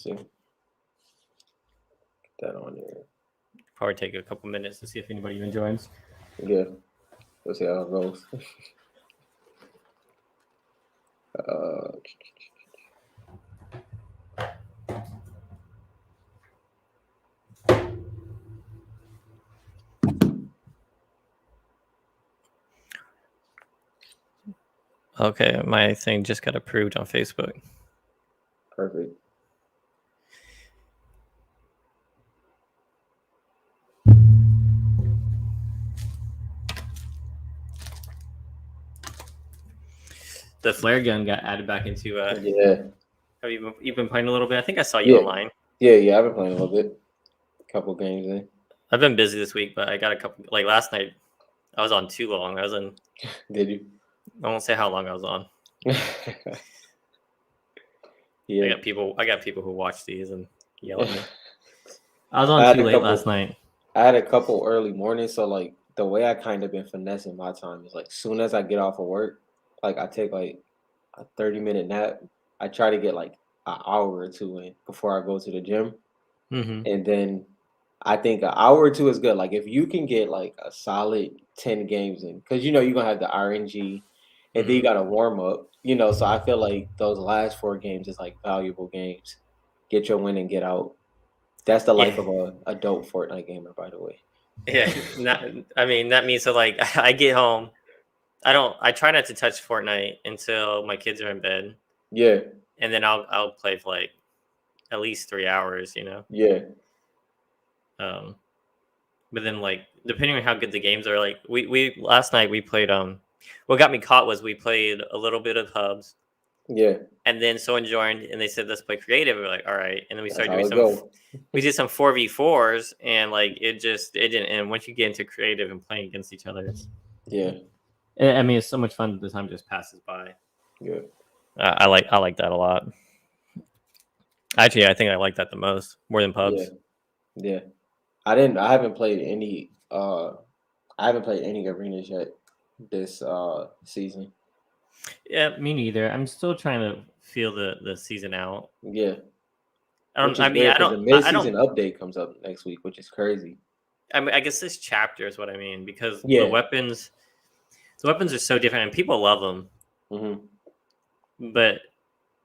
see. Put that on there. Probably take a couple minutes to see if anybody even joins. Yeah. Let's see how it goes. Okay, my thing just got approved on Facebook. Perfect. The flare gun got added back into. Yeah. Have you been playing a little bit? I think I saw you online. Yeah. I've been playing a little bit. A couple games in. I've been busy this week, but I got a couple. Like last night, I was on too long. I was in. Did you? I won't say how long I was on. Yeah. I got people who watch these and yell at me. I was on too late last night. I had a couple early mornings, so like the way I kind of been finessing my time is like soon as I get off of work, like I take like a 30-minute nap. I try to get like an hour or two in before I go to the gym. Mm-hmm. And then I think an hour or two is good. Like if you can get like a solid 10 games in, because you're gonna have the RNG and then you gotta warm up, so I feel like those last 4 games is like valuable games. Get your win and get out. That's the life of a adult Fortnite gamer, by the way. Yeah, that means so like I get home. I try not to touch Fortnite until my kids are in bed. Yeah. And then I'll play for like at least 3 hours, Yeah. But then like depending on how good the games are, like we last night we played what got me caught was we played a little bit of hubs. Yeah. And then someone joined and they said let's play creative. We're like, all right. And then we started doing we did some 4v4s and like it didn't, and once you get into creative and playing against each other, I mean it's so much fun, the time just passes by. Yeah. I like that a lot. Actually, I think I like that the most, more than pubs. Yeah. I haven't played any arenas yet this season. Yeah, me neither. I'm still trying to feel the season out. Yeah. The mid-season update comes up next week, which is crazy. I mean, I guess this chapter is what I mean, because the weapons are so different and people love them. Mm-hmm. But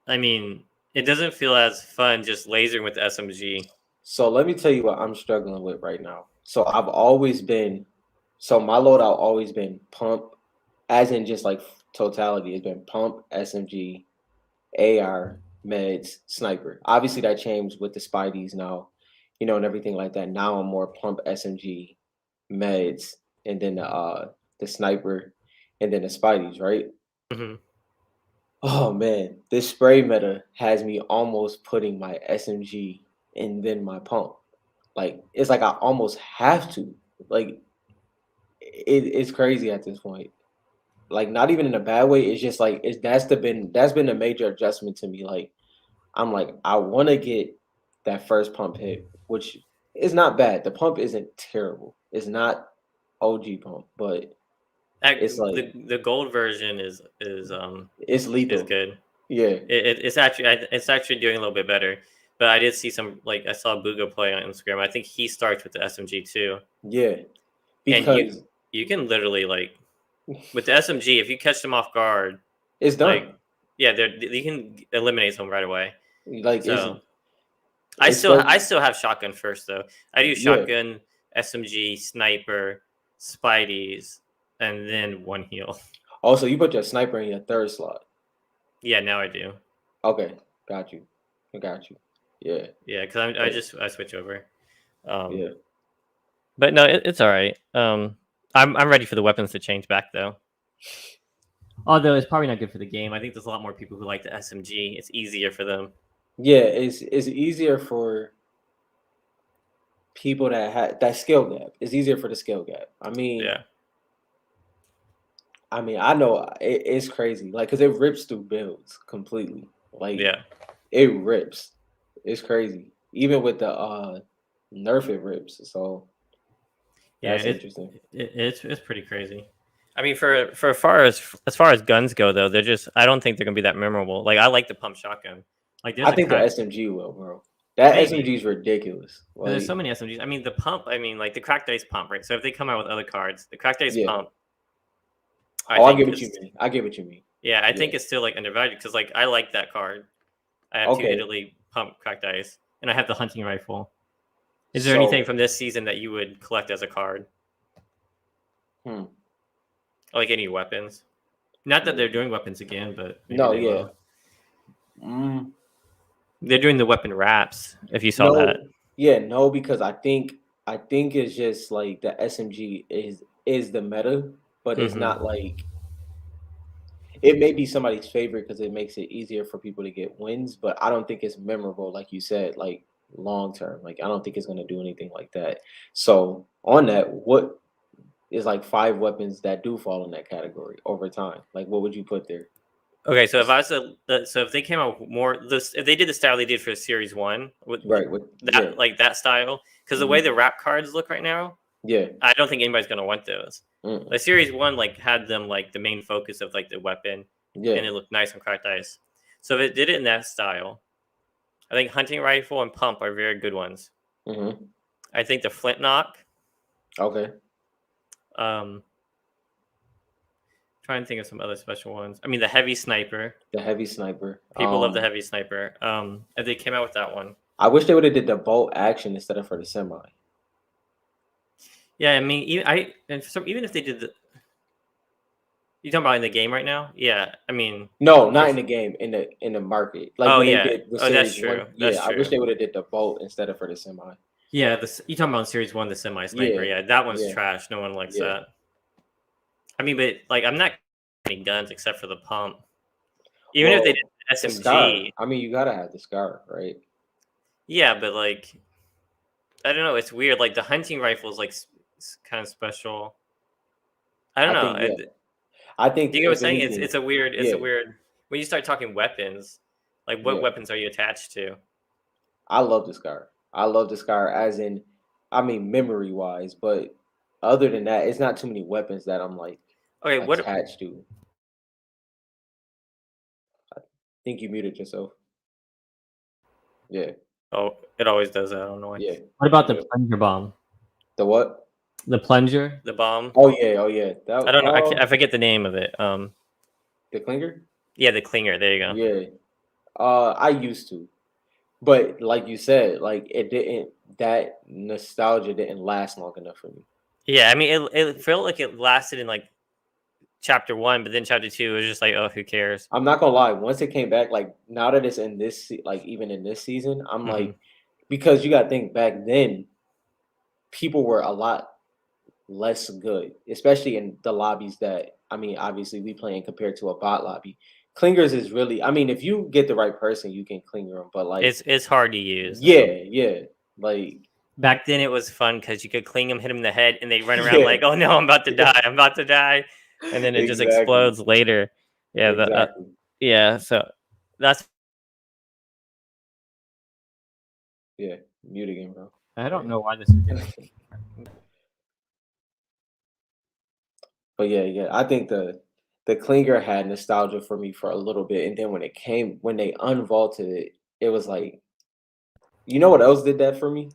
I mean, it doesn't feel as fun just lasering with the SMG. So let me tell you what I'm struggling with right now. So my loadout always been pump, as in just like totality. It's been pump, SMG, AR, meds, sniper. Obviously that changed with the Spideys now, and everything like that. Now I'm more pump, SMG, meds, and then the sniper, and then the Spideys, right? Mm-hmm. Oh man, this spray meta has me almost putting my SMG and then my pump. Like it's like I almost have to. Like it's crazy at this point. Like not even in a bad way. It's just like that's been a major adjustment to me. Like I'm like I want to get that first pump hit, which is not bad. The pump isn't terrible. It's not OG pump, but it's like the gold version is it's lethal. Is good. Yeah, it's actually doing a little bit better. But I did see I saw Buga play on Instagram. I think he starts with the SMG too. Yeah, because and you can literally like with the SMG, if you catch them off guard, it's done. Like, yeah, you can eliminate them right away. Like so, I still have shotgun first though. I do shotgun, SMG, sniper, Spideys, and then one heal. Also, you put your sniper in your third slot. Yeah, now I do. Okay, got you. I got you. Yeah. Yeah, because I switch over. Yeah. But no, it's all right. I'm ready for the weapons to change back though. Although it's probably not good for the game. I think there's a lot more people who like the SMG. It's easier for them. Yeah, it's easier for people that have that skill gap. It's easier for the skill gap. I mean, I know it's crazy. Like, because it rips through builds completely. Like, it rips. It's crazy. Even with the nerf, it rips. So that's interesting. It's pretty crazy. I mean, for as far as guns go, though, I don't think they're gonna be that memorable. Like, I like the pump shotgun. Like, I think the SMG will, bro. That Maybe. SMG is ridiculous. And there's so Like, many SMGs. I mean, the pump. I mean, like the cracked ice pump, right? So if they come out with other cards, the cracked ice yeah. pump, I Oh, I think get what you is mean. I get what you mean. yeah, I Yeah. think it's still like undervalued because like I like that card. I have two Okay. Italy pump cracked ice, and I have the hunting rifle. Is there anything So, from this season that you would collect as a card? hmm. Like any weapons? Not that they're Mm. doing weapons again, but maybe No, they yeah. will. Mm, They're doing the weapon wraps. If you saw that. no, yeah, no, because I think it's just like the SMG is the meta, but it's not Hmm. like it may be somebody's favorite because it makes it easier for people to get wins, but I don't think it's memorable, like you said, like long term. Like I don't think it's gonna do anything like that. So on that, what is like 5 weapons that do fall in that category over time? Like what would you put there? Okay, so if I was so if they came out with more this if they did the style they did for Series One with Right. With yeah. that like that style, because the way Hmm. the wrap cards look right now, Yeah. I don't think anybody's gonna want those. Mm, Like Series One, like had them like the main focus of like the weapon, yeah. and it looked nice on cracked ice. So if it did it in that style, I think hunting rifle and pump are very good ones. Hmm. I think the flintlock, Okay. um, trying to think of some other special ones. I mean, the heavy sniper. The heavy sniper. People love the heavy sniper. If they came out with that one, I wish they would have did the bolt action instead of for the semi. yeah. I mean, even if they did the, you talking about in the game right now? Yeah. I mean, No, not in if the game, in the market. Like oh when they yeah, did with oh that's series one. true. That's Yeah, I wish true. they would have did the bolt instead of for the semi. Yeah, you talking about Series One, the semi sniper? Yeah, Yeah, that one's yeah, trash. No one likes yeah. that. I mean, but like, I'm not any guns except for the pump. Even if they did Well, the scar. SMG, I mean, you gotta have the scar, right? yeah, but like, I don't know. It's weird. Like the hunting rifle is like kind of special. I don't I know. think yeah. I think Do you get what I'm if saying? anything, It's yeah, a weird when you start talking weapons. Like, what yeah. weapons are you attached to? I love the scar. I love the scar as in, I mean, memory wise, but other than that, it's not too many weapons that I'm like Okay, what? attached to. I think you muted yourself. Yeah, Oh, it always does that. I don't know why. yeah. What about You the good. plunger bomb? The what? The plunger, the bomb. Oh yeah, oh yeah. That I don't know. I forget the name of it. the clinger? Yeah, the clinger. There you go. Yeah. I used to. But like you said, like it didn't that nostalgia didn't last long enough for me. Yeah, I mean, it felt like it lasted in like chapter one, but then chapter two it was just like, oh, who cares? I'm not gonna lie, once it came back, like now that it's in like even in this season, I'm Hmm. like, because you gotta think back then, people were a lot less good, especially in the lobbies that I mean, obviously we playing compared to a bot lobby. Clingers is really, I mean, if you get the right person, you can clinger them. But like, It's hard to use. yeah, yeah, like, Back then, it was fun because you could cling him, hit him in the head, and they run around yeah, like, "Oh no, I'm about to die! I'm about to die!" And then it just exactly, explodes later. Yeah, exactly. yeah. So that's Yeah, mute again, bro. I don't Yeah. know why this is doing. But yeah, yeah, I think the clinger had nostalgia for me for a little bit, and then when they unvaulted it, it was like, you know what else did that for me?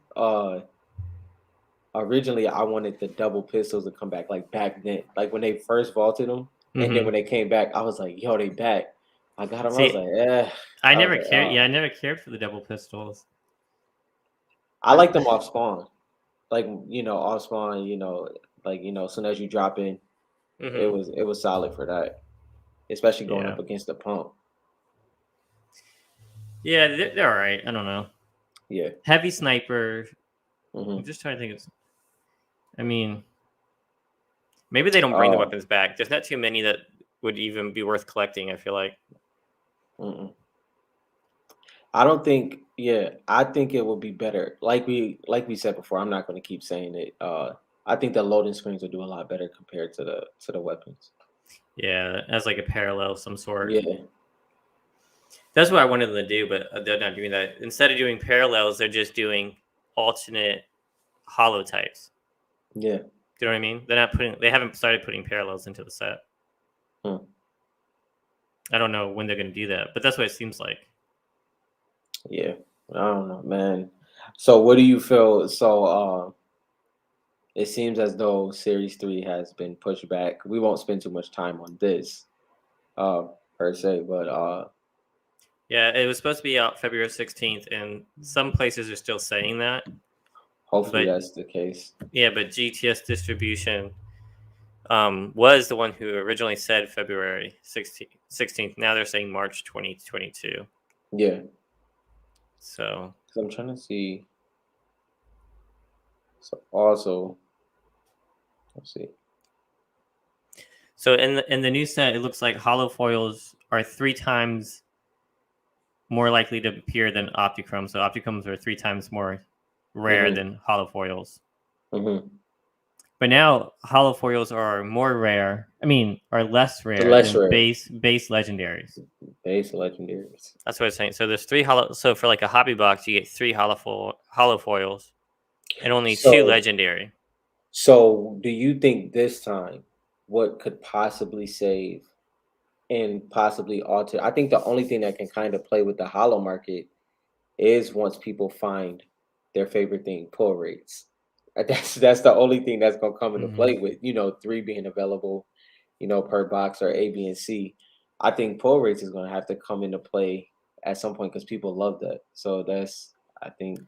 Originally I wanted the double pistols to come back, like back then, like when they first vaulted them, and then Hmm. when they came back, I was like, yo, they back. I got them. I was See, like, eh. I I was never like, cared. Yeah, I never cared for the double pistols. I like them off spawn, like off spawn, like as soon as you drop in, it Hmm. was solid for that, especially going Yeah, up against the pump. yeah, they're all right. I don't know. Yeah. Heavy sniper. I'm Hmm. just trying to think. I mean, maybe they don't bring the Uh, weapons back. There's not too many that would even be worth collecting. I feel like. mm-mm. I don't think. Yeah, I think it will be better. Like we said before. I'm not going to keep saying it. I think the loading screens will do a lot better compared to the weapons. Yeah, as like a parallel of some sort. Yeah, That's what I wanted them to do, but they're not doing that. Instead of doing parallels, they're just doing alternate hollow types. yeah, Do you know what I mean? They're not putting. They haven't started putting parallels into the set. hmm, I don't know when they're going to do that, but that's what it seems like. yeah. I don't know, man. So what do you feel? So it seems as though Series 3 has been pushed back. We won't spend too much time on this, uh, per se, but Yeah, it was supposed to be out February 16th, and some places are still saying that. hopefully But that's the case. yeah, but GTS Distribution was the one who originally said February 16th. Now they're saying March 2022. Yeah. So, 'Cause I'm trying to see. So also, let's see. so in the new set, it looks like hollow foils are 3 times more likely to appear than optichromes. So optichromes are 3 times more rare Mm-hmm. than hollow foils. Mm-hmm. But now hollow foils are more rare. I mean, are less rare Less than rare. base legendaries. Base legendaries. That's what I'm saying. So there's 3 hollow. So for like a hobby box, you get 3 hollow foils and only 2 So legendary. so do you think this time what could possibly save and possibly alter? I think the only thing that can kind of play with the hollow market is once people find their favorite thing, pull rates. That's the only thing that's gonna come into Mm-hmm. play with, 3 being available, per box or A, B, and C. I think pull rates is gonna have to come into play at some point because people love that. So that's I think,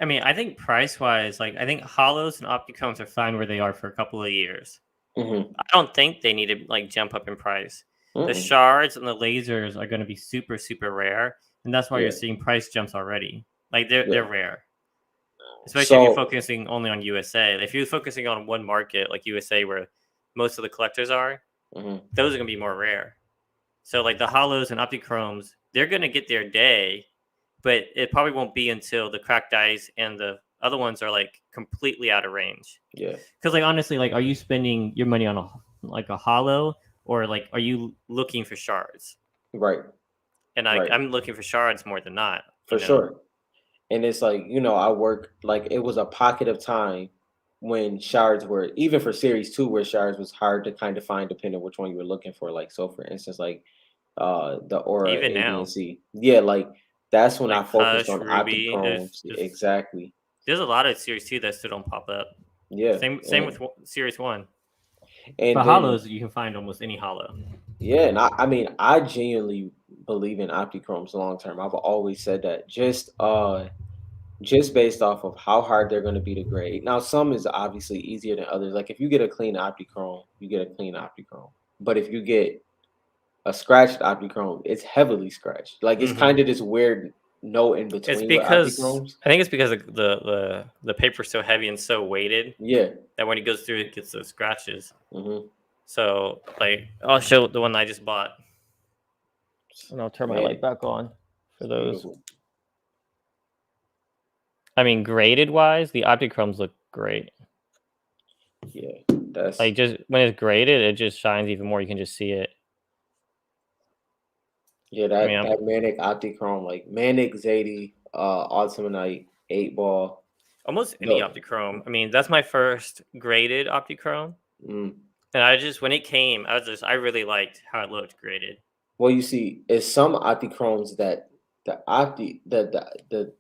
I mean, I think price wise, like I think hollows and opticones are fine where they are for a couple of years. hmm I don't think they need to like jump up in price. The mm shards and the lasers are going to be super super rare, and that's why you're Yeah, seeing price jumps already. Like they're yeah. rare, especially if you're So focusing only on USA. If you're focusing on one market like USA, where most of the collectors are, mhm, those are going to be more rare. So like the hollows and optichromes, they're going to get their day, but it probably won't be until the cracked dice and the other ones are like completely out of range. yeah, Because like honestly, like are you spending your money on a hollow, or like are you looking for shards? right, And like right, I'm looking for shards more than not, for sure. And it's like, I work like it was a pocket of time when shards were even for series two where shards was hard to kind of find depending on which one you were looking for. Like so for instance, like the aura Even A, B, and now, C. Yeah, like that's when I like focused Hush, on Ruby. optichromes. If Exactly. there's a lot of series 2 that still don't pop up. Yeah. Same with series 1. And But then hollows, you can find almost any hollow. yeah, and I mean I genuinely believe in optichromes long term. I've always said that. Just based off of how hard they're going to be to grade. Now, some is obviously easier than others. Like if you get a clean Optichrome, you get a clean Optichrome. But if you get a scratched Optichrome, it's heavily scratched. Like it's Hmm. kind of this weird no in It's between with because Optichromes. I think it's because the paper's so heavy and so weighted Yeah. that when it goes through, it gets those scratches. hmm So like I'll show the one I just bought, and I'll turn my light Man, back on for it's those. beautiful. I mean, graded wise, the Optichromes look great. Yeah. That's Like just when it's graded, it just shines even more. You can just see it. yeah, I mean, that Manic Optichrome, like Manic Zadie, Ultimanite, 8 Ball. almost any No. Optichrome. I mean, that's my first graded Optichrome, Mm. and I just when it came, I really liked how it looked graded. Well, you see, it's some Optichromes that the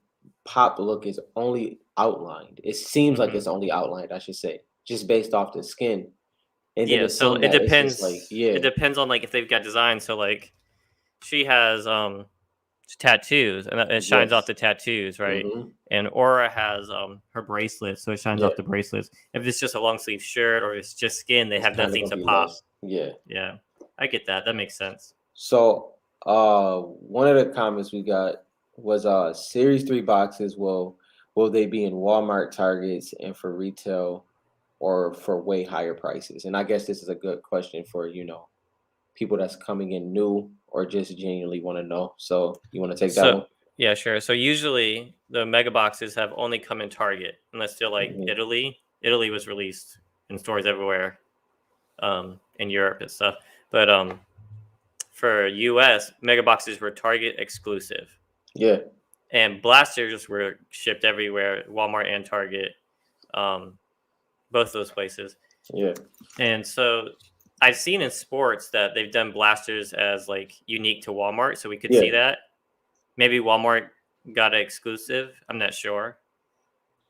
pop look is only outlined. It seems like Hmm. it's only outlined, I should say, just based off the skin. And then Yeah, it's so some that it's just like, It yeah, depends on like if they've got design. So like she has tattoos, and it shines off yes. the tattoos, right? Mm-hmm. And Aura has her bracelets, so it shines Yeah. off the bracelets. If it's just a long sleeve shirt or it's just skin, they It's have kind of nothing gonna to be pop. less. Yeah. Yeah, I get that. That makes sense. So one of the comments we got was series 3 boxes will they be in Walmart, Targets, and for retail or for way higher prices? And I guess this is a good question for, people that's coming in new or just genuinely want to know. So you want to take that So one? yeah, sure. So usually the mega boxes have only come in Target, unless they're like hmm Italy. Italy was released in stores everywhere, in Europe and stuff. But for US, mega boxes were Target exclusive, Yeah, and blasters were shipped everywhere, Walmart and Target, um, both those places. yeah, And so I've seen in sports that they've done blasters as like unique to Walmart, so we could yeah. see that. Maybe Walmart got an exclusive. I'm not sure,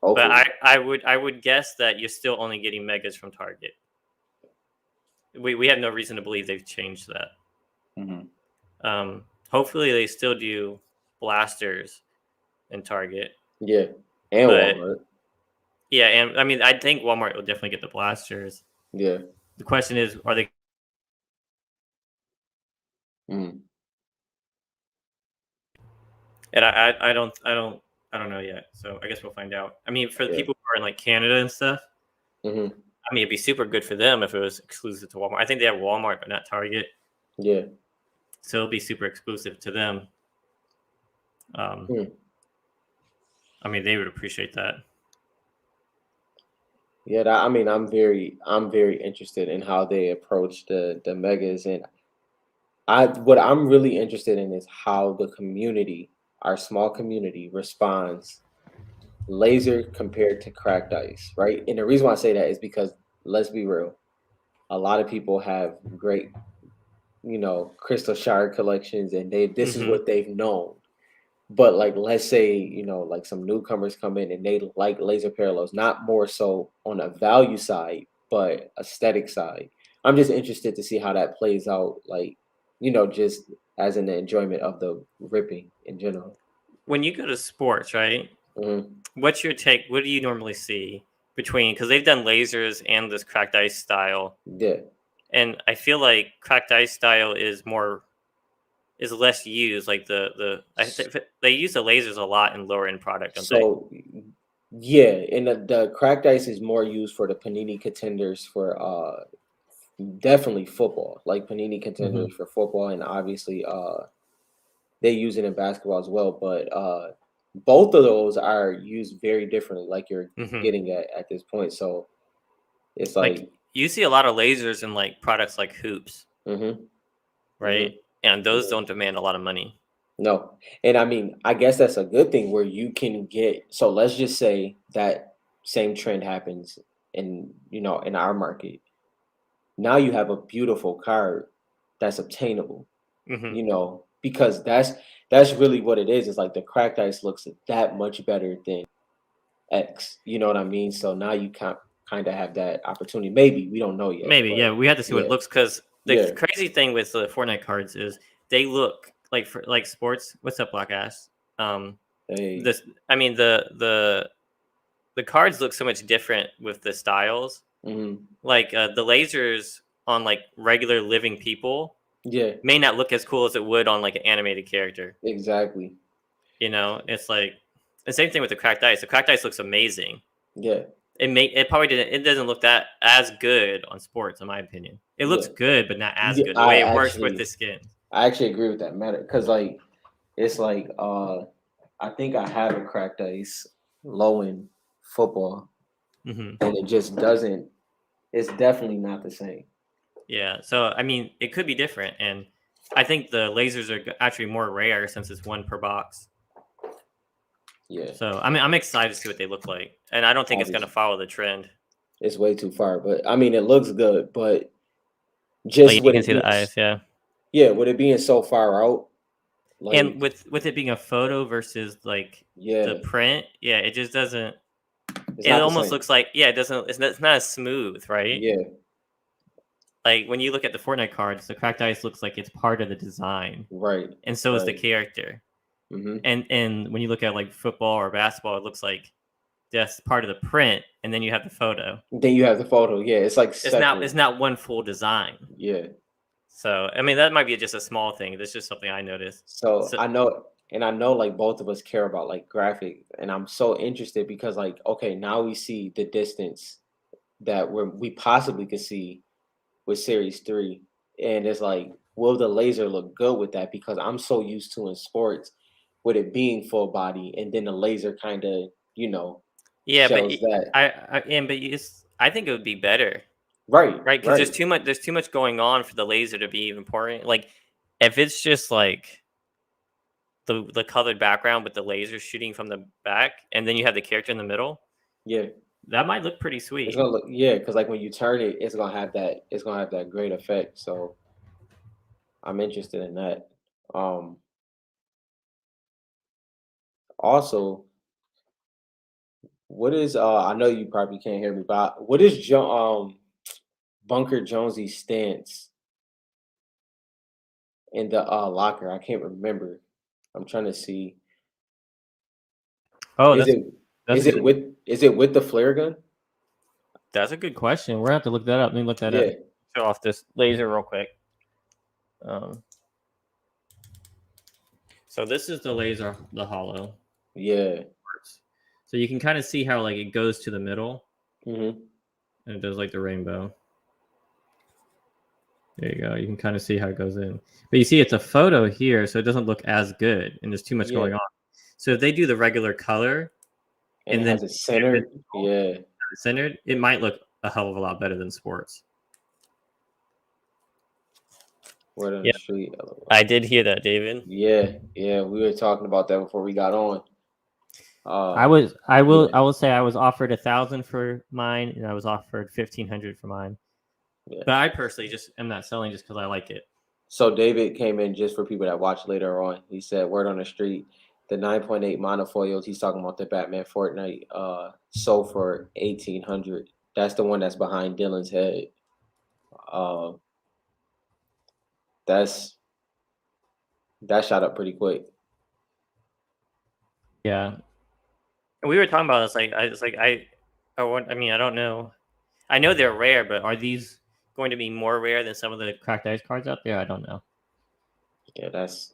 but Hopefully. I would guess that you're still only getting megas from Target. We have no reason to believe they've changed that. Hmm. Hopefully they still do blasters in Target, Yeah, and but Walmart. yeah, and I mean I think Walmart will definitely get the blasters. Yeah. The question is, are they? Mm. And I don't know yet. So I guess we'll find out. I mean, for the Yeah. people who are in like Canada and stuff, Hmm. I mean, it'd be super good for them if it was exclusive to Walmart. I think they have Walmart, but not Target, Yeah. so it'll be super exclusive to them. Um, Mm. I mean, they would appreciate that. Yeah, I mean, I'm very interested in how they approach the megas, and what I'm really interested in is how the community, our small community, responds laser compared to cracked ice, right? And the reason why I say that is because let's be real, a lot of people have great, crystal shard collections, and this is Hmm. what they've known. But like, let's say, like some newcomers come in and they like laser parallels, not more so on a value side, but aesthetic side. I'm just interested to see how that plays out, like, just as an enjoyment of the ripping in general. When you go to sports, right? Hmm. What's your take? What do you normally see between? Because they've done lasers and this cracked ice style, Yeah. and I feel like cracked ice style is less used. Like they use the lasers a lot in lower end product, don't they? So yeah, and the cracked ice is more used for the panini contenders for definitely football, like panini Hmm. contenders for football, and obviously they use it in basketball as well. But both of those are used very differently, like you're Hmm. getting at this point. So it's Like like, you see a lot of lasers in like products like hoops, mm-hmm, right? mm-hmm, And those yeah, don't demand a lot of money. no, and I mean, I guess that's a good thing where you can get. So let's just say that same trend happens in our market. Now you have a beautiful card that's obtainable, Hmm. because that's really what it is. It's like the cracked ice looks that much better than X. You know what I mean? So now you kind of have that opportunity. Maybe we don't know yet, Maybe, but yeah. We have to see what it yeah, looks because the yeah. crazy thing with the Fortnite cards is they look like for like sports. What's up, Black Ass? Um, Hey, this I mean the cards look so much different with the styles. mm, Like the lasers on like regular living people yeah, may not look as cool as it would on like an animated character. exactly. It's like the same thing with the cracked ice. The cracked ice looks amazing. Yeah, It probably didn't. It doesn't look that as good on sports, in my opinion. It looks yeah. good, but not as Yeah, good. The way it works with the skin. I actually agree with that matter because like it's like I think I have a cracked ice low in football, Hmm. and it just doesn't. It's definitely not the same. Yeah. So I mean, it could be different, and I think the lasers are actually more rare since it's one per box. Yeah, So I mean, I'm excited to see what they look like, and I don't think it's going to obviously follow the trend. it's way too far, but I mean it looks good, but Oh, yeah, just you with can it see the being eyes. Yeah. yeah, with it being so far out, And like with it being a photo versus like the yeah, print, yeah, it just doesn't. it's It not the almost same. looks like yeah, it doesn't. It's not as smooth, right? Yeah, Like when you look at the Fortnite cards, the cracked ice looks like it's part of the design, right, and so is the right. character. Hmm. And when you look at like football or basketball, it looks like that's part of the print, and then you have the photo. Then you have the photo. Yeah, it's like It's not separate. it's not one full design. Yeah. So I mean that might be just a small thing. That's just something I noticed. So So I know like both of us care about like graphic, and I'm so interested because like okay, now we see the distance that we possibly could see with Series 3, and it's like, will the laser look good with that? Because I'm so used to in sports with it being full body, and then the laser kind of yeah, but shows that. I think it would be better, Right, right? Because right. there's too much going on for the laser to be even important. Like if it's just like the colored background with the laser shooting from the back, and then you have the character in the middle, Yeah, that might look pretty it's sweet. gonna look, yeah, because like when you turn it, it's gonna have that great effect. So I'm interested in that. Um, Also, what is I know you probably can't hear me, but what is Bunker Jonesy's stance in the locker? I can't remember. I'm trying to see. Oh, Is it that's a good is it with the flare gun? that's a good question. We're gonna have to look that up. Let me look that up. Yeah. Show off this laser real quick. So this is the laser, the hollow. Yeah. So you can kind of see how like it goes to the middle, Mm-hmm. and it does like the rainbow. There you go. You can kind of see how it goes in. But you see it's a photo here, so it doesn't look as good, and there's too much Yeah. going on. So if they do the regular color And it then has it centered. Yeah. centered, it might look a hell of a lot better than sports. Word on Yeah, the street. I did hear that, David. Yeah, yeah. We were talking about that before we got on. I will say I was offered 1,000 for mine, and I was offered 1,500 for mine. Yeah. But I personally just am not selling just because I like it. So David came in just for people that watch later on. He said, "Word on the street, the 9.8 monofoils." He's talking about the Batman Fortnite. Sold for 1,800. That's the one that's behind Dylan's head. That shot up pretty quick. Yeah, and we were talking about this. I mean, I don't know. I know they're rare, but are these going to be more rare than some of the cracked ice cards out there? I don't know. Yeah, that's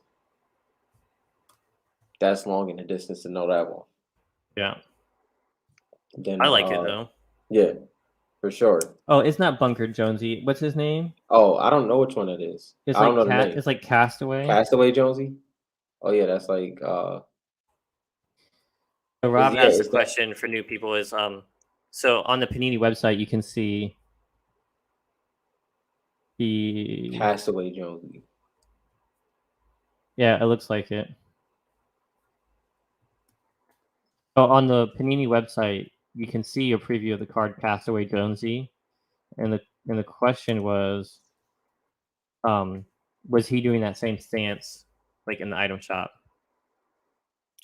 long in the distance to know that one. Yeah. Then I like it though. Yeah, for sure. Oh, it's not Bunker Jonesy. What's his name? Oh, I don't know which one it is. It's I don't know the name. It's like Castaway. Castaway Jonesy. Oh yeah, that's like. So Rob asked a question for new people. Is so on the Panini website you can see the Castaway Jonesy. Yeah, it looks like it. So on the Panini website, you can see a preview of the card Castaway Jonesy, and the question was he doing that same stance like in the item shop?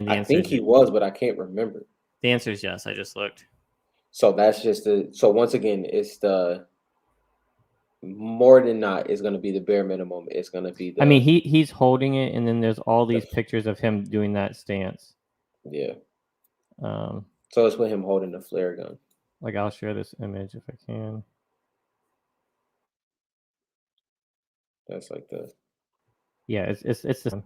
And I think he was, but I can't remember. The answer is yes. I just looked. So that's just so once again, it's the more than not, it's going to be the bare minimum. It's going to be the. I mean, he's holding it, and then there's all these pictures of him doing that stance. Yeah. So it's with him holding the flare gun. Like I'll share this image if I can. That's like the. Yeah, it's the.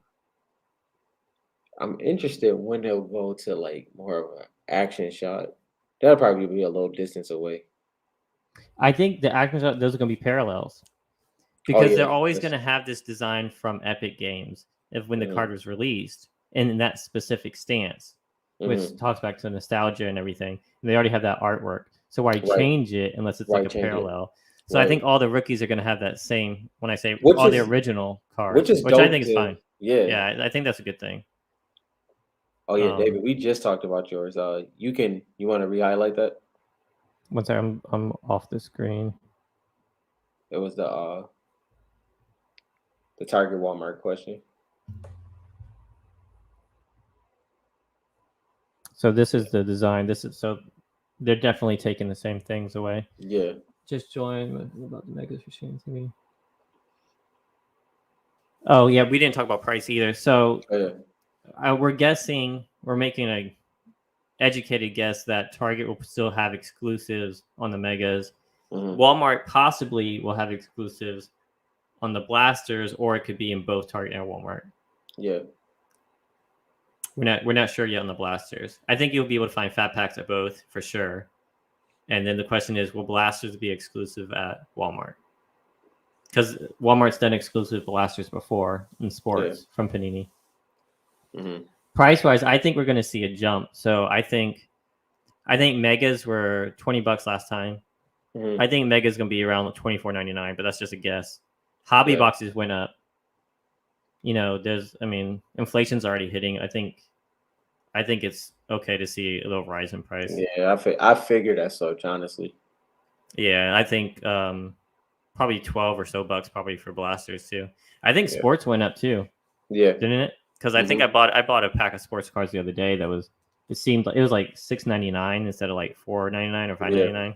I'm interested when they'll go to like more of an action shot. That'll probably be a little distance away. I think the action shot, those are going to be parallels because they're always going to have this design from Epic Games of when the card was released and in that specific stance, which talks back to nostalgia and everything. And they already have that artwork. So why change it unless it's like a parallel? So I think all the rookies are going to have that same, when I say all the original cards, which I think is fine. Yeah, I think that's a good thing. Oh yeah, David, we just talked about yours. You want to re-highlight that? Once I'm off the screen. It was the Target Walmart question. So this is the design. So they're definitely taking the same things away. Yeah. Just join about the Megas Machine TV. Oh yeah, we didn't talk about price either. So we're making a educated guess that Target will still have exclusives on the Megas. Walmart possibly will have exclusives on the blasters, or it could be in both Target and Walmart. Yeah. We're not sure yet on the blasters. I think you'll be able to find fat packs at both for sure. And then the question is, will blasters be exclusive at Walmart? Because Walmart's done exclusive blasters before in sports from Panini. Price-wise, I think we're going to see a jump. So I think Megas were $20 last time. I think Mega's going to be around $24.99, but that's just a guess. Hobby boxes went up. You know, inflation's already hitting. I think it's okay to see a little rise in price. Yeah, I figured as such, honestly. Yeah, I think probably $12 or so probably for blasters too. I think sports went up too. Yeah. Didn't it? because I think I bought a pack of sports cards the other day that was it seemed like it was like $6.99 instead of like $4.99 or $5.99. Yeah.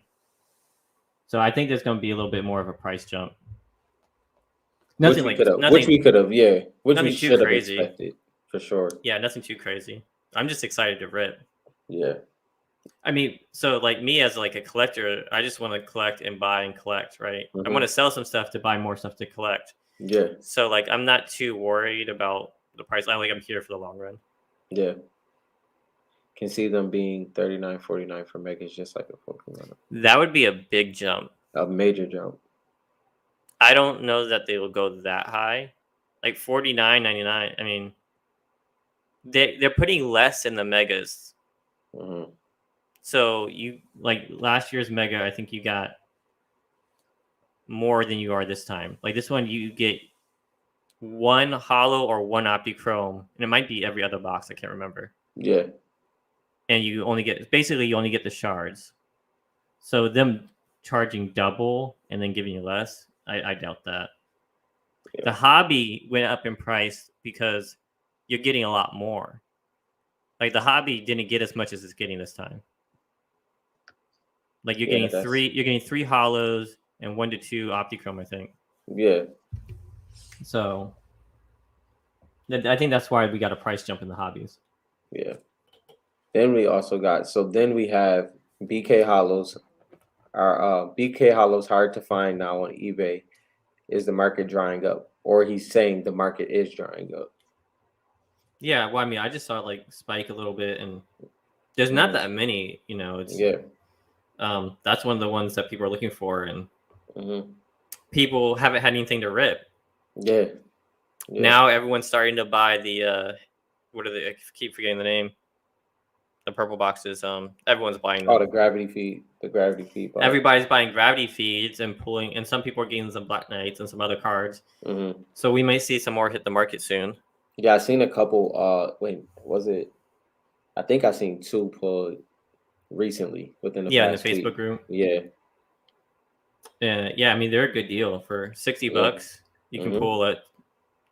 So I think there's going to be a little bit more of a price jump. Which we could have, yeah. Which we should have expected, for sure. Yeah, nothing too crazy. I'm just excited to rip. Yeah. I mean, so like me as like a collector, I just want to collect and buy and collect, right? I want to sell some stuff to buy more stuff to collect. Yeah. So like I'm not too worried about the price. I'm here for the long run. Yeah. Can see them being $39.49 for megas, just like a Pokemon. That would be a big jump. A major jump. I don't know that they will go that high. Like $49.99. I mean, they're putting less in the megas. Mm-hmm. So you like last year's mega, I think you got more than you are this time. Like this one, you get one holo or one optichrome, and it might be every other box. I can't remember. Yeah. And you only get the shards. So them charging double and then giving you less, I doubt that. Yeah. The hobby went up in price because you're getting a lot more. Like the hobby didn't get as much as it's getting this time. Like you're getting three holos and 1 to 2 optichrome, I think. Yeah. So I think that's why we got a price jump in the hobbies. Yeah. Then we also got we have BK holos. Our BK holos hard to find now on eBay. Is the market drying up? Or he's saying the market is drying up. Yeah, well, I mean, I just saw it like spike a little bit, and there's not that many, it's that's one of the ones that people are looking for, and people haven't had anything to rip. Yeah. Now everyone's starting to buy the what are they? I keep forgetting the name. The purple boxes. Everyone's buying them. Oh, the gravity feed. The gravity feed box. Everybody's buying gravity feeds and pulling, and some people are getting some Black Knights and some other cards. Mm-hmm. So we may see some more hit the market soon. Yeah, I seen a couple. Wait, was it? I think I seen 2 pulled recently within the past in the Facebook week. group. Yeah. Yeah, I mean they're a good deal for $60. You can pull a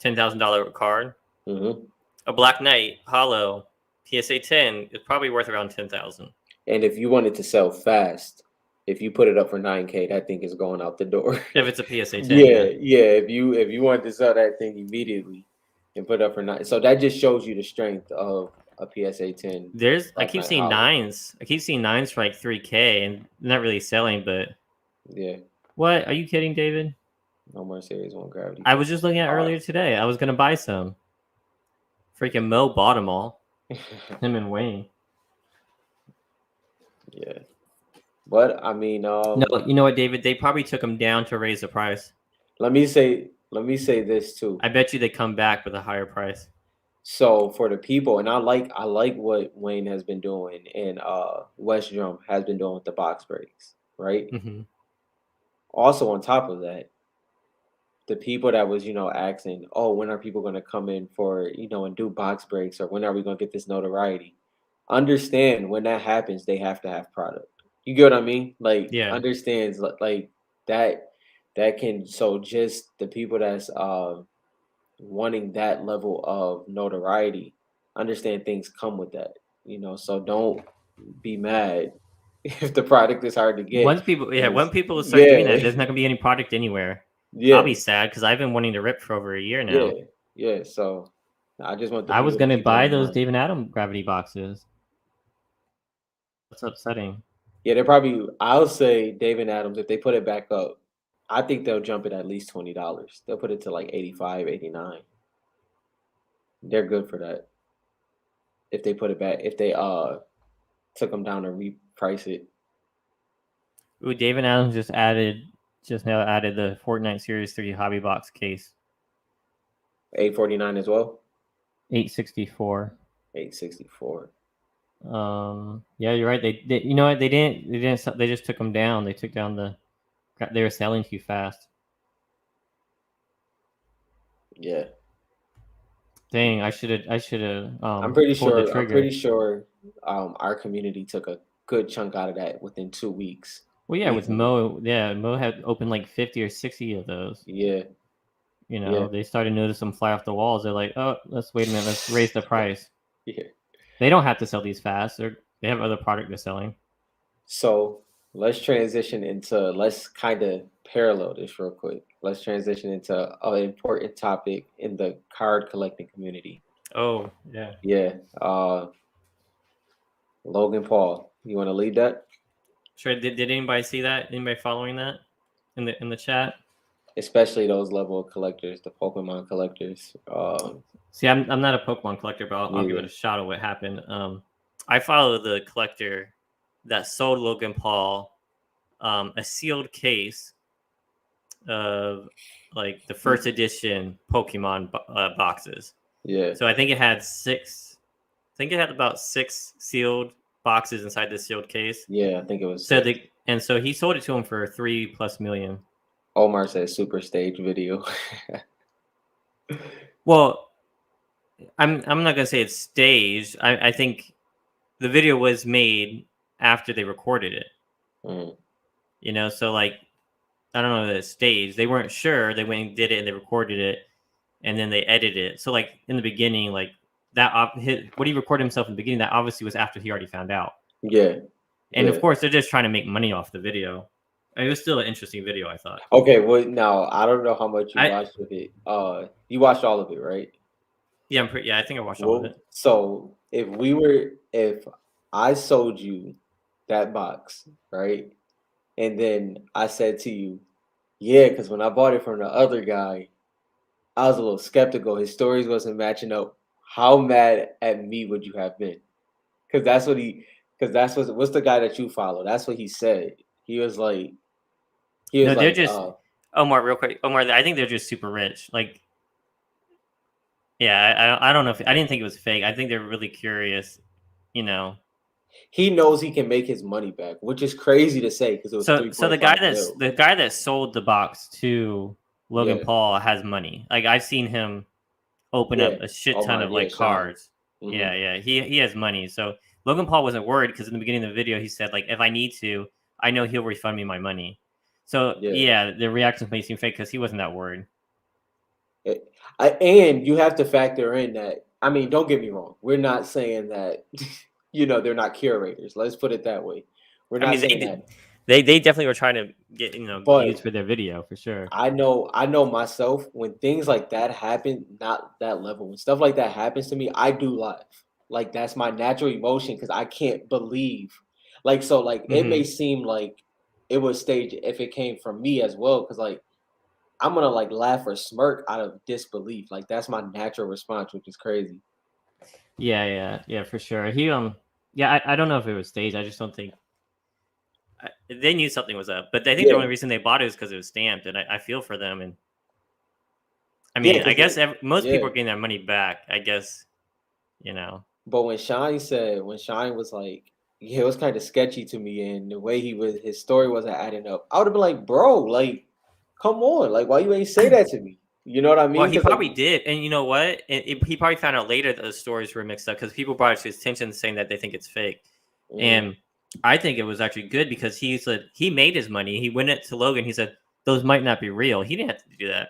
$10,000 card. A Black Knight holo PSA 10 is probably worth around $10,000. And if you wanted to sell fast, if you put it up for $9K, that thing is going out the door. If it's a PSA 10. Yeah. If you wanted to sell that thing immediately and put it up for 9, so that just shows you the strength of a PSA 10. I keep seeing nines. I keep seeing nines for like $3K and not really selling, but yeah. What? Are you kidding, David? No more Series 1 gravity. I was just looking at earlier today. I was gonna buy some. Freaking Mo bought them all. Him and Wayne. Yeah. But I mean, no, you know what, David? They probably took them down to raise the price. Let me say this too. I bet you they come back with a higher price. So for the people, and I like what Wayne has been doing and West Drum has been doing with the box breaks, right? Mm-hmm. Also on top of that, the people that was, asking, oh, when are people going to come in for, and do box breaks, or when are we going to get this notoriety? Understand when that happens, they have to have product. You get what I mean? Like, understands like that can, so just the people that's wanting that level of notoriety, understand things come with that, so don't be mad if the product is hard to get. Once people start doing that, there's not gonna be any product anywhere. I'll be sad because I've been wanting to rip for over a year now. Yeah. So I just want. I was gonna buy those David Adam gravity boxes. That's upsetting. Yeah, they're probably. I'll say David Adams, if they put it back up, I think they'll jump it at least $20. They'll put it to like 85, 89. They're good for that. If they put it back, if they took them down and reprice it. Ooh, David Adams just now added the Fortnite Series 3 hobby box case. $849 as well. $864. $864. Yeah, you're right. They you know what? They didn't. They just took them down. They took down they were selling too fast. Yeah. Dang, I should have. I'm pretty sure. Our community took a good chunk out of that within 2 weeks. Well, yeah, with Mo, Mo had opened like 50 or 60 of those. Yeah. You know, Yeah. they started to notice them fly off the walls. They're like, oh, let's wait a minute, let's raise the price. Yeah. They don't have to sell these fast. They have other product they're selling. So let's transition into let's kind of parallel this real quick. Let's transition into an important topic in the card collecting community. Oh, yeah. Yeah. Logan Paul. You want to lead that? Sure. Did anybody see that? Anybody following that in the chat? Especially those level of collectors, the Pokemon collectors. See, I'm not a Pokemon collector, but I'll give it Neither. a shot at what happened. I follow the collector that sold Logan Paul a sealed case of like the first edition Pokemon boxes. Yeah. So I think it had six. I think it had about 6 sealed boxes inside this sealed case. Yeah, I think it was So six. so he sold it to him for 3+ million. Omar said super stage video. Well, I'm not gonna say it's staged. I think the video was made after they recorded it. Mm. You know, so like I don't know that it's staged. They weren't sure. They went and did it, and they recorded it, and then they edited it. So like in the beginning, like that what he recorded himself in the beginning, that obviously was after he already found out. Yeah. And Yeah. of course, they're just trying to make money off the video. It was still an interesting video, I thought. Okay, well now I don't know how much you watched of it. You watched all of it, right? Yeah, I think I watched all of it. So if I sold you that box, right? And then I said to you, yeah, because when I bought it from the other guy, I was a little skeptical. His stories wasn't matching up. How mad at me would you have been? Because what's the guy that you follow? That's what he said. He was like, No, they're just Omar. Real quick, Omar. I think they're just super rich. Like, yeah, I don't know if I didn't think it was fake. I think they're really curious. You know, he knows he can make his money back, which is crazy to say because it was so the guy that sold the box to Logan Paul has money. Like I've seen him open up a shit ton of like cards. Mm-hmm. Yeah, he has money. So Logan Paul wasn't worried because in the beginning of the video he said like if I need to, I know he'll refund me my money. So yeah the reactions may seem fake because he wasn't that worried. And you have to factor in that. I mean, don't get me wrong. We're not saying that they're not curators. Let's put it that way. We're not saying that. They definitely were trying to get views for their video for sure. I know myself when things like that happen, not that level. When stuff like that happens to me, I do laugh. Like that's my natural emotion because I can't believe. It may seem like it was staged if it came from me as well, because like I'm gonna like laugh or smirk out of disbelief. Like that's my natural response, which is crazy. Yeah, for sure. He I don't know if it was staged. I just don't think they knew something was up. But I think the only reason they bought it is because it was stamped, and I feel for them. And I mean, I guess most people are getting their money back. I guess, But when Shine was like, yeah, it was kind of sketchy to me, and the way his story wasn't adding up, I would have been like, bro, like, come on, like, why you ain't say that to me? You know what I mean? Well, he probably did, and you know what? He probably found out later that the stories were mixed up because people brought it to his attention saying that they think it's fake, and I think it was actually good because he said he made his money. He went it to Logan. He said those might not be real. He didn't have to do that.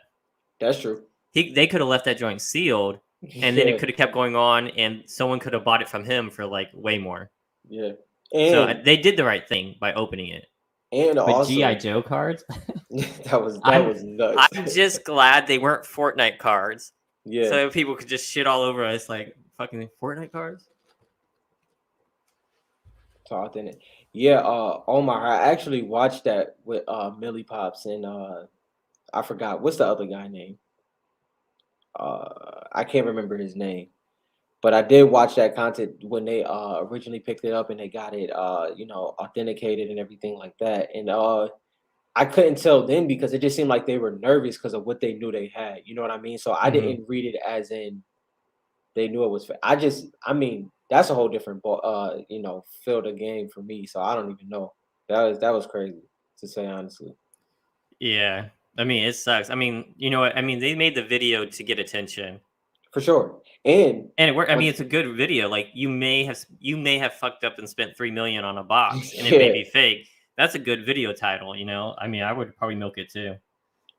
That's true. They could have left that joint sealed, and then it could have kept going on, and someone could have bought it from him for like way more. Yeah, so they did the right thing by opening it. And but also GI Joe cards. that was nuts. I'm just glad they weren't Fortnite cards. Yeah. So people could just shit all over us like fucking Fortnite cards. Talked in it. Yeah, Omar, I actually watched that with Millie Pops and I forgot what's the other guy name. I can't remember his name. But I did watch that content when they originally picked it up and they got it authenticated and everything like that. And I couldn't tell then because it just seemed like they were nervous because of what they knew they had. You know what I mean? So I didn't read it as in they knew it was fake. I mean, that's a whole different field of game for me. So I don't even know. That was crazy to say honestly. Yeah. I mean, it sucks. I mean, you know what? I mean, they made the video to get attention. For sure. And it worked. I mean, it's a good video. Like you may have fucked up and spent $3 million on a box and it may be fake. That's a good video title, I mean, I would probably milk it too.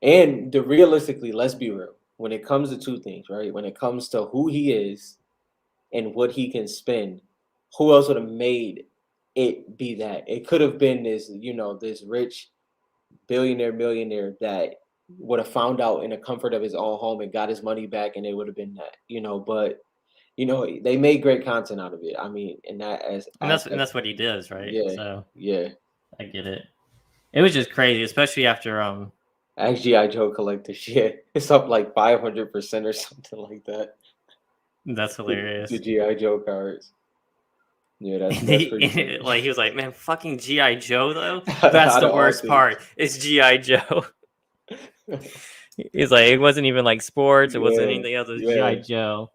And realistically, let's be real. When it comes to two things, right? When it comes to who he is and what he can spend, who else would have made it be that? It could have been this, this rich billionaire, millionaire that would have found out in the comfort of his own home and got his money back, and it would have been that. But they made great content out of it. I mean, in that and that's what he does, right? Yeah, So yeah. I get it. It was just crazy, especially after GI Joe collectors, yeah, it's up like 500% or something like that. That's hilarious. The GI Joe cards. Yeah, that's pretty funny. Like he was like, man, fucking GI Joe though. That's the worst part. It's GI Joe. He's like, it wasn't even like sports. It wasn't anything else. It was GI Joe.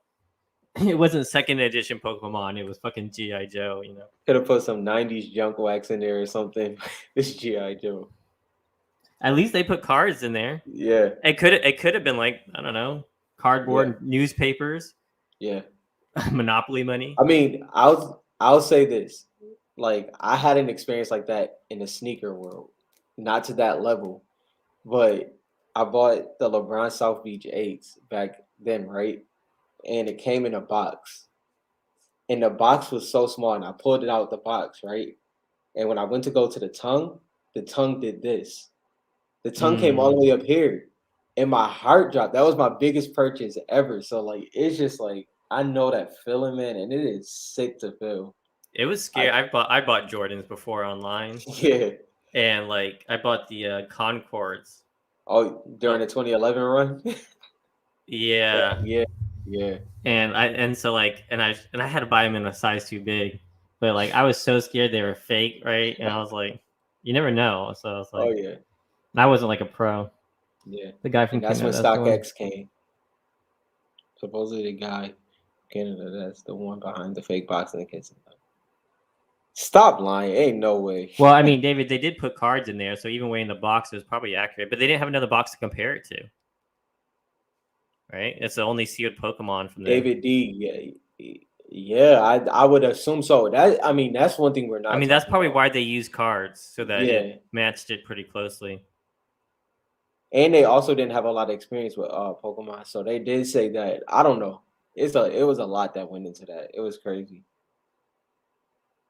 It wasn't second edition Pokemon. It was fucking GI Joe. Could have put some '90s junk wax in there or something. It's GI Joe. At least they put cards in there. Yeah. It could have been like, I don't know, cardboard newspapers. Yeah. Monopoly money. I mean, I'll say this. Like, I had an experience like that in the sneaker world. Not to that level, but I bought the LeBron South Beach 8s back then, right? And it came in a box. And the box was so small, and I pulled it out the box, right? And when I went to go to the tongue did this. The tongue came all the way up here, and my heart dropped. That was my biggest purchase ever. So, like, it's just like, I know that feeling, man, and it is sick to feel. It was scary. I bought Jordans before online. Yeah. And like I bought the Concords. Oh, during the 2011 run? Yeah. Yeah. And I had to buy them in a size too big. But like I was so scared they were fake, right? And I was like, you never know. So I was like, oh yeah. I wasn't like a pro. Yeah. The guy from Canada, that's when StockX came. Supposedly the guy from Canada, that's the one behind the fake box in the kitchen. Stop lying. Ain't no way. Well, I mean, David, they did put cards in there, so even weighing the box, it was probably accurate. But they didn't have another box to compare it to. Right? It's the only sealed Pokemon from there. David D. Yeah, I would assume so. That's one thing we're not. I mean, that's probably why they use cards, so that it matched it pretty closely. And they also didn't have a lot of experience with Pokemon, so they did say that. I don't know. It was a lot that went into that. It was crazy.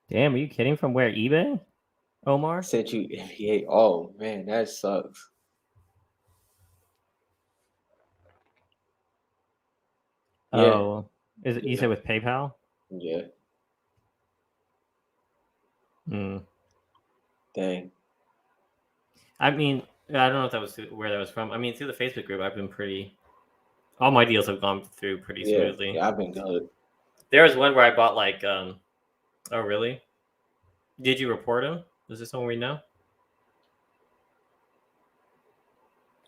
Damn, are you kidding? From where? eBay? Omar? Sent you NBA. Oh man, that sucks. Oh, is it? You said with PayPal? Yeah. Dang. I mean, I don't know if that was where that was from. I mean, through the Facebook group, I've been all my deals have gone through pretty smoothly. Yeah, I've been good. There was one where I bought like, oh really? Did you report him? Is this someone we know?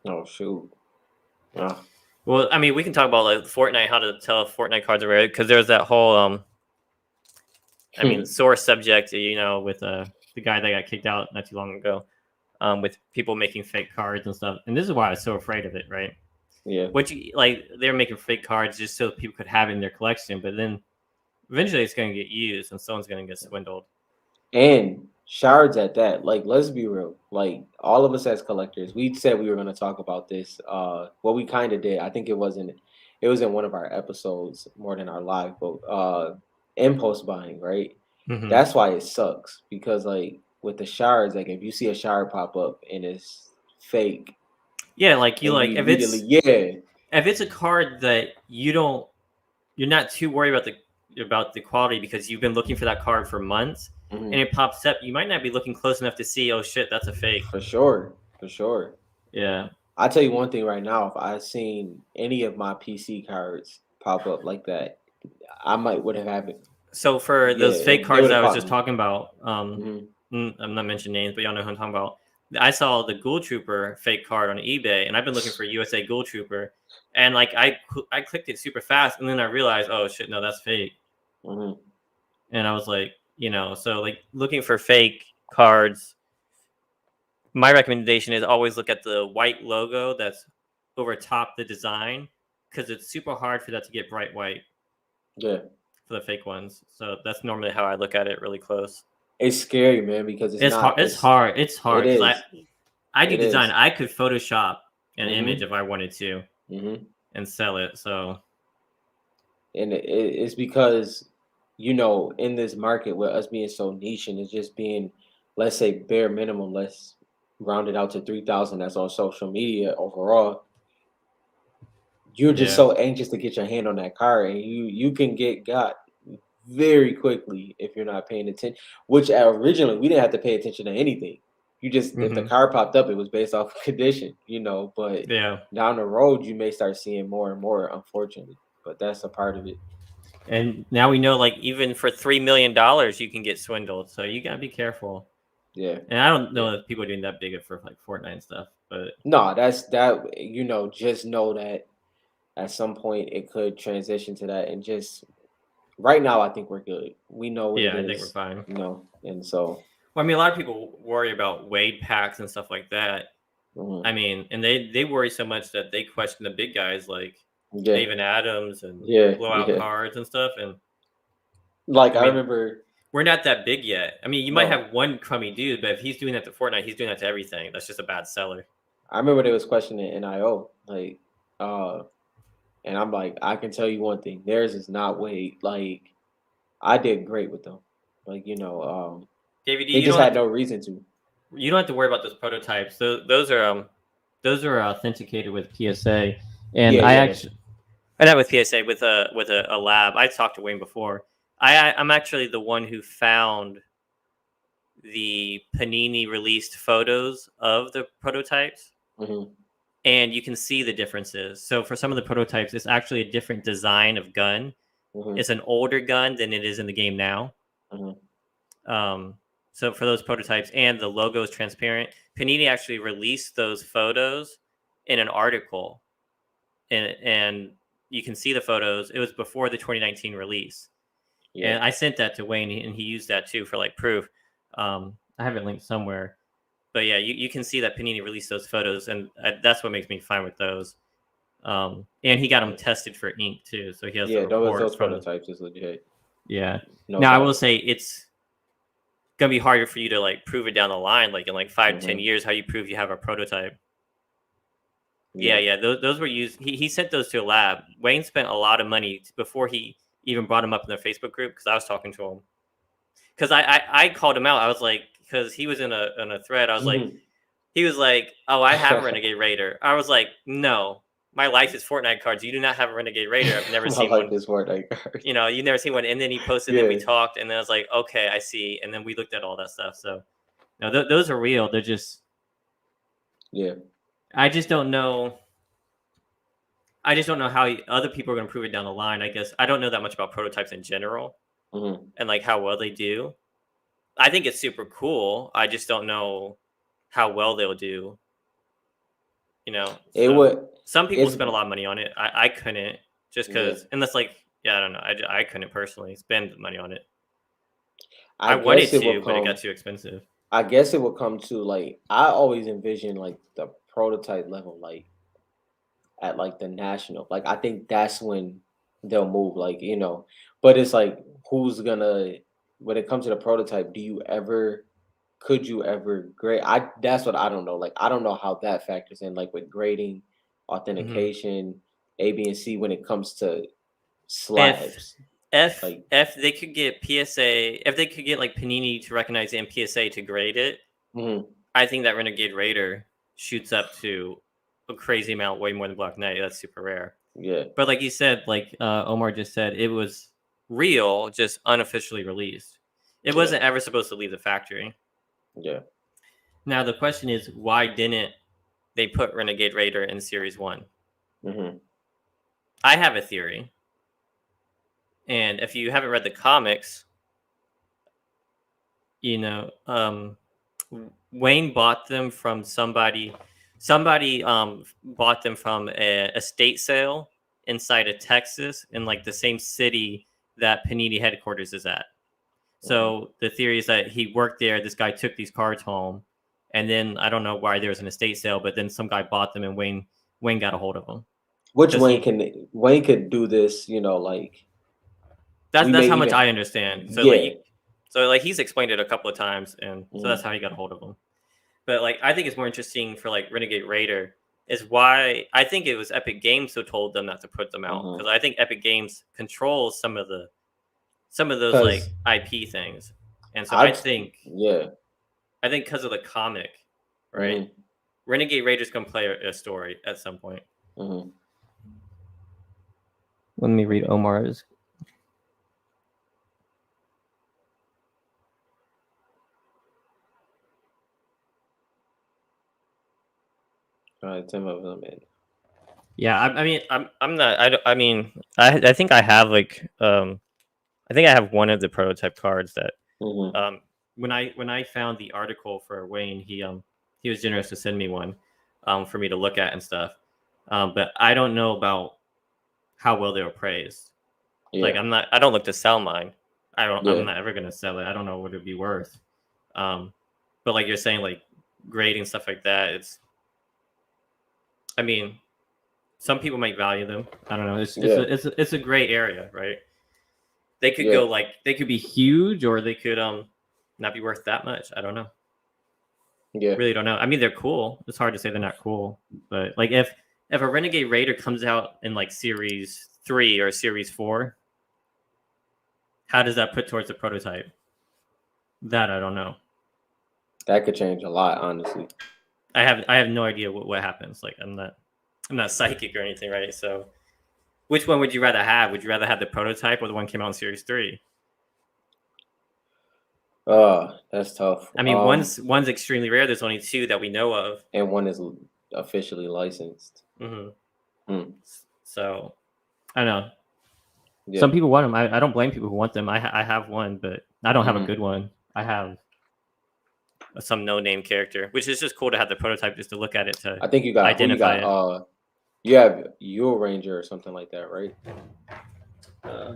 Oh shoot. Well, I mean, we can talk about like Fortnite, how to tell if Fortnite cards are rare, because there's that whole I mean, sore subject, with the guy that got kicked out not too long ago, with people making fake cards and stuff. And this is why I was so afraid of it, right? Yeah. They're making fake cards just so people could have it in their collection, but then eventually it's going to get used and someone's going to get swindled. And shards at that. Like, let's be real. Like, all of us as collectors, we said we were going to talk about this. Well, we kind of did. I think it was in one of our episodes more than our live, but impulse buying, right? Mm-hmm. That's why it sucks, because like with the shards, like if you see a shard pop up and it's fake, like if it's a card that you're not too worried about the quality because you've been looking for that card for months, and it pops up, you might not be looking close enough to see, oh shit, that's a fake. For sure. Yeah. I'll tell you one thing right now, if I seen any of my PC cards pop up like that, I would have had it. So for those fake cards that I was just talking about, I'm not mentioning names, but y'all know who I'm talking about. I saw the Ghoul Trooper fake card on eBay, and I've been looking for USA Ghoul Trooper, and like I clicked it super fast, and then I realized, oh shit, no, that's fake. And I was like, so like looking for fake cards, my recommendation is always look at the white logo that's over top the design, because it's super hard for that to get bright white. Yeah. For the fake ones. So that's normally how I look at it really close. It's scary, man, because it's hard. It's hard. It is. I do design. I could Photoshop an image if I wanted to and sell it. So, and it's because in this market with us being so niche and it's just being, let's say, bare minimum, let's round it out to 3,000. That's on social media overall. You're just so anxious to get your hand on that car, and you can get got very quickly if you're not paying attention. Which originally we didn't have to pay attention to anything. You just if the car popped up, it was based off of condition, But down the road, you may start seeing more and more, unfortunately. But that's a part of it. And now we know, like, even for $3 million, you can get swindled. So you gotta be careful. Yeah. And I don't know if people are doing that big for like Fortnite and stuff, but no, that's that. Just know that at some point it could transition to that, and just right now, I think we're good. We know what it is. I think we're fine. And so. Well, I mean, a lot of people worry about Wade packs and stuff like that. I mean, and they worry so much that they question the big guys like David Adams and blowout cards and stuff. And like I remember, we're not that big yet. I mean, you might have one crummy dude, but if he's doing that to Fortnite, he's doing that to everything. That's just a bad seller. I remember they was questioning NIO, like, and I'm like, I can tell you one thing: theirs is not Wade. Like, I did great with them. Like, David, they just had no reason to. You don't have to worry about those prototypes. Those are authenticated with PSA, and actually, not with PSA, with a lab. I talked to Wayne before. I'm actually the one who found the Panini released photos of the prototypes, and you can see the differences. So for some of the prototypes, it's actually a different design of gun. It's an older gun than it is in the game now. So for those prototypes, and the logo is transparent, Panini actually released those photos in an article, and you can see the photos. It was before the 2019 release. And I sent that to Wayne, and he used that too for like proof. I have it linked somewhere, but yeah, you can see that Panini released those photos, and that's what makes me fine with those. And he got them tested for ink too, so he has those prototypes is legit. Yeah. Now I will say it's gonna be harder for you to like prove it down the line, like in like 5-10 years. How you prove you have a prototype? Those were used. He sent those to a lab. Wayne spent a lot of money before he even brought him up in the Facebook group, because I was talking to him. Because I called him out. I was like, because he was in a thread. I was like, he was like, oh, I have a Renegade Raider. I was like, no, my life is Fortnite cards. You do not have a Renegade Raider. I've never seen one. Is Fortnite cards. You've never seen one. And then he posted, and we talked, and then I was like, okay, I see. And then we looked at all that stuff. So, no, those are real. They're just, I just don't know. I just don't know how other people are going to prove it down the line. I guess I don't know that much about prototypes in general, and like how well they do. I think it's super cool. I just don't know how well they'll do. Some people spend a lot of money on it. I couldn't, just because, unless like, I don't know. I couldn't personally spend money on it. I wanted to, but it got too expensive. I guess it will come to like, I always envision like the prototype level, like at like the national, like I think that's when they'll move, like, but it's like, who's gonna, when it comes to the prototype, could you ever grade? That's what I don't know. Like, I don't know how that factors in, like with grading, authentication, A, B, and C when it comes to slabs. If they could get PSA, if they could get like Panini to recognize it and PSA to grade it, I think that Renegade Raider shoots up to a crazy amount, way more than Black Knight. That's super rare. Yeah. But like you said, like Omar just said, it was real, just unofficially released. It wasn't ever supposed to leave the factory. Yeah. Now the question is, why didn't they put Renegade Raider in Series 1? I have a theory. And if you haven't read the comics, Wayne bought them from somebody. Somebody bought them from a estate sale inside of Texas, in like the same city that Panini headquarters is at. So the theory is that he worked there. This guy took these cards home, and then I don't know why there was an estate sale, but then some guy bought them, and Wayne got a hold of them. Which Wayne could do this, like. That's how much I understand. So like he's explained it a couple of times, and so that's how he got a hold of them. But like I think it's more interesting for like Renegade Raider. is why I think it was Epic Games who told them not to put them out, because I think Epic Games controls some of those like IP things, and so I think because of the comic, right? Renegade Raiders can play a story at some point. Let me read Omar's. Some of them. Yeah, I mean, I'm not. I mean, I think I have like I think I have one of the prototype cards that when I found the article for Wayne, he was generous to send me one for me to look at and stuff. But I don't know about how well they were praised. Yeah. Like I don't look to sell mine. I'm not ever gonna sell it. I don't know what it'd be worth. But like you're saying, like grading stuff like that, I mean, some people might value them. I don't know. It's a gray area, right? They could go like they could be huge, or they could not be worth that much. I don't know. Yeah, really don't know. I mean, they're cool. It's hard to say they're not cool, but like if a Renegade Raider comes out in like Series 3 or Series 4, how does that put towards the prototype? That I don't know. That could change a lot, honestly. I have no idea what happens. Like I'm not psychic or anything, right? So, which one would you rather have? Would you rather have the prototype or the one that came out in Series 3? That's tough. I mean, one's extremely rare. There's only 2 that we know of, and one is officially licensed. So, I don't know. Yeah. Some people want them. I don't blame people who want them. I have one, but I don't have a good one. I have some no-name character, which is just cool to have the prototype just to look at it to. I think you got identify it. You have Yule Ranger or something like that, right?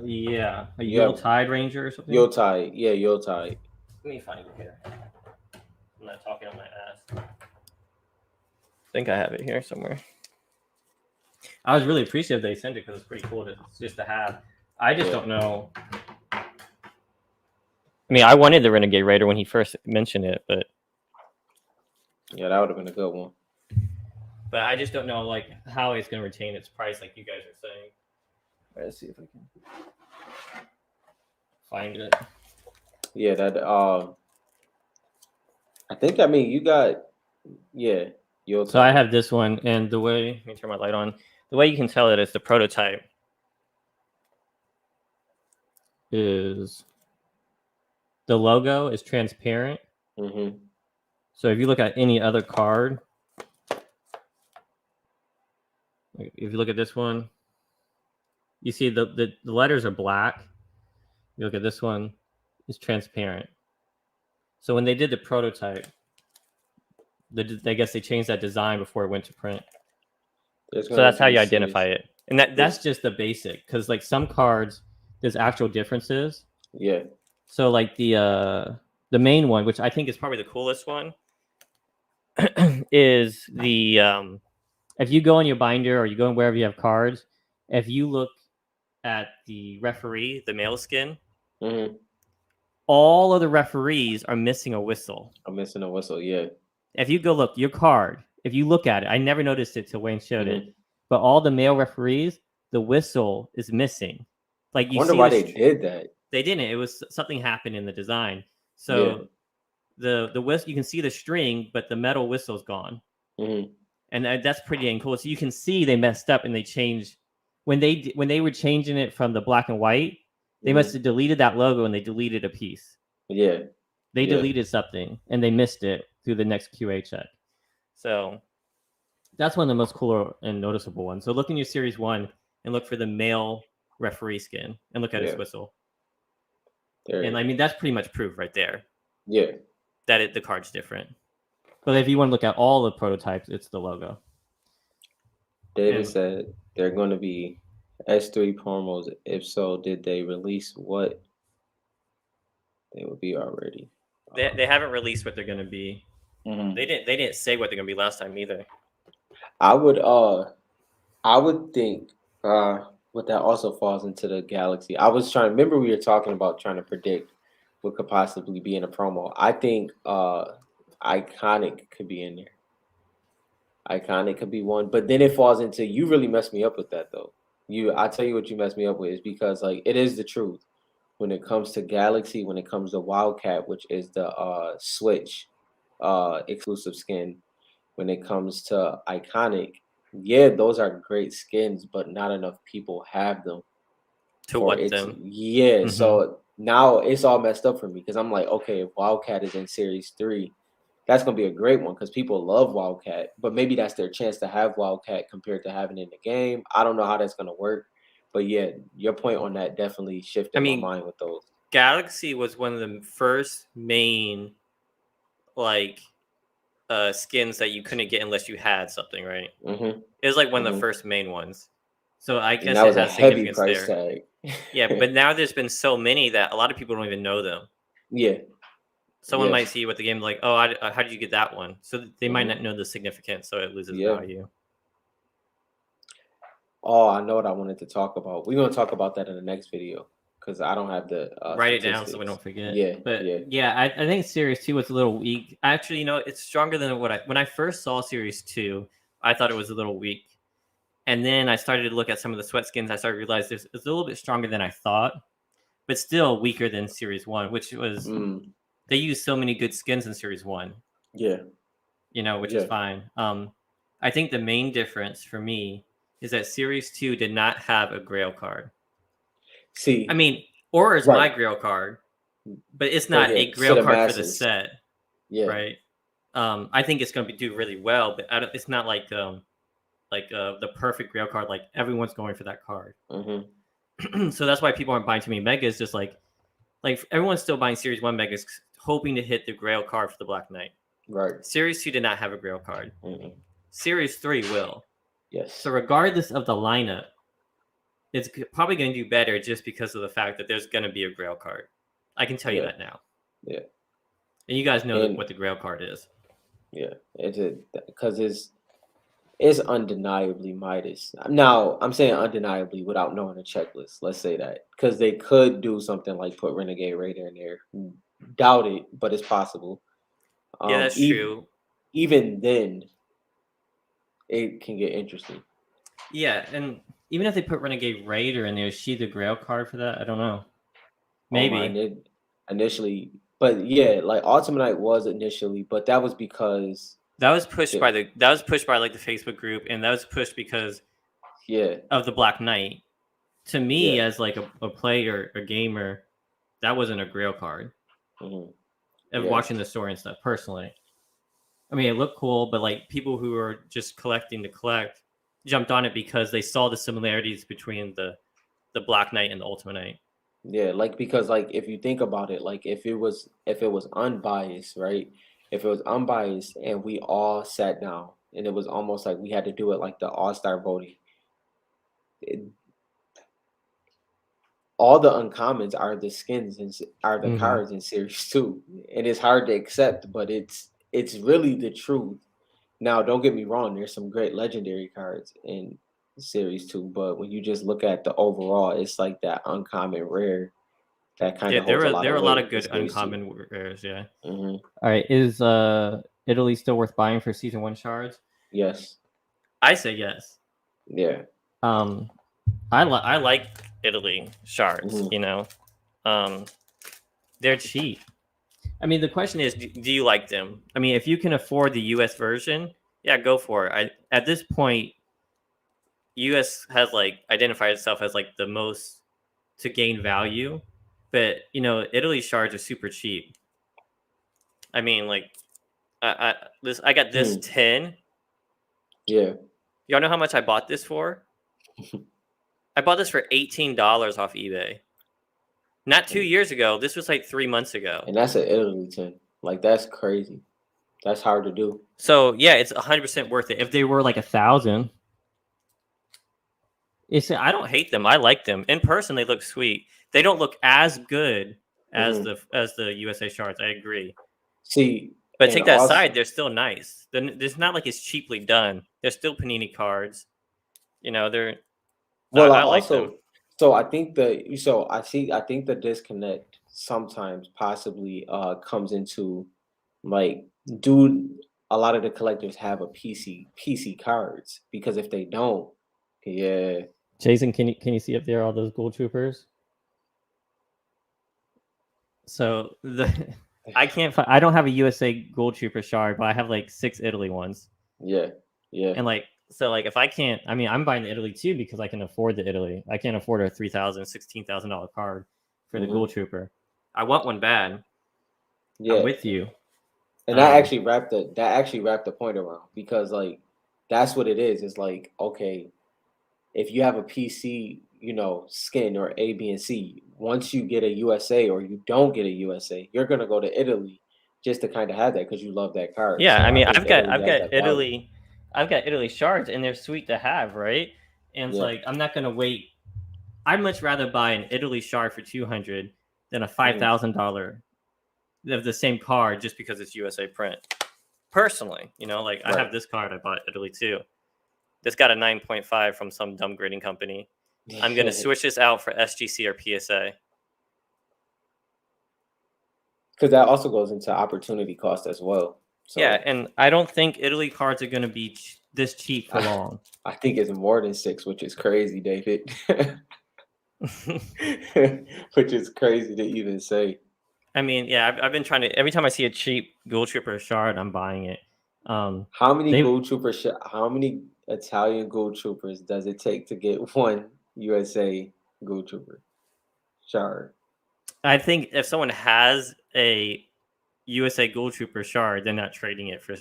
Yeah, a Yuletide Ranger or something. Yuletide, yeah, Yuletide. Let me find it here. I'm not talking on my ass. I think I have it here somewhere. I was really appreciative they sent it because it's pretty cool just to have. I just don't know. I mean, I wanted the Renegade Raider when he first mentioned it, but yeah, that would have been a good one. But I just don't know like how it's going to retain its price, like you guys are saying. Let's see if I can find it. Yeah, that. I think. I mean, you got. Yeah. So I have this one, and the way let me turn my light on. The way you can tell it is the prototype is the logo is transparent. So if you look at any other card, if you look at this one, you see the letters are black. You look at this one, it's transparent. So when they did the prototype, I guess they changed that design before it went to print. So that's how you identify it. And that's just the basic, because like some cards, there's actual differences. Yeah. So like the main one, which I think is probably the coolest one, is the if you go in your binder or you go in wherever you have cards, if you look at the referee, the male skin, all of the referees are missing a whistle. Yeah. If you go look your card, if you look at it, I never noticed it till Wayne showed it, but all the male referees, the whistle is missing. Like you wonder why they did that. They didn't. It was something happened in the design. So the whistle, you can see the string, but the metal whistle's gone. And that's pretty dang cool. So you can see they messed up and they changed when they were changing it from the black and white. They must have deleted that logo and they deleted a piece. Yeah. They deleted something and they missed it through the next QA check. So that's one of the most cool and noticeable ones. So look in your Series 1 and look for the male referee skin and look at his whistle. And I mean, that's pretty much proof right there. Yeah. That the card's different. But if you want to look at all the prototypes, it's the logo. David said they're going to be S3 promos. If so, did they release what they would be already? They haven't released what they're going to be. They didn't say what they're going to be last time either. I would think what that also falls into the galaxy. I was remember we were talking about trying to predict what could possibly be in a promo. I think Iconic could be in there. Iconic could be one, but then it falls into you really messed me up with that though. I tell you what you messed me up with is because like it is the truth when it comes to Galaxy, when it comes to Wildcat, which is the Switch exclusive skin, when it comes to Iconic, yeah, those are great skins, but not enough people have them to for what it to, them. yeah. Mm-hmm. So now it's all messed up for me because I'm like, okay, if Wildcat is in Series 3, that's gonna be a great one because people love Wildcat, but maybe that's their chance to have Wildcat compared to having it in the game. I don't know how that's gonna work, but yeah, your point on that definitely I shifted my mean, mind with those. Galaxy was one of the first main like skins that you couldn't get unless you had something, right? Mm-hmm. It was like one of the Mm-hmm. first main ones. So I And guess that it was a has heavy significance price there. tag. Yeah, but now there's been so many that a lot of people don't even know them. Yeah. Someone Yeah. might see what the game like, oh, how did you get that one? So they might not Mm-hmm. know the significance, so it loses Yeah. value. Oh, I know what I wanted to talk about. We're gonna talk about that in the next video because I don't have the Write it down so we statistics. don't forget. Yeah. But Yeah. yeah, I think Series 2 was a little weak. Actually, it's stronger than when I first saw Series 2, I thought it was a little weak. And then I started to look at some of the sweat skins. I started to realize it's a little bit stronger than I thought, but still weaker than Series 1, which was Mm. they used so many good skins in Series 1, Yeah. which is Yeah. fine. I think the main difference for me is that Series 2 did not have a Grail card. I See, mean, Aura is my right. Grail card, but it's But not yeah, a to Grail the card for the masses. set, Yeah. right? I think it's going to do really well, but it's not like the perfect Grail card. Like everyone's going for that card, Mm-hmm. so that's why people aren't buying too many megas. Just like everyone's still buying Series 1 megas, hoping to hit the Grail card for the Black Knight. Right. Series 2 did not have a Grail card. Mm-hmm. Series 3 will. Yes. So regardless of the lineup, it's probably going to do better just because of the fact that there's going to be a Grail card. I can tell you Yeah. that now. Yeah. And you guys know And what the Grail card is. yeah, because it's undeniably Midas. Now, I'm saying undeniably without knowing the checklist. Let's say that because they could do something like put Renegade Raider in there. Doubt it, but it's possible. Yeah, that's Even true. even then, it can get interesting. Yeah, and even if they put Renegade Raider in there, is she the Grail card for that? I don't know. Maybe. Initially, but yeah, like Ultimate was initially, but that was because That was pushed by it, the like the Facebook group, and that was pushed because yeah, of the Black Knight. To me, yeah, as like a player, a gamer, that wasn't a Grail card. mm-hmm, Of yeah, watching the story and stuff, personally. I mean, it looked cool, but like people who are just collecting to collect jumped on it because they saw the similarities between the Black Knight and the Ultimate Knight. yeah. Like because like if you think about it, like if it was unbiased, right? If it was unbiased and we all sat down and it was almost like we had to do it like the All-Star voting. It, all the uncommons are the skins and are the Mm-hmm. cards in Series 2, and it's hard to accept, but it's really the truth. Now, don't get me wrong, there's some great legendary cards in Series 2, but when you just look at the overall, it's like that uncommon rare that kind Yeah, of holds a lot there of are a lot weight of in good Series 2. uncommon rares. Yeah. Hmm. All right, is Italy still worth buying for season 1 shards? Yes. I say yes. Yeah. Um, I like Italy shards. Hmm. They're cheap. I mean, the question is, do you like them? I mean, if you can afford the U.S. version, yeah, go for it. At this point, U.S. has like identified itself as like the most to gain value, but Italy shards are super cheap. I mean, like, I got this Hmm. 10. Yeah. Y'all know how much I bought this for? I bought this for $18 off eBay. Not 2 And, years ago. This was like 3 months ago. and that's an Italy 10. Like, that's crazy. That's hard to do. So yeah, it's 100% worth it. If they were like 1,000, I don't hate them. I like them in person. They look sweet. They don't look as good as Hmm. the USA shards. I agree. See, But and take that aside, also, they're still nice. It's not like it's cheaply done. They're still panini cards. They're. well, I I like them. also, so I think the disconnect sometimes possibly comes into like, do a lot of the collectors have a PC cards because if they don't, yeah. Jason, can you see up there all those gold troopers? So I don't have a USA gold trooper shard, but I have like 6 Italy ones. Yeah. And like so like if I can't, I mean I'm buying the Italy too because I can afford the Italy. I can't afford a $3,000, $16,000 card for the gold trooper. I want one bad. Yeah. I'm with you. And that actually wrapped the point around because like that's what it is. It's like, okay, if you have a PC, skin or A, B, and C, once you get a USA or you don't get a USA, you're gonna go to Italy just to kind of have that because you love that card. Yeah, So I mean think I've got that Italy, I've got Italy shards and they're sweet to have, right? And it's like I'm not gonna wait. I'd much rather buy an Italy shard for 200 than a $5,000 of the same card just because it's USA print. Personally, like I have this card I bought Italy too. This got a 9.5 from some dumb grading company. I'm gonna switch this out for SGC or PSA. Because that also goes into opportunity cost as well. So, yeah, and I don't think Italy cards are gonna be this cheap for long. I think it's more than 6, which is crazy, David. Which is crazy to even say. I mean, yeah, I've been trying to. Every time I see a cheap gold trooper shard, I'm buying it. How many gold troopers? How many Italian gold troopers does it take to get one USA gold trooper shard? I think if someone has a USA gold trooper shard, they're not trading it for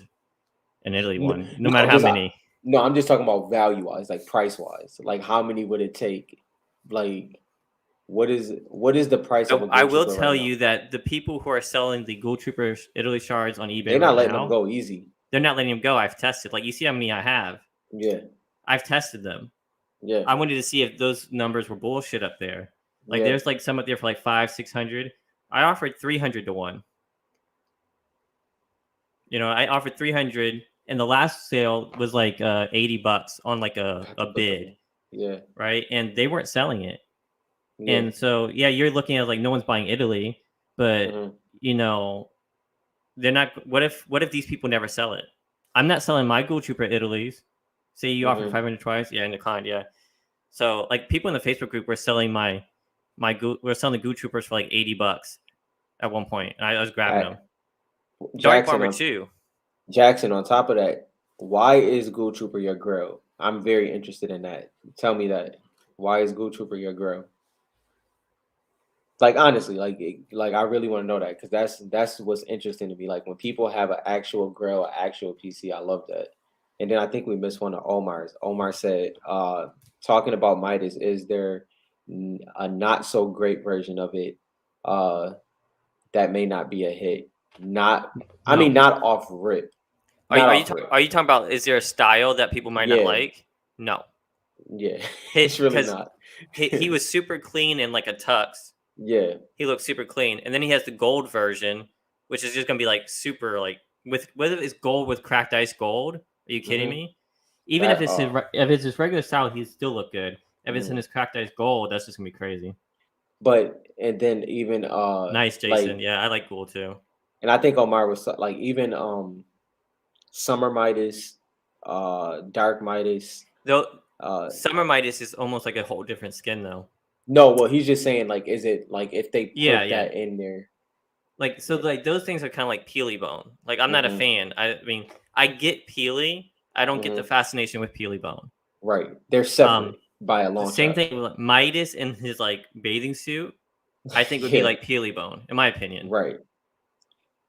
an Italy one, no matter how many. No, I'm just talking about value wise, like price wise. Like how many would it take? Like what is the price of a gold I will tell you that the people who are selling the gold trooper Italy shards on eBay, they're not letting them go easy. They're not letting them go. I've tested. Like you see how many I have. Yeah. I've tested them. Yeah. I wanted to see if those numbers were bullshit up there. Like there's like some up there for like 500-600. I offered 300 to one. I offered 300, and the last sale was like $80 on like a bid. Yeah. Right, and they weren't selling it. Yeah. And so you're looking at like no one's buying Italy, but they're not. What if these people never sell it? I'm not selling my gold trooper Italy's. Say you offer 500 twice, and declined, So like people in the Facebook group were selling we're selling the gold troopers for like $80 at one point, and I was grabbing them. Dark Bomber too. Jackson, on top of that, why is gold trooper your grill? I'm very interested in that. Tell me that. Why is gold trooper your grill? Like honestly, like I really want to know that because that's what's interesting to me. Like when people have an actual grill, an actual PC, I love that. And then I think we missed one of Omar's. Omar said, talking about Midas, is there a not so great version of it that may not be a hit? Not off rip. Are you talking about, is there a style that people might not like? No. Yeah, it's really not. he was super clean in like a tux. Yeah. He looks super clean. And then he has the gold version, which is just going to be like super like with whether it's gold with cracked ice gold. Are you kidding me? Even if it's his regular style, he still look good. If it's in his cracked ice gold, that's just going to be crazy. But and then even nice, Jason. Like, I like gold too. And I think Omar was like even Summer Midas, Dark Midas. Though Summer Midas is almost like a whole different skin though. No, well, he's just saying like, is it like if they put that in there? Like so, like those things are kind of like Peely Bone. Like I'm not a fan. I mean, I get Peely. I don't get the fascination with Peely Bone. Right, they're separate by a long. Same thing with Midas in his like bathing suit. I think would be like Peely Bone, in my opinion. Right.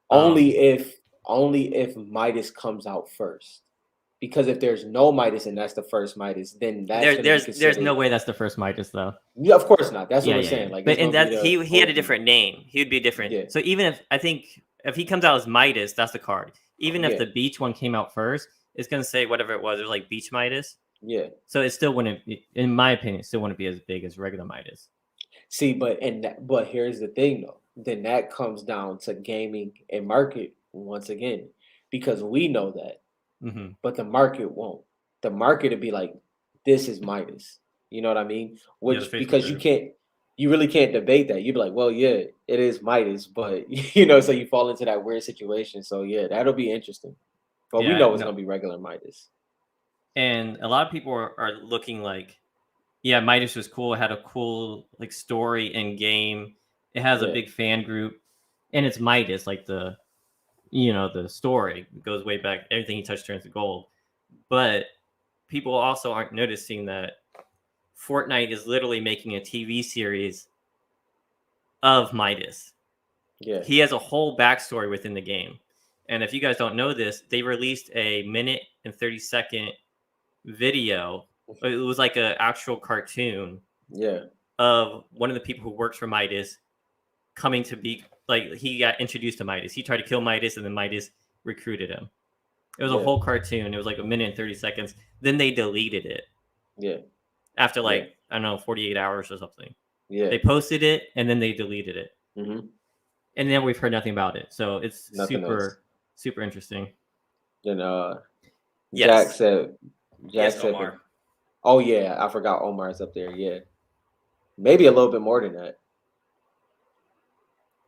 Only if Midas comes out first. Because if there's no Midas and that's the first Midas, then there's no way that's the first Midas though. Yeah, of course not. That's what we're saying. Like, but and that he had a different name. He would be different. Yeah. So even if he comes out as Midas, that's the card. Even if the Beach one came out first, it's gonna say whatever it was. It was like Beach Midas. Yeah. So it still wouldn't, in my opinion, still wouldn't be as big as regular Midas. See, but here's the thing though. Then that comes down to gaming and market once again, because we know that. Mm-hmm. But the market won't. The market would be like, this is Midas. You know what I mean? Which because you really can't debate that. You'd be like, well, yeah, it is Midas, but so you fall into that weird situation. So yeah, that'll be interesting. But we know it's gonna be regular Midas. And a lot of people are looking like, yeah, Midas was cool. It had a cool like story and game. It has a big fan group, and it's Midas, like the story goes way back. Everything he touched turns to gold. But people also aren't noticing that Fortnite is literally making a TV series of Midas. Yeah. He has a whole backstory within the game. And if you guys don't know this, they released a minute and 30-second video. It was like an actual cartoon. Yeah. Of one of the people who works for Midas coming to be like, he got introduced to Midas. He tried to kill Midas, and then Midas recruited him. It was a whole cartoon. It was like a minute and 30 seconds. Then they deleted it. Yeah. After I don't know, 48 hours or something. Yeah. They posted it and then they deleted it. Mm-hmm. And then we've heard nothing about it. So it's nothing super interesting. Then Jack said Omar. Oh yeah, I forgot Omar's up there. Yeah. Maybe a little bit more than that.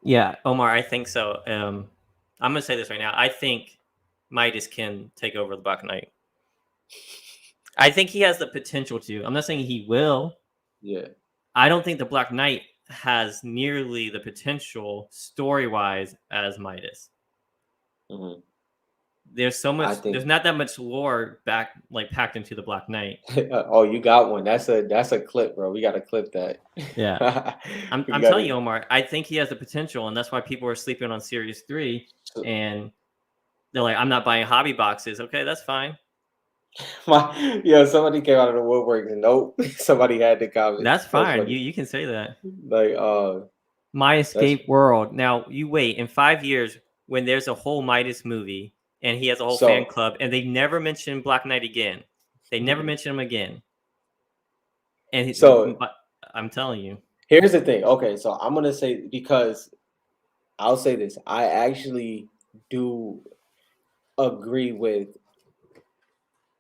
Yeah, Omar, I think so. I'm gonna say this right now. I think Midas can take over the Black Knight. I think he has the potential to. I'm not saying he will. Yeah. I don't think the Black Knight has nearly the potential story-wise as Midas. Mm-hmm. There's so much. There's not that much lore packed into the Black Knight. Oh, you got one. That's a clip, bro. We got to clip that. Yeah, I'm telling you, Omar. I think he has the potential, and that's why people are sleeping on Series 3. And they're like, "I'm not buying hobby boxes." Okay, that's fine. Somebody came out of the woodwork and nope, somebody had to comment. That's fine. You can say that. Like, My Escape World. Now you wait in 5 years when there's a whole Midas movie and he has a whole fan club, and they never mention Black Knight again. They never mention him again. And I'm telling you. Here's the thing. Okay, so I'm gonna say, because I'll say this. I actually do agree with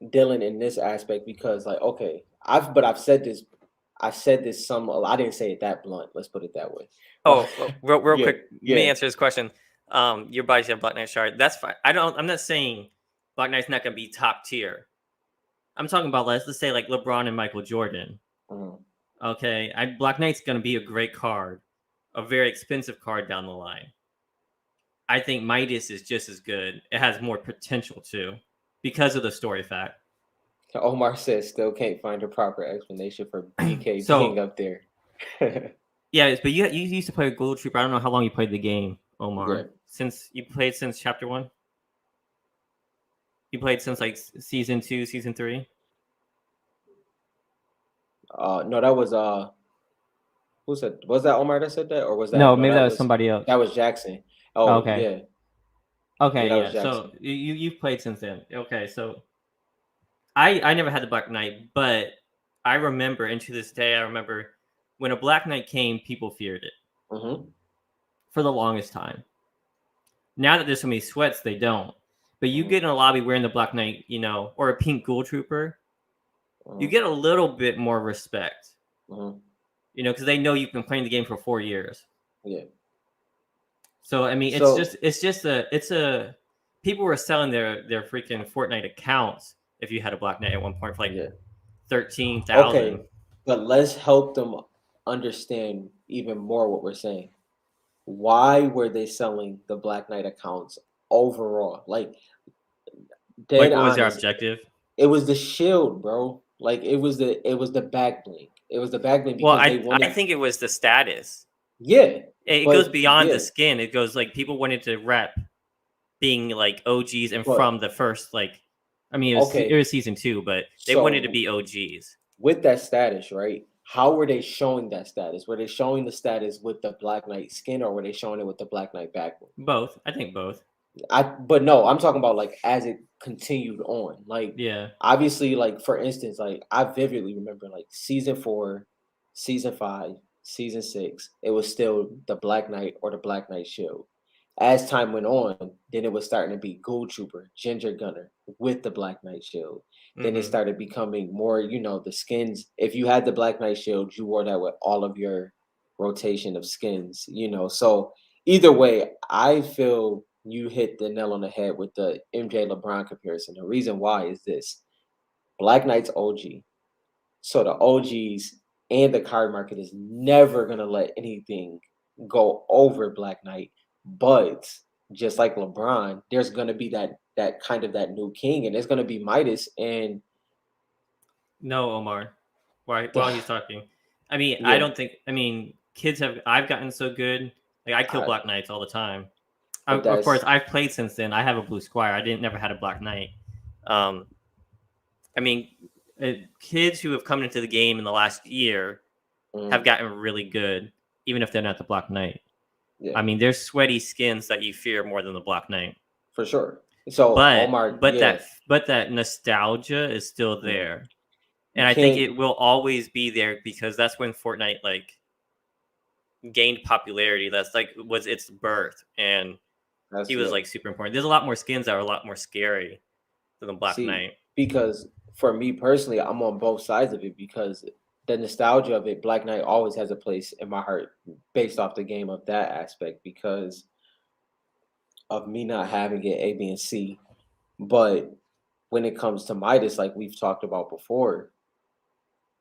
Dylan in this aspect, because okay, I've said this. I said this I didn't say it that blunt. Let's put it that way. Oh, real quick. Let me answer this question. Your body said Black Knight Shard. That's fine. I'm not saying Black Knight's not gonna be top tier. I'm talking about let's say like LeBron and Michael Jordan. Mm-hmm. Okay, Black Knight's gonna be a great card, a very expensive card down the line. I think Midas is just as good. It has more potential too, because of the story fact. Omar says still can't find a proper explanation for BK being up there. Yeah, but you used to play Gold Trooper. I don't know how long you played the game, Omar. Yeah. Since chapter 1? You played since like season 2, season 3? No, that was who said? Was that Omar that said that, or was that? No, maybe that was somebody else. That was Jackson. Oh, okay. Yeah. Okay, yeah. So you've played since then. Okay, so I never had the Black Knight, but I remember, and to this day, I remember when a Black Knight came, people feared it for the longest time. Now that there's so many sweats, they don't. But you get in a lobby wearing the Black Knight, or a pink Ghoul Trooper, you get a little bit more respect. Because they know you've been playing the game for 4 years. Yeah. So I mean, it's a people were selling their freaking Fortnite accounts if you had a Black Knight at one point for like 13,000. Okay, but let's help them understand even more what we're saying. Why were they selling the Black Knight accounts overall? Like what was their objective? It was the shield, bro. Like it was the back bling. It was the back bling because I think it was the status. Yeah. It goes beyond the skin. It goes like people wanted to rep being like OGs and from the first it was season 2, but they wanted to be OGs. With that status, right? How were they showing that status? Were they showing the status with the Black Knight skin, or were they showing it with the Black Knight back bling? Both. I think both. But no, I'm talking about like as it continued on. Like obviously, like for instance, like I vividly remember like season 4, season 5, season 6, it was still the Black Knight or the Black Knight shield. As time went on, then it was starting to be Ghoul Trooper, Ginger Gunner with the Black Knight shield. Then it started becoming more, the skins. If you had the Black Knight shield, you wore that with all of your rotation of skins, So either way, I feel you hit the nail on the head with the MJ LeBron comparison. The reason why is this: Black Knight's OG. So the OGs and the card market is never gonna let anything go over Black Knight. But just like LeBron, there's gonna be that kind of that new king, and there's gonna be Midas. And No, Omar. While he's talking, I mean, I yeah, don't think. I mean, kids have. I've gotten so good. Like I kill I, Black Knights all the time. but Of course, that's I've played since then. I have a blue squire. I didn't never had a Black Knight. Um, I mean, kids who have come into the game in the last year have gotten really good, even if they're not the Black Knight. yeah, I mean, there's sweaty skins that you fear more than the Black Knight. for sure. So But Omar, but yeah, that but that nostalgia is still mm, there, you and I think can't. it will always be there because that's when Fortnite like gained popularity. That's like was its birth, and That's he was yeah. like super important. There's a lot more skins that are a lot more scary than the Black See, Knight. because for me personally, I'm on both sides of it because the nostalgia of it, Black Knight always has a place in my heart based off the game of that aspect because of me not having it A, B, and C. But when it comes to Midas, like we've talked about before,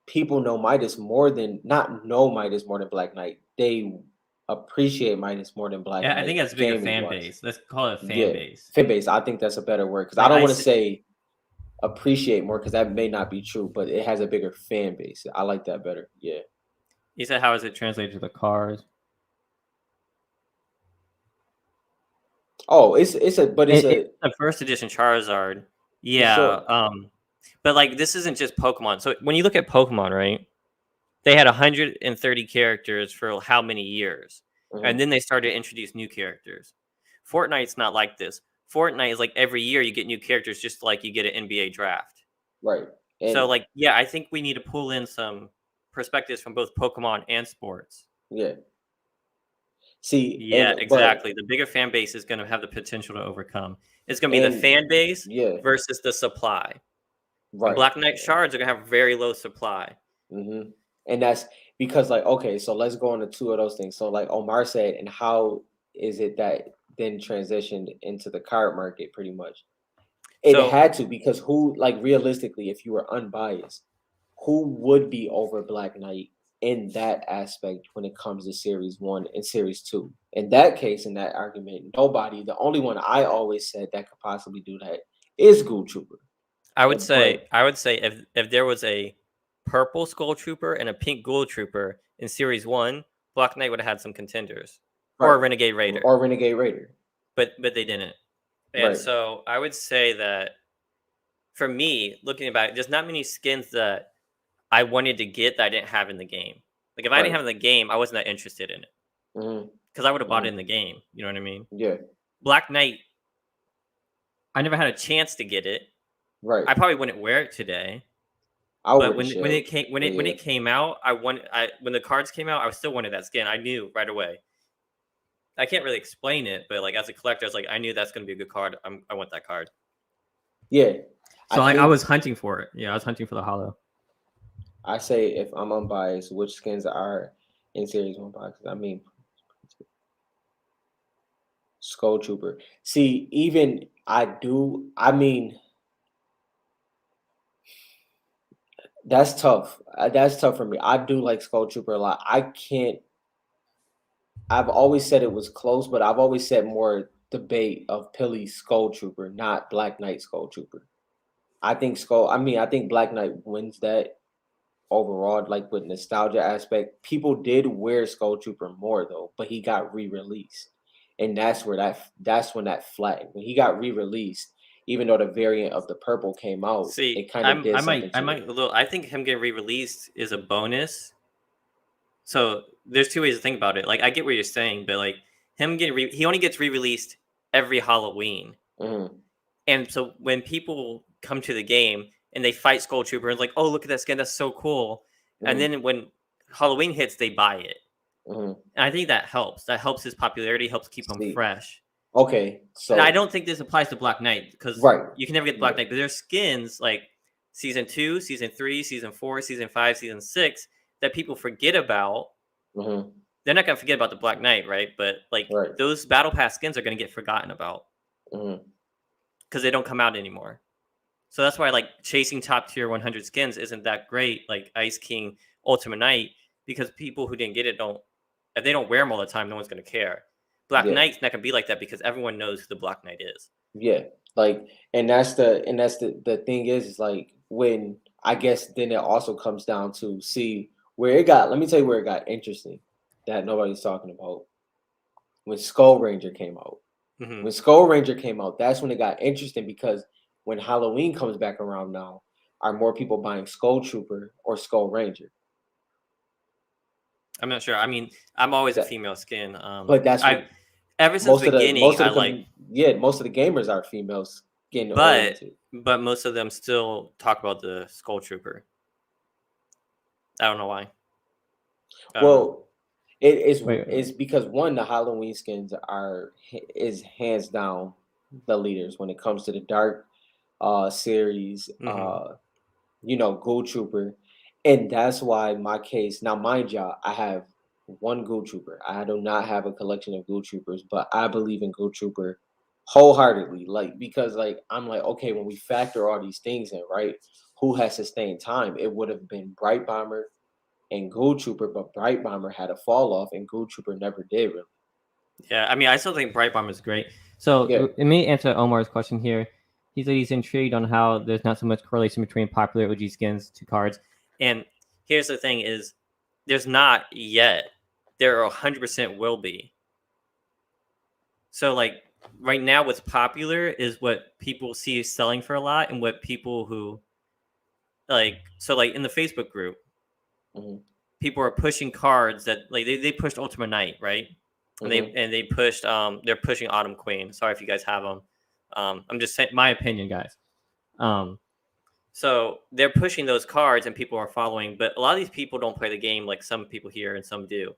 people know Midas more than not know Midas more than Black Knight. They appreciate Midas more than Black Yeah, I think Knight that's a bigger gaming fan wise. base. Let's call it a fan Yeah, base. fan base. I think that's a better word because I Like don't I, want to s- say appreciate more because that may not be true, but it has a bigger fan base. I like that better. Yeah. you said how is it translated to the cars? Oh, it's a but it's It's a the first edition Charizard. for Yeah. sure. But like this isn't just Pokemon. So when you look at Pokemon, right? They had 130 characters for how many years? And Hmm. then they started to introduce new characters. Fortnite's not like this. Fortnite is like every year you get new characters just like you get an NBA draft. Right. So And like yeah, I think we need to pull in some perspectives from both Pokemon and sports. yeah. See, Yeah, and but exactly. The bigger fan base is going to have the potential to overcome. It's going to be the and fan base yeah, versus the supply. And right. Black Knight shards are going to have very low supply. Hmm. And that's because like okay, so let's go on to two of those things. So like Omar said, and how is it that then transitioned into the card market pretty much? It So had to because who like realistically, if you were unbiased, who would be over Black Knight in that aspect when it comes to series one and series two? In that case, in that argument, nobody. The only one I always said that could possibly do that is Ghoul Trooper. But I would say if there was a purple Skull Trooper and a pink Ghoul Trooper in Series 1, Black Knight would have had some contenders. Or a right, Renegade Raider. or Renegade Raider. But they didn't. And Right, so I would say that for me, looking back, there's not many skins that I wanted to get that I didn't have in the game. Like if I didn't right. have it in the game, I wasn't that interested in it Hmm. because I would have bought it Hmm. in the game. You know what I mean? Yeah, Black Knight, I never had a chance to get it. right. I probably wouldn't wear it today. I But wouldn't when shell, it came but when yeah, it came out, when the cards came out, I still wanted that skin. I knew right away. I can't really explain it, but like as a collector, I was like, I knew that's going to be a good card. I want that card. yeah. I So I think was hunting for it. Yeah, I was hunting for the hollow. I say if I'm unbiased, which skins are in series one boxes? I mean, Skull Trooper. See, even I do. I mean, that's tough. That's tough for me. I do like Skull Trooper a lot. I can't. I've always said it was close, but I've always said more debate of Pilly Skull Trooper, not Black Knight Skull Trooper. I think Skull. I mean, I think Black Knight wins that overall, like with nostalgia aspect. People did wear Skull Trooper more though, but he got re-released, and that's when that flattened. When he got re-released, even though the variant of the purple came out, See, it kind of did something I to it. might a little. I think him getting re-released is a bonus. So there's two ways to think about it. Like I get what you're saying, but like he only gets re-released every Halloween. Hmm. And so when people come to the game and they fight Skull Trooper, and like, oh, look at that skin, that's so cool. And Hmm. then when Halloween hits, they buy it. Hmm. And I think that helps. That helps his popularity, helps keep him See, fresh. okay, And I so don't think this applies to Black Knight because right, you can never get the Black yeah, Knight, but there's skins like season 2, season 3, season 4, season 5, season 6 that people forget about hmm they're not gonna forget about the Black Knight, right? But like Right. those battle pass skins are gonna get forgotten about because they don't come out anymore. So that's why like chasing top tier 100 skins isn't that great. Like Ice King, Ultimate Knight, because people who didn't get it don't. If they don't wear them all the time, no one's gonna care. Black Yeah. Knight's not gonna be like that because everyone knows who the Black Knight is. Yeah. Like, and that's the thing is like when I guess then it also comes down to see where it got. Let me tell you where it got interesting that nobody's talking about. When Skull Ranger came out. When Skull Ranger came out, that's when it got interesting because when Halloween comes back around now, are more people buying Skull Trooper or Skull Ranger? I'm not sure. I mean, I'm always a female skin. But that's what ever since the beginning, I like. Yeah, most of the gamers are female skin oriented. But most of them still talk about the Skull Trooper. I don't know why. Well, it's because one, the Halloween skins is hands down the leaders when it comes to the dark series, Ghoul Trooper. And that's why my case, now mind you, I have one Ghoul Trooper. I do not have a collection of Ghoul Troopers, but I believe in Ghoul Trooper wholeheartedly. Like, because like I'm like, okay, when we factor all these things in, right? Who has sustained time? It would have been Bright Bomber and Ghoul Trooper, but Bright Bomber had a fall off and Ghoul Trooper never did really. Yeah, I mean, I still think Bright Bomber is great. So let me answer Omar's question here. He said he's intrigued on how there's not so much correlation between popular OG skins to cards. And here's the thing is there's not yet. There 100% will be. So like right now what's popular is what people see selling for a lot and what people who like in the Facebook group, people are pushing cards that like they pushed Ultimate Knight, right? And they pushed they're pushing Autumn Queen. Sorry if you guys have them. I'm just saying my opinion, guys. So they're pushing those cards and people are following, but a lot of these people don't play the game like some people here and some do.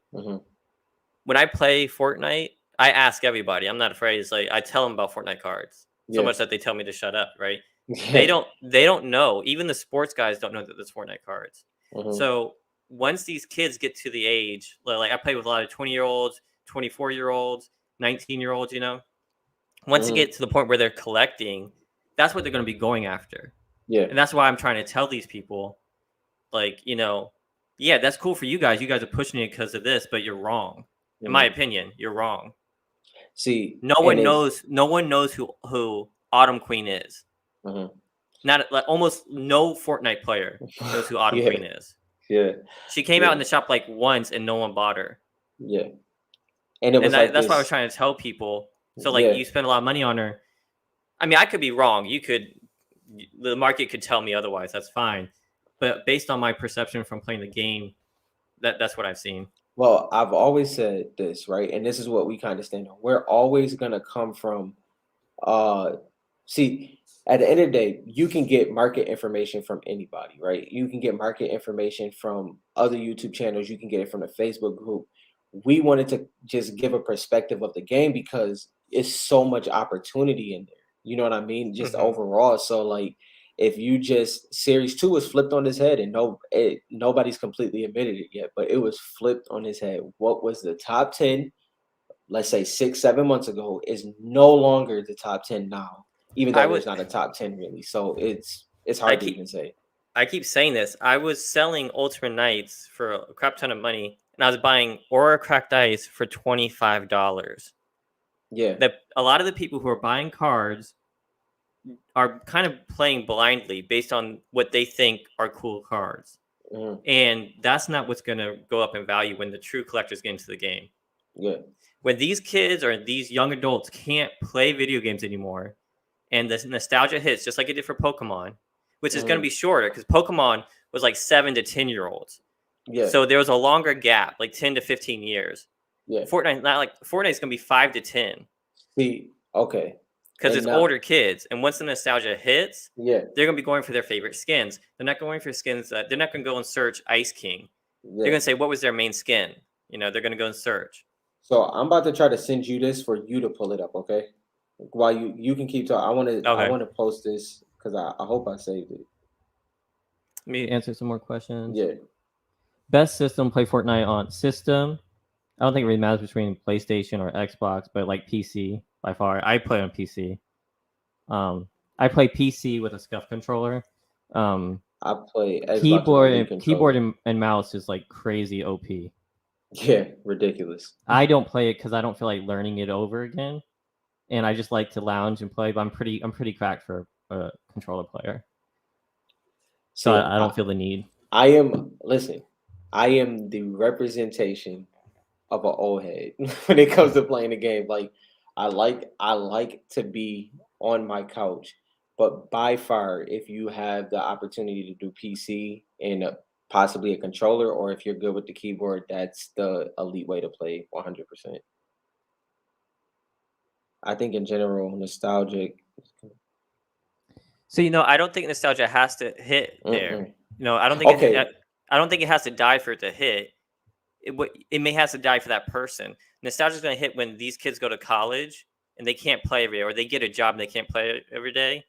When I play Fortnite, I ask everybody. I'm not afraid. It's like I tell them about Fortnite cards so much that they tell me to shut up. Right? They don't know. Even the sports guys don't know that there's Fortnite cards. So once these kids get to the age, like I play with a lot of 20-year-olds, 24-year-olds, 19-year-olds. Once they get to the point where they're collecting, that's what they're going to be going after. Yeah, and that's why I'm trying to tell these people, like yeah, that's cool for you guys. You guys are pushing it because of this, but you're wrong. In my opinion, you're wrong. See, no one knows who Autumn Queen is. Not like almost no Fortnite player knows who Autumn Queen is. Yeah, she came out in the shop like once, and no one bought her. Yeah, and that's why I was trying to tell people. So like, you spend a lot of money on her. I mean, I could be wrong. The market could tell me otherwise. That's fine. But based on my perception from playing the game, that's what I've seen. Well, I've always said this, right? And this is what we kind of stand on. We're always going to come from, see, at the end of the day, you can get market information from anybody, right? You can get market information from other YouTube channels. You can get it from the Facebook group. We wanted to just give a perspective of the game because it's so much opportunity in there. You know what I mean? Just overall. So like, if you just Series 2 was flipped on his head and nobody's completely admitted it yet, but it was flipped on his head. What was the top 10, let's say 6-7 months ago, is no longer the top 10 now, even though there's not a top 10 really. So it's hard to even say. I keep saying this. I was selling Ultimate Knights for a crap ton of money, and I was buying Aura Cracked Ice for $25. Yeah. A lot of the people who are buying cards are kind of playing blindly based on what they think are cool cards. And that's not what's going to go up in value when the true collectors get into the game. Yeah. When these kids or these young adults can't play video games anymore, and the nostalgia hits just like it did for Pokemon, which is going to be shorter because Pokemon was like 7 to 10-year-olds. Yeah. So there was a longer gap, like 10 to 15 years. Yeah. Fortnite's going to be 5 to 10. See, okay. Because it's older kids, and once the nostalgia hits, they're gonna be going for their favorite skins. They're not going for skins that they're not gonna go and search Ice King. They're gonna say, "What was their main skin?" They're gonna go and search. So I'm about to try to send you this for you to pull it up, okay? While you can keep talking, I want to post this because I hope I saved it. Let me answer some more questions. Yeah. Best system play Fortnite on system. I don't think it really matters between PlayStation or Xbox, but like PC by far. I play on PC. I play PC with a SCUF controller. I play Xbox with Elite controller. Keyboard and mouse is like crazy OP. Yeah, ridiculous. I don't play it because I don't feel like learning it over again, and I just like to lounge and play. But I'm pretty cracked for a controller player, so I don't feel the need. I am the representation of an old head when it comes to playing the game. Like I like to be on my couch, but by far, if you have the opportunity to do PC and possibly a controller, or if you're good with the keyboard, that's the elite way to play 100%. I think in general, nostalgic. So I don't think nostalgia has to hit there. I don't think I don't think it has to die for it to hit. It may have to die for that person. Nostalgia is going to hit when these kids go to college and they can't play every day, or they get a job and they can't play every day.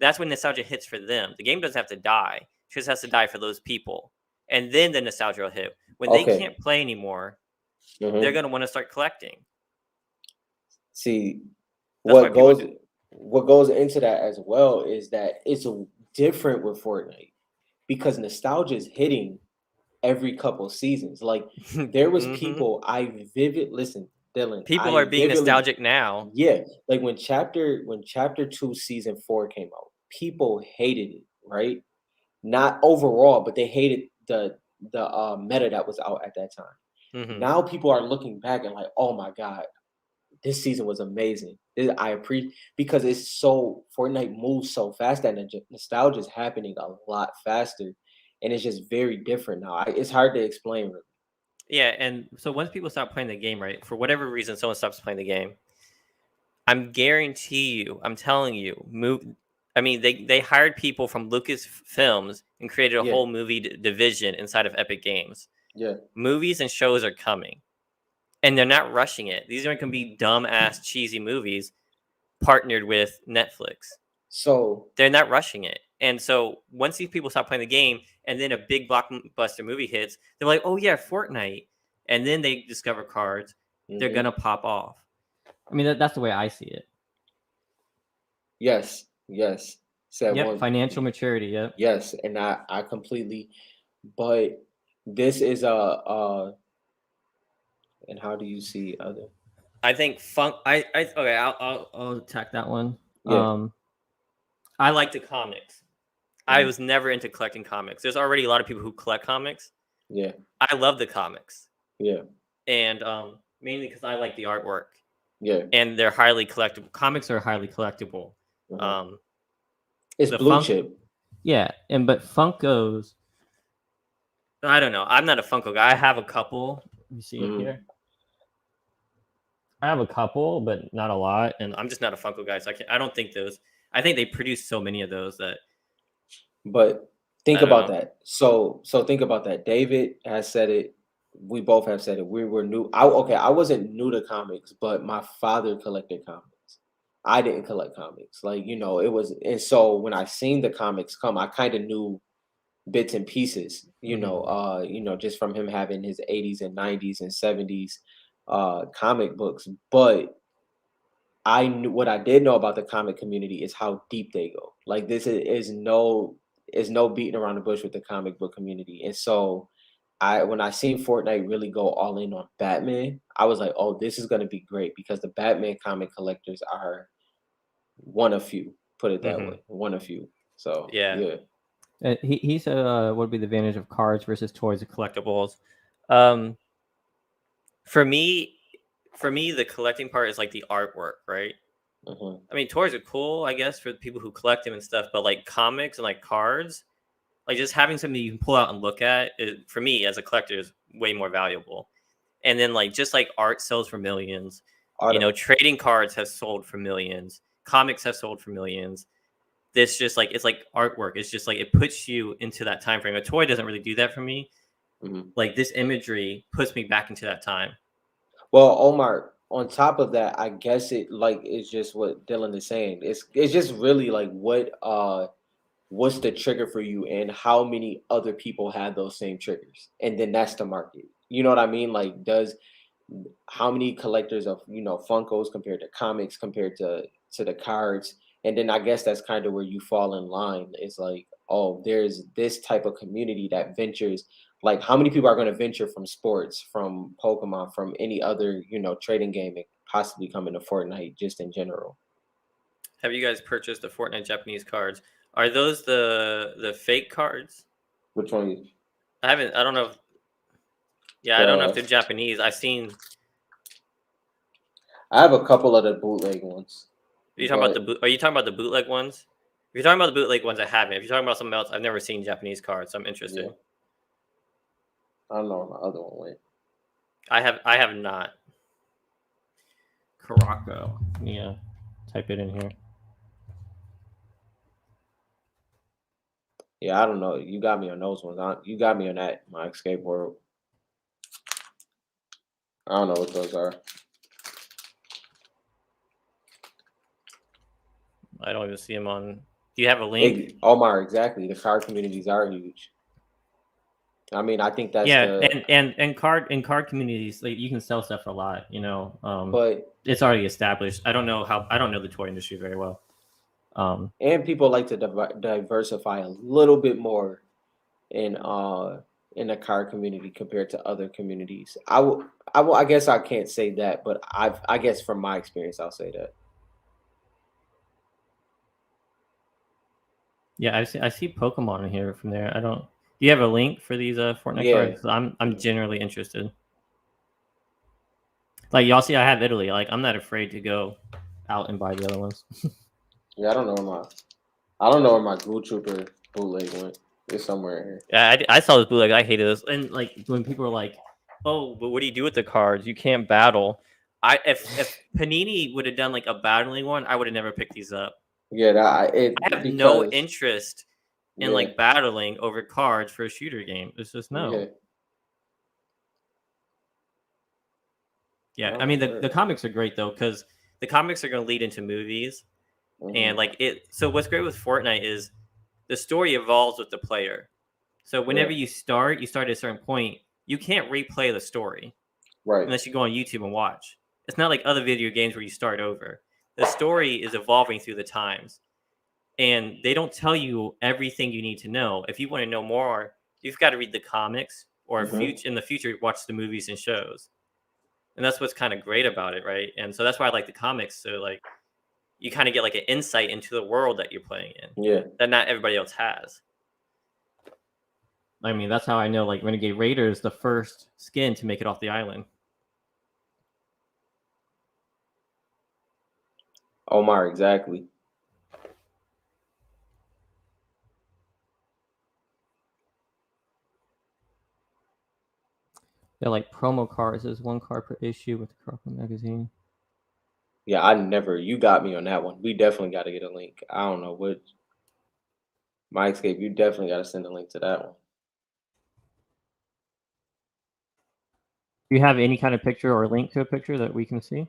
That's when nostalgia hits for them. The game doesn't have to die; it just has to die for those people, and then the nostalgia will hit when they can't play anymore. They're going to want to start collecting. See, what goes into that as well is that it's different with Fortnite because nostalgia is hitting every couple seasons. Like there was people listen, Dylan. People are being nostalgic now. Yeah, like when chapter 2 season 4 came out, people hated it, right? Not overall, but they hated the meta that was out at that time. Now people are looking back and like, oh my god, this season was amazing. I appreciate because Fortnite moves so fast that nostalgia is happening a lot faster, and it's just very different now. It's hard to explain, really. Yeah, and so once people stop playing the game, right, for whatever reason, someone stops playing the game, I'm telling you, they hired people from Lucasfilms and created a whole movie division inside of Epic Games. Yeah, movies and shows are coming, and they're not rushing it. These aren't going to be dumb-ass cheesy movies partnered with Netflix. So they're not rushing it. And so once these people stop playing the game and then a big blockbuster movie hits, they're like, oh yeah, Fortnite. And then they discover cards. They're going to pop off. I mean, that's the way I see it. Yes. Financial maturity, yep. Yes, and I completely, but this is and how do you see other? I think I'll attack that one. Yeah. I like the comics. I was never into collecting comics. There's already a lot of people who collect comics. Yeah. I love the comics. Yeah. And mainly because I like the artwork. Yeah. And they're highly collectible. Comics are highly collectible. It's blue chip. Yeah, but Funkos. I don't know. I'm not a Funko guy. I have a couple. You see it here. I have a couple, but not a lot. And I'm just not a Funko guy, so I don't think those. I think they produce so many of those that. But think about that. So think about that. David has said it. We both have said it. We were new. I wasn't new to comics, but my father collected comics. I didn't collect comics. Like, it was, and so when I seen the comics come, I kind of knew bits and pieces, just from him having his 80s and 90s and 70s comic books. But I knew what I did know about the comic community is how deep they go. Like this is no beating around the bush with the comic book community. And so when I seen Fortnite really go all in on Batman, I was like, oh, this is going to be great because the Batman comic collectors are one of few, put it that way, one of few. So yeah. He said, what would be the advantage of cards versus toys and collectibles? For me, the collecting part is like the artwork, right? I mean, toys are cool, I guess, for the people who collect them and stuff. But like comics and like cards, like just having something you can pull out and look at, for me as a collector, is way more valuable. And then like just like art sells for millions. Trading cards have sold for millions. Comics have sold for millions. This just like it's like artwork. It's just like it puts you into that time frame. A toy doesn't really do that for me. Like this imagery puts me back into that time. Well, Omar, on top of that, I guess it's just what Dylan is saying. It's just really like what's the trigger for you and how many other people have those same triggers, and then that's the market. You know what I mean? Like how many collectors of Funkos compared to comics compared to the cards, and then I guess that's kind of where you fall in line. It's like, oh, there's this type of community that ventures. Like, how many people are going to venture from sports, from Pokemon, from any other trading game, and possibly come into Fortnite just in general? Have you guys purchased the Fortnite Japanese cards? Are those the fake cards? Which one? I haven't. I don't know. I don't know if they're Japanese. I've seen. I have a couple of the bootleg ones. Are you talking about the bootleg ones? If you're talking about the bootleg ones, I haven't. If you're talking about something else, I've never seen Japanese cards, so I'm interested. Yeah. I don't know where my other one went. I have not. Caraco. Yeah. Type it in here. Yeah, I don't know. You got me on those ones. You got me on that, my skateboard. I don't know what those are. I don't even see them on. Do you have a link? Omar, exactly. The card communities are huge. I mean, I think that's and card communities, like, you can sell stuff for a lot, but it's already established. I don't know the toy industry very well. And people like to diversify a little bit more in the card community compared to other communities. I guess I can't say that, but I guess from my experience, I'll say that. Yeah, I see Pokemon in here from there. Do you have a link for these Fortnite cards? I'm generally interested. Like, y'all see, I have Italy. Like, I'm not afraid to go out and buy the other ones. Yeah, I don't know where my Ghoul Trooper bootleg went. It's somewhere here. Yeah, I saw this bootleg. I hated this. And like, when people are like, "Oh, but what do you do with the cards? You can't battle." If Panini would have done like a battling one, I would have never picked these up. Yeah, I have no interest in like battling over cards for a shooter game. It's just no. Yeah, I mean, the comics are great though, because the comics are going to lead into movies, and like it. So what's great with Fortnite is the story evolves with the player. So whenever you start at a certain point, you can't replay the story, right? Unless you go on YouTube and watch. It's not like other video games where you start over. The story is evolving through the times, and they don't tell you everything you need to know. If you want to know more, you've got to read the comics, or in the future, watch the movies and shows. And that's what's kind of great about it, right? And so that's why I like the comics. So like, you kind of get like an insight into the world that you're playing in. Yeah. That not everybody else has. I mean, that's how I know, like, Renegade Raider is the first skin to make it off the island. Omar, exactly. They're like promo cards. There's one card per issue with the Chroma magazine. Yeah, you got me on that one. We definitely got to get a link. I don't know what. My Escape, you definitely got to send a link to that one. Do you have any kind of picture or link to a picture that we can see?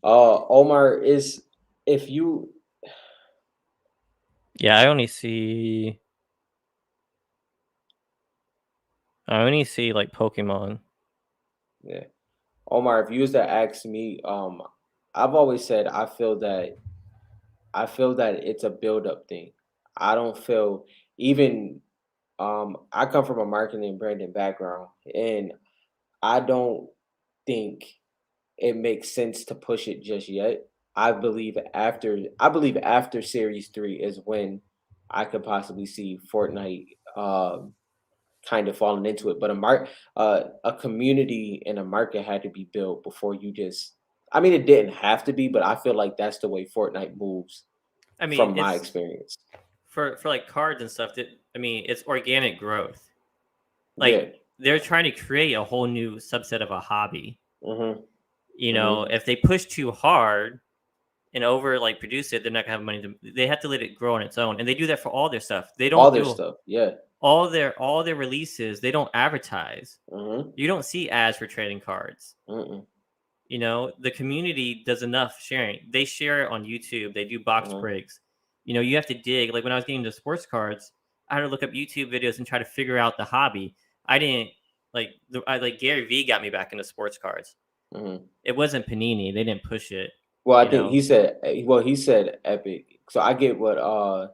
Omar, if you. Yeah, I only see like Pokemon. Yeah. Omar, if you was to ask me, I've always said I feel that it's a build-up thing. I don't feel even I come from a marketing and branding background, and I don't think it makes sense to push it just yet. I believe after Series 3 is when I could possibly see Fortnite kind of falling into it. But a community and a market had to be built before you just. I mean, it didn't have to be, but I feel like that's the way Fortnite moves. I mean, from my experience, for like cards and stuff, it's organic growth. Like they're trying to create a whole new subset of a hobby. You know, if they push too hard and over like produce it, they're not gonna have money they have to let it grow on its own, and they do that for all their stuff. They don't all their stuff, all their releases. They don't advertise. You don't see ads for trading cards. You know, the community does enough sharing. They share it on YouTube. They do box breaks. You know, you have to dig. Like when I was getting into sports cards, I had to look up YouTube videos and try to figure out the hobby. I didn't like Gary V got me back into sports cards. Mm-hmm. It wasn't Panini; they didn't push it. Well, I think he said Epic. So I get what. Oh,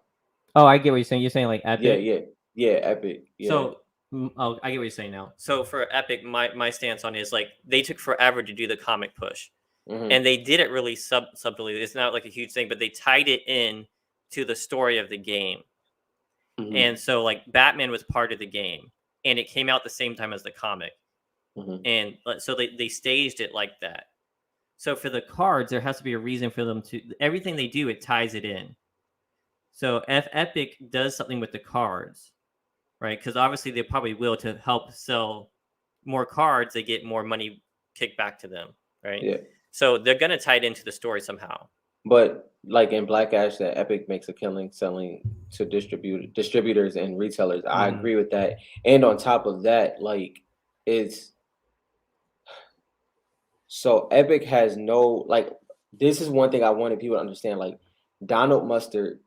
I get what you're saying. You're saying like Epic. Yeah, Epic. Yeah. So I get what you're saying now. So for Epic, my stance on it is like they took forever to do the comic push, and they did it really subtly. It's not like a huge thing, but they tied it in to the story of the game. And so like Batman was part of the game, and it came out the same time as the comic, and so they staged it like that. So for the cards, there has to be a reason for them to everything they do. It ties it in. So if Epic does something with the cards, right? Because obviously they probably will to help sell more cards. They get more money kicked back to them, right? Yeah. So they're gonna tie it into the story somehow. But like in Black Ash, that Epic makes a killing selling to distributors and retailers. I agree with that. And on top of that, like it's so Epic has no like. This is one thing I wanted people to understand. Like Donald Mustard,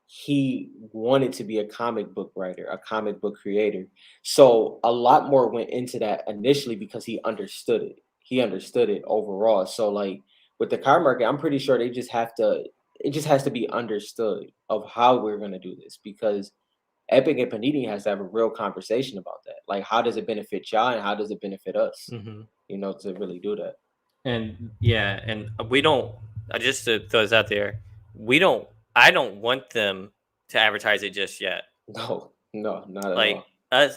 he wanted to be a comic book writer, a comic book creator. So a lot more went into that initially because he understood it. He understood it overall. So like with the card market, I'm pretty sure it just has to be understood of how we're going to do this, because Epic and Panini has to have a real conversation about that. Like, how does it benefit y'all and how does it benefit us? To really do that. And yeah, and we don't, just to throw this out there, I don't want them to advertise it just yet. No, not at all.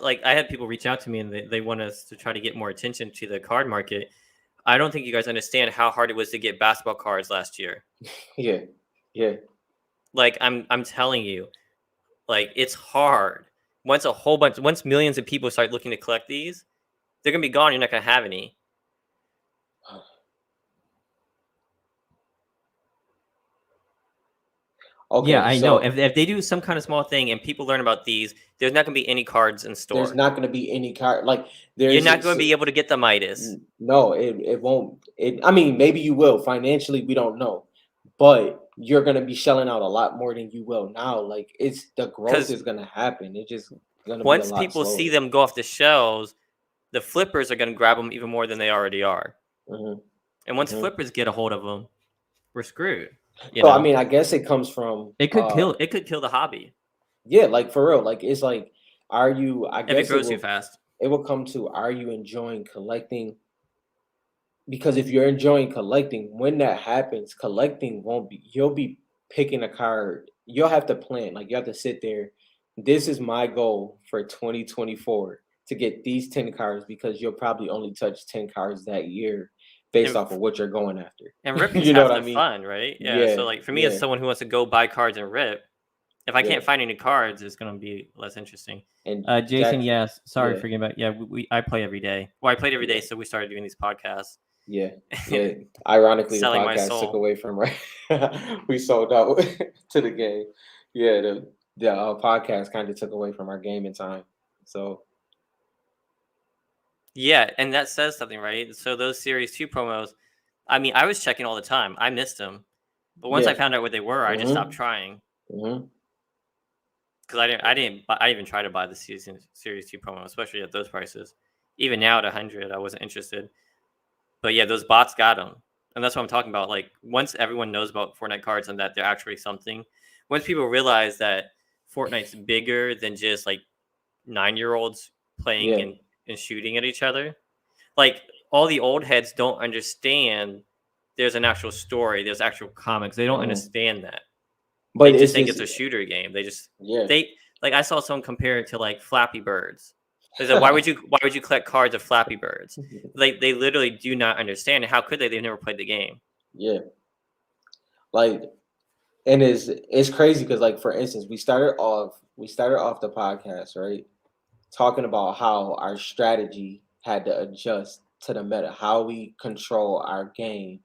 Like I had people reach out to me and they want us to try to get more attention to the card market. I don't think you guys understand how hard it was to get basketball cards last year. Yeah. Like I'm telling you, like it's hard. Once millions of people start looking to collect these, they're gonna be gone. You're not gonna have any. Okay, yeah, I know. If they do some kind of small thing and people learn about these, there's not going to be any cards in store. There's not going to be any card. You're not going to be able to get the Midas. No, it won't. I mean, maybe you will. Financially, we don't know. But you're going to be shelling out a lot more than you will now. Like, the growth is going to happen. It's just going to be a lot slower. Once people see them go off the shelves, the flippers are going to grab them even more than they already are. And once flippers get a hold of them, we're screwed. I mean, I guess it comes from it could kill the hobby. Yeah, like for real. Like it's like, are you? I guess if it grows too fast, it will come to, are you enjoying collecting? Because if you're enjoying collecting, when that happens, collecting won't be. You'll be picking a card. You'll have to plan. Like you have to sit there. This is my goal for 2024 to get these 10 cards, because you'll probably only touch 10 cards that year, based off of what you're going after. And ripping is half the fun, right? Yeah. So like for me, as someone who wants to go buy cards and rip, if I can't find any cards, it's going to be less interesting. And Jason, yes, sorry for forgetting about. I play every day. Well, I played every day, so we started doing these podcasts. Yeah. Ironically, the podcast took away from we sold out to the game. Yeah, the podcast kind of took away from our gaming time. So. Yeah, and that says something, right? So those Series 2 promos, I mean, I was checking all the time. I missed them. But once I found out what they were, I just stopped trying. Because I didn't even try to buy the Series 2 promo, especially at those prices. Even now at 100, I wasn't interested. But yeah, those bots got them. And that's what I'm talking about. Like, once everyone knows about Fortnite cards and that they're actually something, once people realize that Fortnite's bigger than just like 9-year-olds playing and shooting at each other, like all the old heads don't understand there's an actual story, there's actual comics. They don't understand that. But they just think it's a shooter game. They just like, I saw someone compare it to like Flappy Birds. They said, why would you collect cards of Flappy Birds? Like they literally do not understand it. How could they? They've never played the game. Yeah. Like, and it's crazy because, like, for instance, we started off the podcast, right, talking about how our strategy had to adjust to the meta, how we control our game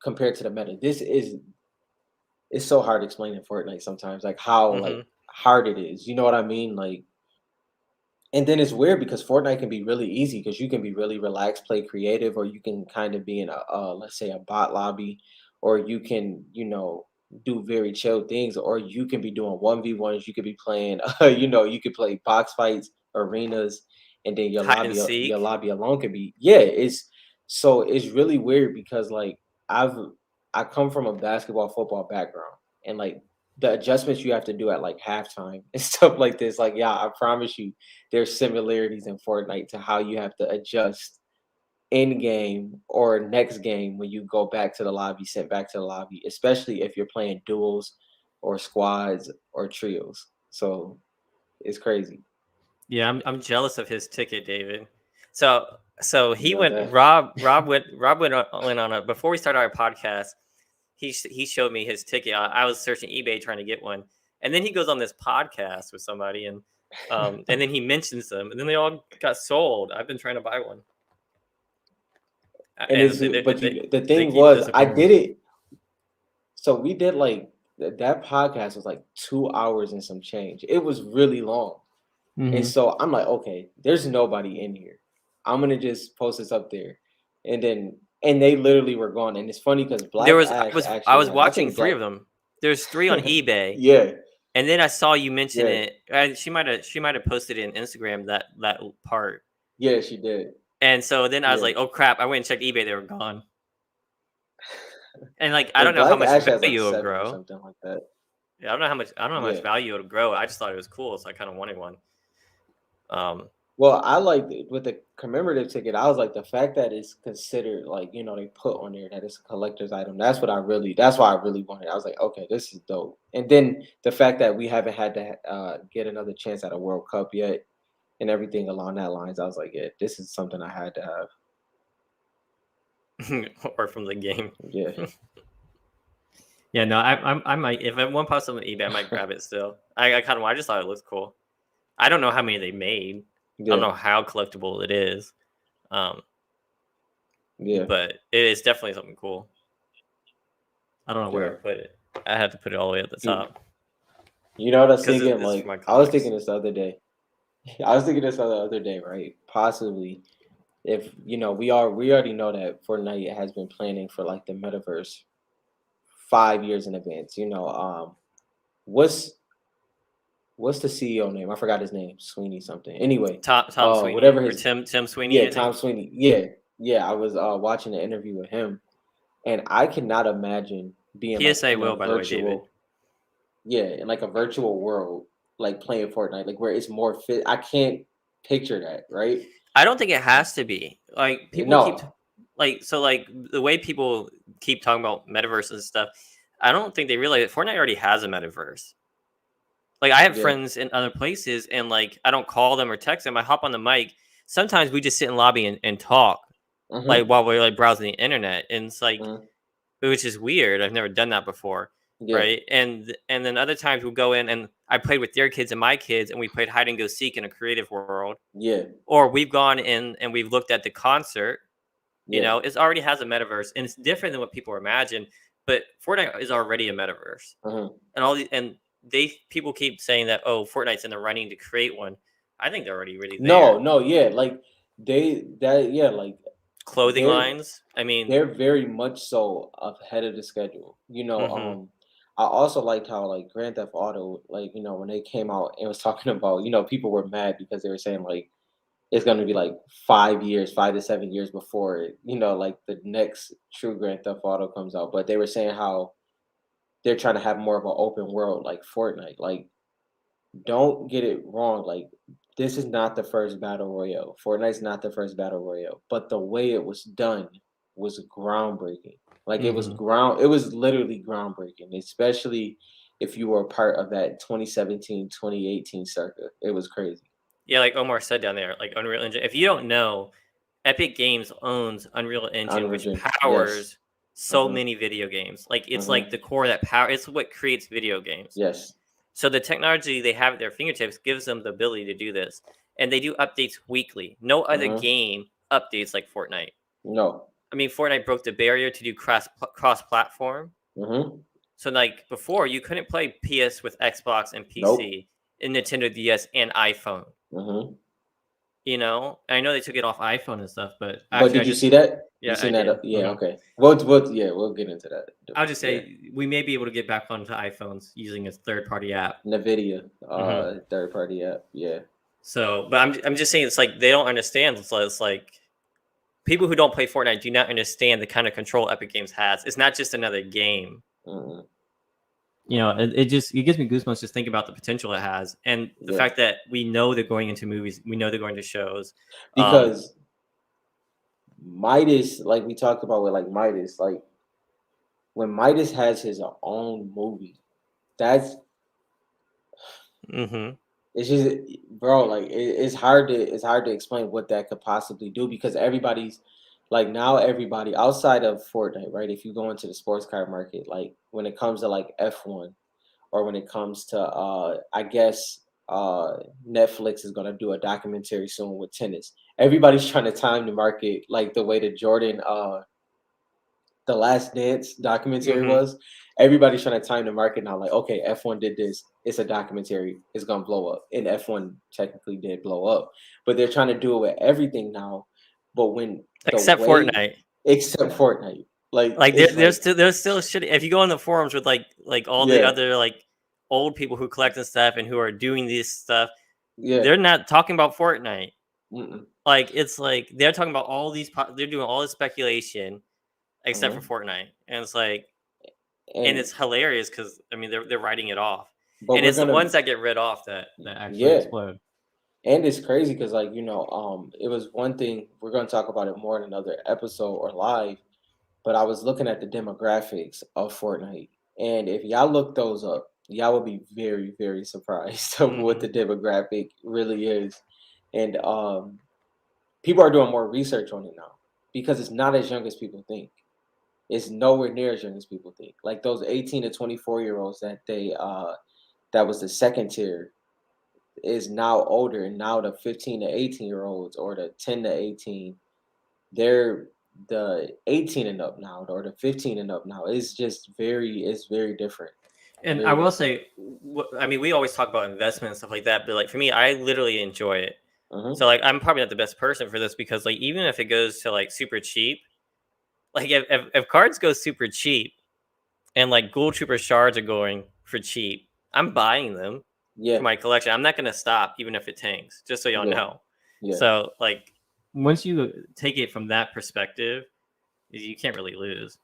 compared to the meta. It's so hard to explain in Fortnite sometimes, like how like hard it is. You know what I mean? Like, and then it's weird because Fortnite can be really easy because you can be really relaxed, play creative, or you can kind of be in a let's say a bot lobby, or you can, do very chill things, or you can be doing 1v1s. You could be playing, you could play box fights, arenas, and then Hide and seek. your lobby alone could be, yeah. It's really weird because like I come from a basketball football background, and like the adjustments you have to do at like halftime and stuff like this. Like, yeah, I promise you, there's similarities in Fortnite to how you have to adjust in game or next game when you go back to the lobby, sent back to the lobby, especially if you're playing duels or squads or trios. So it's crazy. Yeah, I'm jealous of his ticket, David. So he You know went. that. Rob went on a before we started our podcast. He showed me his ticket. I was searching eBay trying to get one, and then he goes on this podcast with somebody, and then he mentions them, and then they all got sold. I've been trying to buy one, And and it's but the they thing keep was I disappearing. did it. So we did like that podcast was like 2 hours and some change. It was really long. And so I'm like, okay, there's nobody in here. I'm gonna just post this up there. And they literally were gone. And it's funny because There Black was Ash I actually was has, I watching think three Black of them. There's three on eBay, Yeah, and then I saw you mention yeah, it. She might have posted it in Instagram that part. yeah, she did. And so then I was Yeah. like, oh crap, I went and checked eBay, they were gone. And like I Because don't know how Black much Ash has like value it'll 7 or grow. something like that. Yeah, I don't know how much Yeah. value it'll grow. I just thought it was cool, so I kind of wanted one. Well, I like with the commemorative ticket, I was like the fact that it's considered like, they put on there that it's a collector's item. That's why I really wanted. I was like, okay, this is dope. And then the fact that we haven't had to get another chance at a World Cup yet and everything along that lines, I was like, yeah, this is something I had to have. Or from the game. Yeah. Yeah, no, I might, if one pops up on eBay, I might grab it still. I kind of, I just thought it looked cool. I don't know how many they made. Yeah. I don't know how collectible it is. Yeah. But it is definitely something cool. I don't know where to put it. I have to put it all the way at the top. You know what I was thinking? Like, I was thinking this the other day. Right? Possibly, if we already know that Fortnite has been planning for like the metaverse 5 years in advance. What's the CEO name? I forgot his name. Sweeney something. Anyway, Tom Sweeney, whatever or his Tim Sweeney. Yeah, Tom Sweeney. Yeah. I was watching an interview with him, and I cannot imagine being PSA like will, by the way, David. Yeah, in like a virtual world, like playing Fortnite, like where it's more fit. I can't picture that, right? I don't think it has to be. Like people keep like the way people keep talking about metaverse and stuff. I don't think they realize Fortnite already has a metaverse. Like I have friends in other places, and like I don't call them or text them. I hop on the mic. Sometimes we just sit in lobby and talk, like while we're like browsing the internet, and it's like, which is weird. I've never done that before, right? And then other times we'll go in and I played with their kids and my kids, and we played hide and go seek in a creative world. Yeah. Or we've gone in and we've looked at the concert. You know, it already has a metaverse, and it's different than what people imagine. But Fortnite is already a metaverse, and people keep saying that Fortnite's in the running to create one. I think they're already really there. No, yeah, like like clothing lines. I mean, they're very much so ahead of the schedule. I also liked how like Grand Theft Auto, like when they came out and was talking about, people were mad because they were saying like it's going to be like 5 to 7 years before like the next true Grand Theft Auto comes out. But they were saying how they're trying to have more of an open world like Fortnite. Like, don't get it wrong. Like, this is not the first battle royale. Fortnite's not the first battle royale, but the way it was done was groundbreaking. Like it was literally groundbreaking, especially if you were a part of that 2017, 2018 circuit. It was crazy. Yeah, like Omar said down there, like Unreal Engine. If you don't know, Epic Games owns Unreal Engine, which powers so many video games. Like it's like the core that power. It's what creates video games. Yes. So the technology they have at their fingertips gives them the ability to do this, and they do updates weekly. No other game updates like Fortnite. No. I mean, Fortnite broke the barrier to do cross-platform. So like before, you couldn't play PS with Xbox and PC, and Nintendo DS and iPhone. You know, I know they took it off iPhone and stuff, but actually, did you see that? Yeah, you seen I that? did. Yeah, okay. We'll get into that. I'll just say we may be able to get back onto iPhones using a third-party app. NVIDIA, third-party app. Yeah. So, but I'm just saying, it's like they don't understand. It's like people who don't play Fortnite do not understand the kind of control Epic Games has. It's not just another game. Mm-hmm. You know, it gives me goosebumps just think about the potential it has, and the fact that we know they're going into movies, we know they're going to shows, because Midas, like we talked about with like Midas, like when Midas has his own movie, that's it's just, bro, like it's hard to explain what that could possibly do, because everybody's like, now everybody outside of Fortnite, right? If you go into the sports car market, like when it comes to like F1, or when it comes to I guess Netflix is gonna do a documentary soon with tennis. Everybody's trying to time the market like the way the Jordan The Last Dance documentary was. Everybody's trying to time the market now. Like, okay, F1 did this. It's a documentary. It's gonna blow up, and F1 technically did blow up. But they're trying to do it with everything now. But when except Fortnite, like there's still shit. If you go on the forums with like all the other like old people who collect and stuff and who are doing this stuff, they're not talking about Fortnite. Like, it's like they're talking about all these. They're doing all this speculation, except for Fortnite, and it's like, and it's hilarious because I mean they're writing it off, and it's the ones that get read off that actually explode. And it's crazy because, like, you know, it was one thing, we're going to talk about it more in another episode or live, but I was looking at the demographics of Fortnite, and if y'all look those up, y'all will be very, very surprised of what the demographic really is. And people are doing more research on it now, because it's not as young as people think. It's nowhere near as young as people think. Like those 18 to 24-year-olds that was the second tier is now older, and now the 15 to 18-year-olds, or the 10 to 18, they're the 18 and up now, or the 15 and up now. It's very different. And I will say, I mean, we always talk about investment and stuff like that, but like for me, I literally enjoy it. So like, I'm probably not the best person for this, because like, even if it goes to like super cheap, like if cards go super cheap and like Gold Trooper shards are going for cheap, I'm buying them for my collection. I'm not going to stop even if it tanks, just so y'all know. So like, once you take it from that perspective, you can't really lose.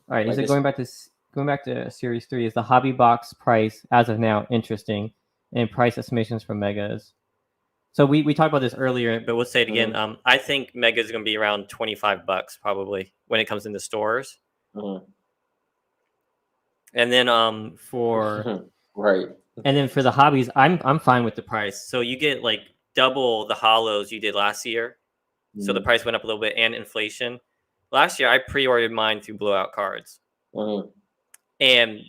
All right, like, is it going back to Series 3? Is the hobby box price as of now interesting, and price estimations for megas? So we talked about this earlier, but we'll say it again. I think Mega is going to be around $25 probably when it comes into stores. And then for and then for the hobbies, I'm fine with the price. So you get like double the hollows you did last year. So the price went up a little bit, and inflation. Last year I pre-ordered mine through Blowout Cards, and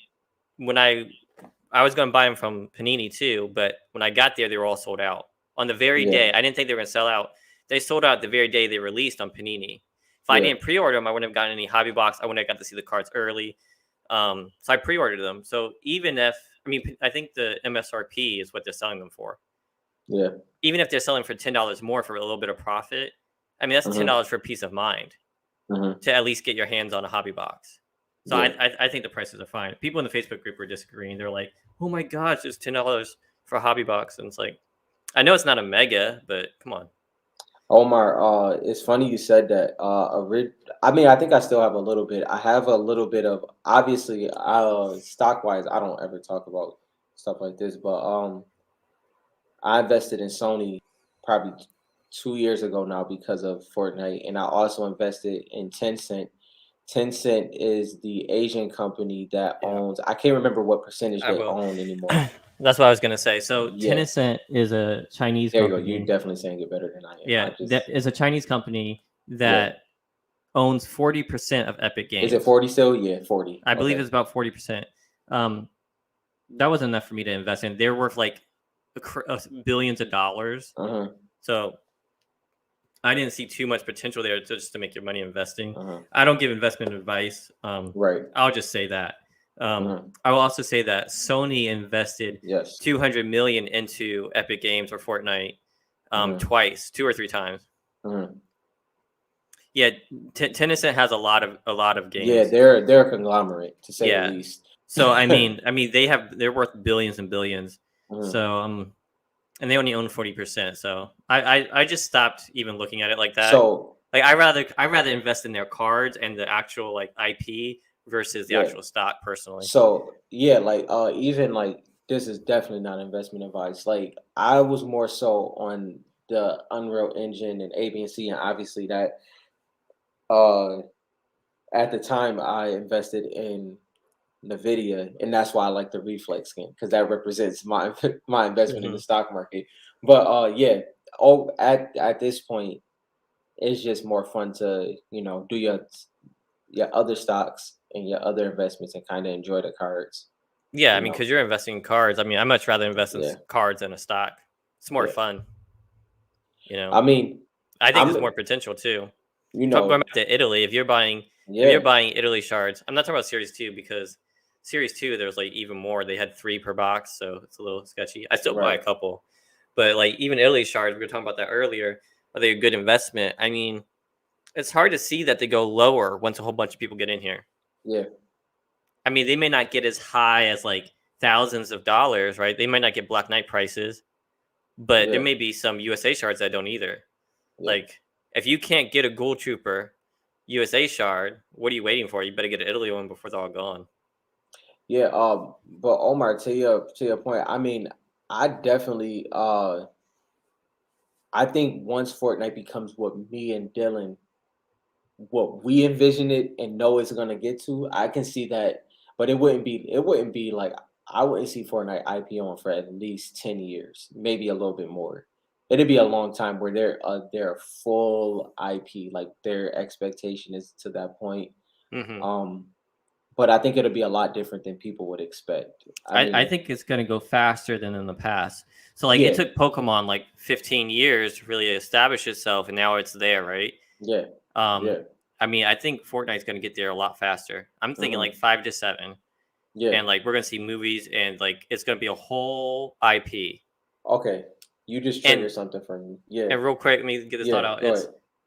when I was going to buy them from Panini too, but when I got there, they were all sold out. On the very day, I didn't think they were going to sell out. They sold out the very day they released on Panini. If I didn't pre-order them, I wouldn't have gotten any hobby box. I wouldn't have got to see the cards early. So I pre-ordered them. So even if, I mean, I think the MSRP is what they're selling them for. Even if they're selling for $10 more for a little bit of profit, I mean, that's $10 for peace of mind to at least get your hands on a hobby box. So I think the prices are fine. People in the Facebook group were disagreeing. They're like, "Oh my gosh, it's $10 for a hobby box," and it's like, I know it's not a mega, but come on. Omar, it's funny you said that. I mean, I think I still have a little bit. I have a little bit of, obviously, stock wise, I don't ever talk about stuff like this, but I invested in Sony probably 2 years ago now because of Fortnite, and I also invested in Tencent. Tencent is the Asian company that owns, I can't remember what percentage they own anymore. That's what I was going to say. So Tencent is a Chinese company. There you go. You're definitely saying it better than I am. Yeah, that is a Chinese company that owns 40% of Epic Games. Is it 40 still? Yeah, 40. I believe it's about 40%. That was enough for me to invest in. They're worth like billions of dollars. So I didn't see too much potential there just to make your money investing. I don't give investment advice. I'll just say that. I will also say that Sony invested $200 million into Epic Games or Fortnite twice, 2 or 3 times. Yeah, Tencent has a lot of games. Yeah, they're a conglomerate, to say the least. So I mean they're worth billions and billions. So and they only own 40%. So I just stopped even looking at it like that. So like I rather invest in their cards and the actual like IP versus the actual stock personally. So yeah, like even like this is definitely not investment advice. Like I was more so on the Unreal Engine and ABC, and obviously that at the time I invested in NVIDIA, and that's why I like the reflex skin, because that represents my my investment in the stock market. But yeah, at this point, it's just more fun to do your other stocks and your other investments and kind of enjoy the cards. Yeah, I mean, because you're investing in cards. I mean, I much rather invest in cards than a stock. It's more fun. I mean, I think there's more potential too. Going back to Italy, if you're buying Italy shards, I'm not talking about Series 2 because Series 2 there's like even more. They had 3 per box, so it's a little sketchy. I still buy a couple, but like even Italy shards, we were talking about that earlier. Are they a good investment? I mean, it's hard to see that they go lower once a whole bunch of people get in here. Yeah. I mean, they may not get as high as like thousands of dollars, right? They might not get Black Knight prices, but there may be some USA shards that don't either. Like, if you can't get a Gold Trooper USA shard, what are you waiting for? You better get an Italy one before they're all gone. Yeah, but Omar, to your point, I mean, I definitely I think once Fortnite becomes what me and Dylan what we envision it and know it's gonna get to, I can see that, but it wouldn't be like I wouldn't see Fortnite IPO for at least 10 years, maybe a little bit more. It'd be a long time where they're a full IP, like their expectation is to that point. But I think it'll be a lot different than people would expect. I think it's going to go faster than in the past. So like it took Pokemon like 15 years to really establish itself, and now it's there, right? Yeah. I mean, I think Fortnite's going to get there a lot faster. I'm thinking like 5 to 7. Yeah. And like we're going to see movies, and like it's going to be a whole IP. Okay. You just triggered something for me. Yeah. And real quick, let me get this thought out.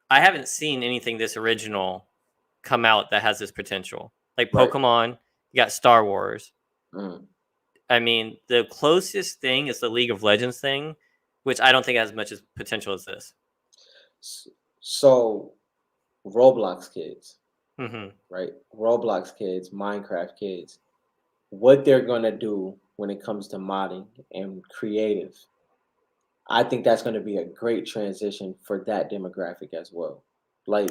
I haven't seen anything this original come out that has this potential. Like Pokemon, you got Star Wars. I mean, the closest thing is the League of Legends thing, which I don't think has as much potential as this. So, Roblox kids, right? Roblox kids, Minecraft kids, what they're gonna do when it comes to modding and creative, I think that's gonna be a great transition for that demographic as well. Like,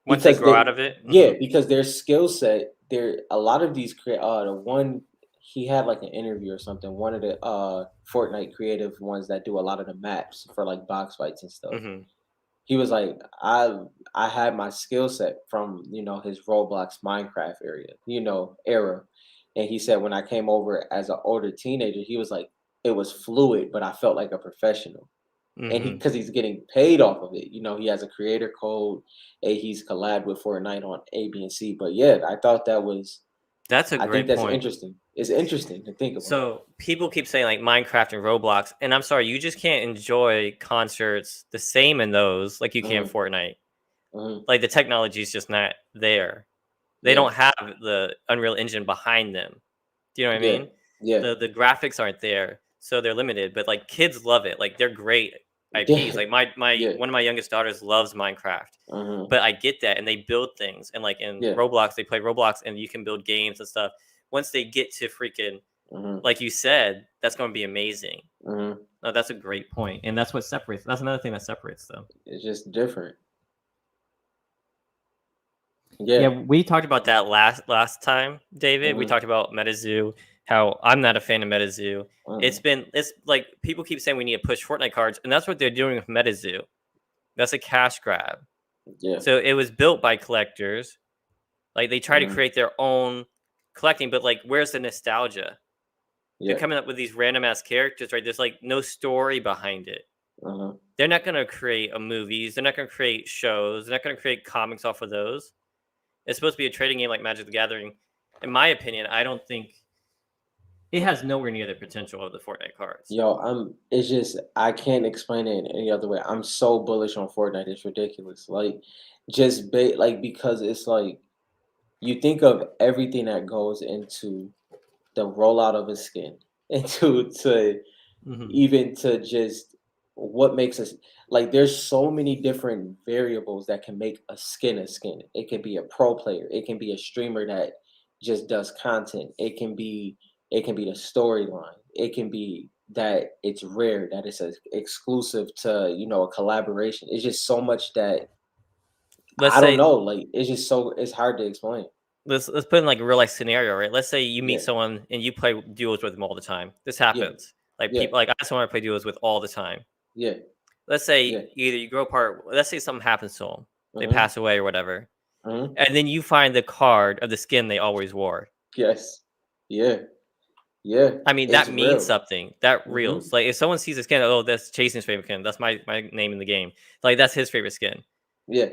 once they grow out of it, because their skill set, there a lot of these the one he had like an interview or something. One of the Fortnite creative ones that do a lot of the maps for like box fights and stuff. He was like, I had my skill set from his Roblox Minecraft era, and he said when I came over as an older teenager, he was like it was fluid, but I felt like a professional. And because he's getting paid off of it, he has a creator code, and he's collabed with Fortnite on A, B, and C. But yeah, I thought that's a great point. I think that's interesting. It's interesting to think about. So people keep saying like Minecraft and Roblox, and I'm sorry, you just can't enjoy concerts the same in those like you can Fortnite. Like the technology is just not there. They don't have the Unreal Engine behind them. Do you know what I mean? Yeah. The graphics aren't there, so they're limited. But like kids love it. Like they're great IPs. Like my one of my youngest daughters loves Minecraft. But I get that, and they build things. And like in Roblox, they play Roblox, and you can build games and stuff. Once they get to freaking, like you said, that's going to be amazing. No, that's a great point, and that's what separates. That's another thing that separates them. It's just different. Yeah, we talked about that last time, David. We talked about MetaZoo. How I'm not a fan of MetaZoo. It's like people keep saying we need to push Fortnite cards, and that's what they're doing with MetaZoo. That's a cash grab. Yeah. So it was built by collectors. Like they try to create their own collecting, but like where's the nostalgia? They're coming up with these random ass characters, right? There's like no story behind it. They're not gonna create movies. They're not gonna create shows. They're not gonna create comics off of those. It's supposed to be a trading game like Magic the Gathering. In my opinion, I don't think it has nowhere near the potential of the Fortnite cards. Yo, it's just I can't explain it in any other way. I'm so bullish on Fortnite. It's ridiculous. Like like because it's like you think of everything that goes into the rollout of a skin into to even to just what makes us like there's so many different variables that can make a skin a skin. It can be a pro player, it can be a streamer that just does content, it can be the storyline, it can be that it's rare, that it's exclusive to a collaboration. It's just so much that Let's I don't say know, like it's just so it's hard to explain. let's put in like a real life scenario, right? Let's say you meet Yeah, someone and you play duos with them all the time. This yeah, happens. Like yeah, people, like I have someone I play duos with all the time. yeah, Let's say yeah. either you grow apart. Let's say something happens to them, they Hmm. pass away or whatever, Hmm. and then you find the card of the skin they always wore. Yes. Yeah. Yeah. I mean, It's that means real. something. That Hmm. reals. Like if someone sees a skin, oh, that's Jason's favorite skin. That's my name in the game. Like that's his favorite skin. Yeah.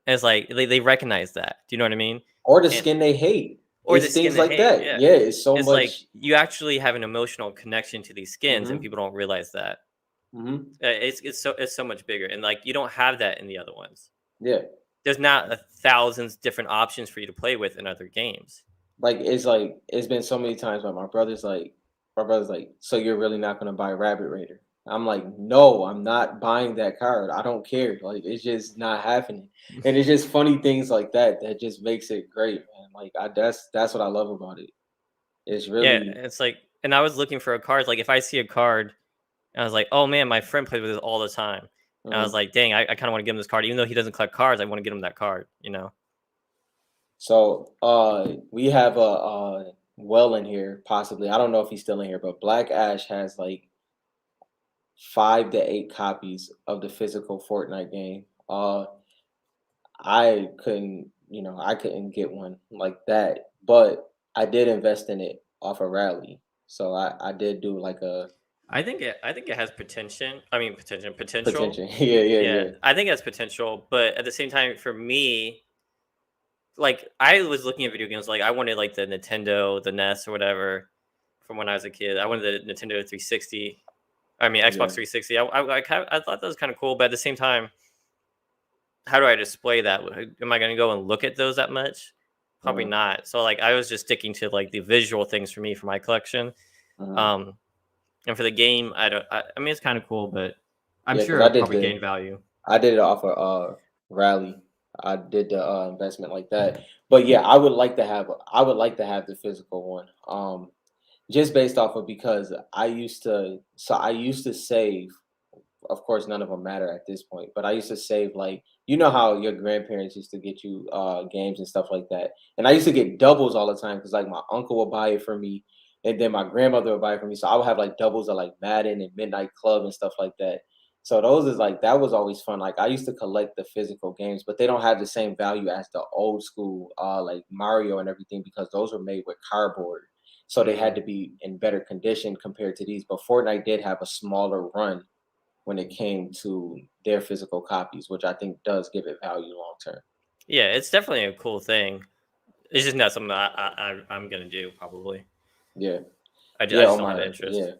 And it's like they recognize that. Do you know what I mean? Or the And skin they hate. or the It's skin things they like hate. that. Yeah. Yeah. It's so It's like much. you actually have an emotional connection to these skins, and Hmm. people don't realize that. Hmm. It's so much bigger, and like you don't have that in the other ones. Yeah. There's not a thousands different options for you to play with in other games. Like it's been so many times where my brother's like, so you're really not gonna buy Rabbit Raider? I'm like, no, I'm not buying that card. I don't care. Like it's just not happening. And it's just funny things like that that just makes it great, man. Like that's what I love about it. It's Yeah, really. it's like, and I was looking for a card. Like if I see a card, and I was like, oh man, my friend plays with it all the time. And I was Mhm. like, dang, I kind of want to give him this card, even though he doesn't collect cards. I want to get him that card. So we have a well in here, possibly. I don't know if he's still in here, but Black Ash has like 5 to 8 copies of the physical Fortnite game. I couldn't get one like that, but I did invest in it off a rally. So I did do like a I think it has potential. I mean, potential. potential. Yeah, yeah, Yeah, yeah, I think it has potential, but at the same time, for me, like I was looking at video games, like I wanted like the Nintendo, the NES, or whatever from when I was a kid. I wanted the Nintendo 360. I mean, Xbox yeah. 360. I thought that was kind of cool, but at the same time, how do I display that? Am I going to go and look at those that much? Probably Uh-huh, not. So like I was just sticking to like the visual things for me for my collection. uh-huh. Um, and for the game, I don't. I mean, it's kind of cool, but I'm Yeah, because sure I it'll did probably the gain value. I did it off a rally. I did the investment like that. But yeah, I would like to have the physical one. Just based off of because I used to save. Of course, none of them matter at this point, but I used to save, like, how your grandparents used to get you games and stuff like that. And I used to get doubles all the time because like my uncle would buy it for me and then my grandmother would buy it for me. So I would have like doubles of like Madden and Midnight Club and stuff like that. So those is like that was always fun. Like I used to collect the physical games, but they don't have the same value as the old school like Mario and everything because those were made with cardboard. So they had Mm. to be in better condition compared to these. But Fortnite did have a smaller run when it came to their physical copies, which I think does give it value long term. Yeah, it's definitely a cool thing. It's just not something I'm gonna do probably. Yeah, I yeah, just don't have the Omar. interest. Yeah,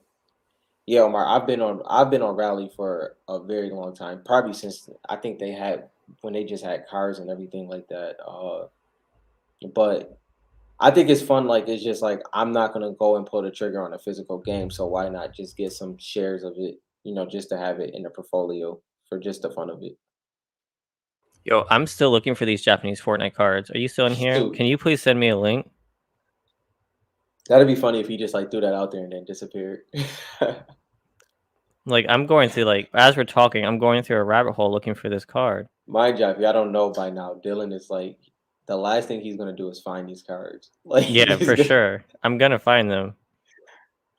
yeah, Omar. I've been on Rally for a very long time, probably since I think they had when they just had cars and everything like that. But I think it's fun. Like it's just like I'm not gonna go and pull the trigger on a physical game, so why not just get some shares of it? Just to have it in the portfolio for just the fun of it. Yo, I'm still looking for these Japanese Fortnite cards. Are you still in here? Shoot, Can you please send me a link? that'd be funny if he just like threw that out there and then disappeared. Like I'm going through like as we're talking, I'm going through a rabbit hole looking for this card. Mind you, if y'all don't know by now, Dylan is like the last thing he's gonna do is find these cards. Like Yeah, for sure. I'm gonna find them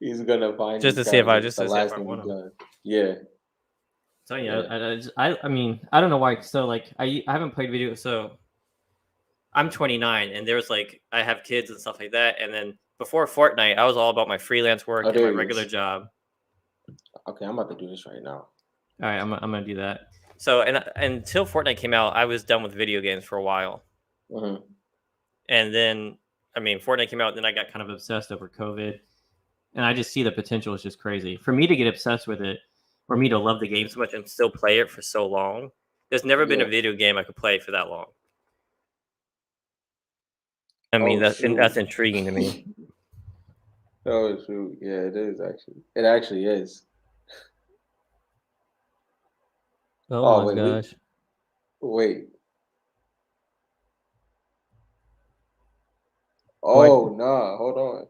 he's gonna find just these to see if cards. I Like it's just the to see if last I thing he want them. does. Yeah, So yeah, yeah. I mean I don't know why. So like I haven't played video. So I'm 29, and there's like I have kids and stuff like that. And then before Fortnite, I was all about my freelance Oh, work and my there he regular is. job. Okay, I'm about to do this right now. All right, I'm gonna do that. So and until Fortnite came out, I was done with video games for a while, Hmm. and then I mean Fortnite came out, and then I got kind of obsessed over COVID, and I just see the potential is just crazy. For me to get obsessed with it, for me to love the game so much and still play it for so long, there's never been a video game I could play for that long. I mean, that's intriguing to me. Oh, shoot. Yeah, it is actually. It actually is. Oh my gosh. Wait. Oh, nah. Hold on.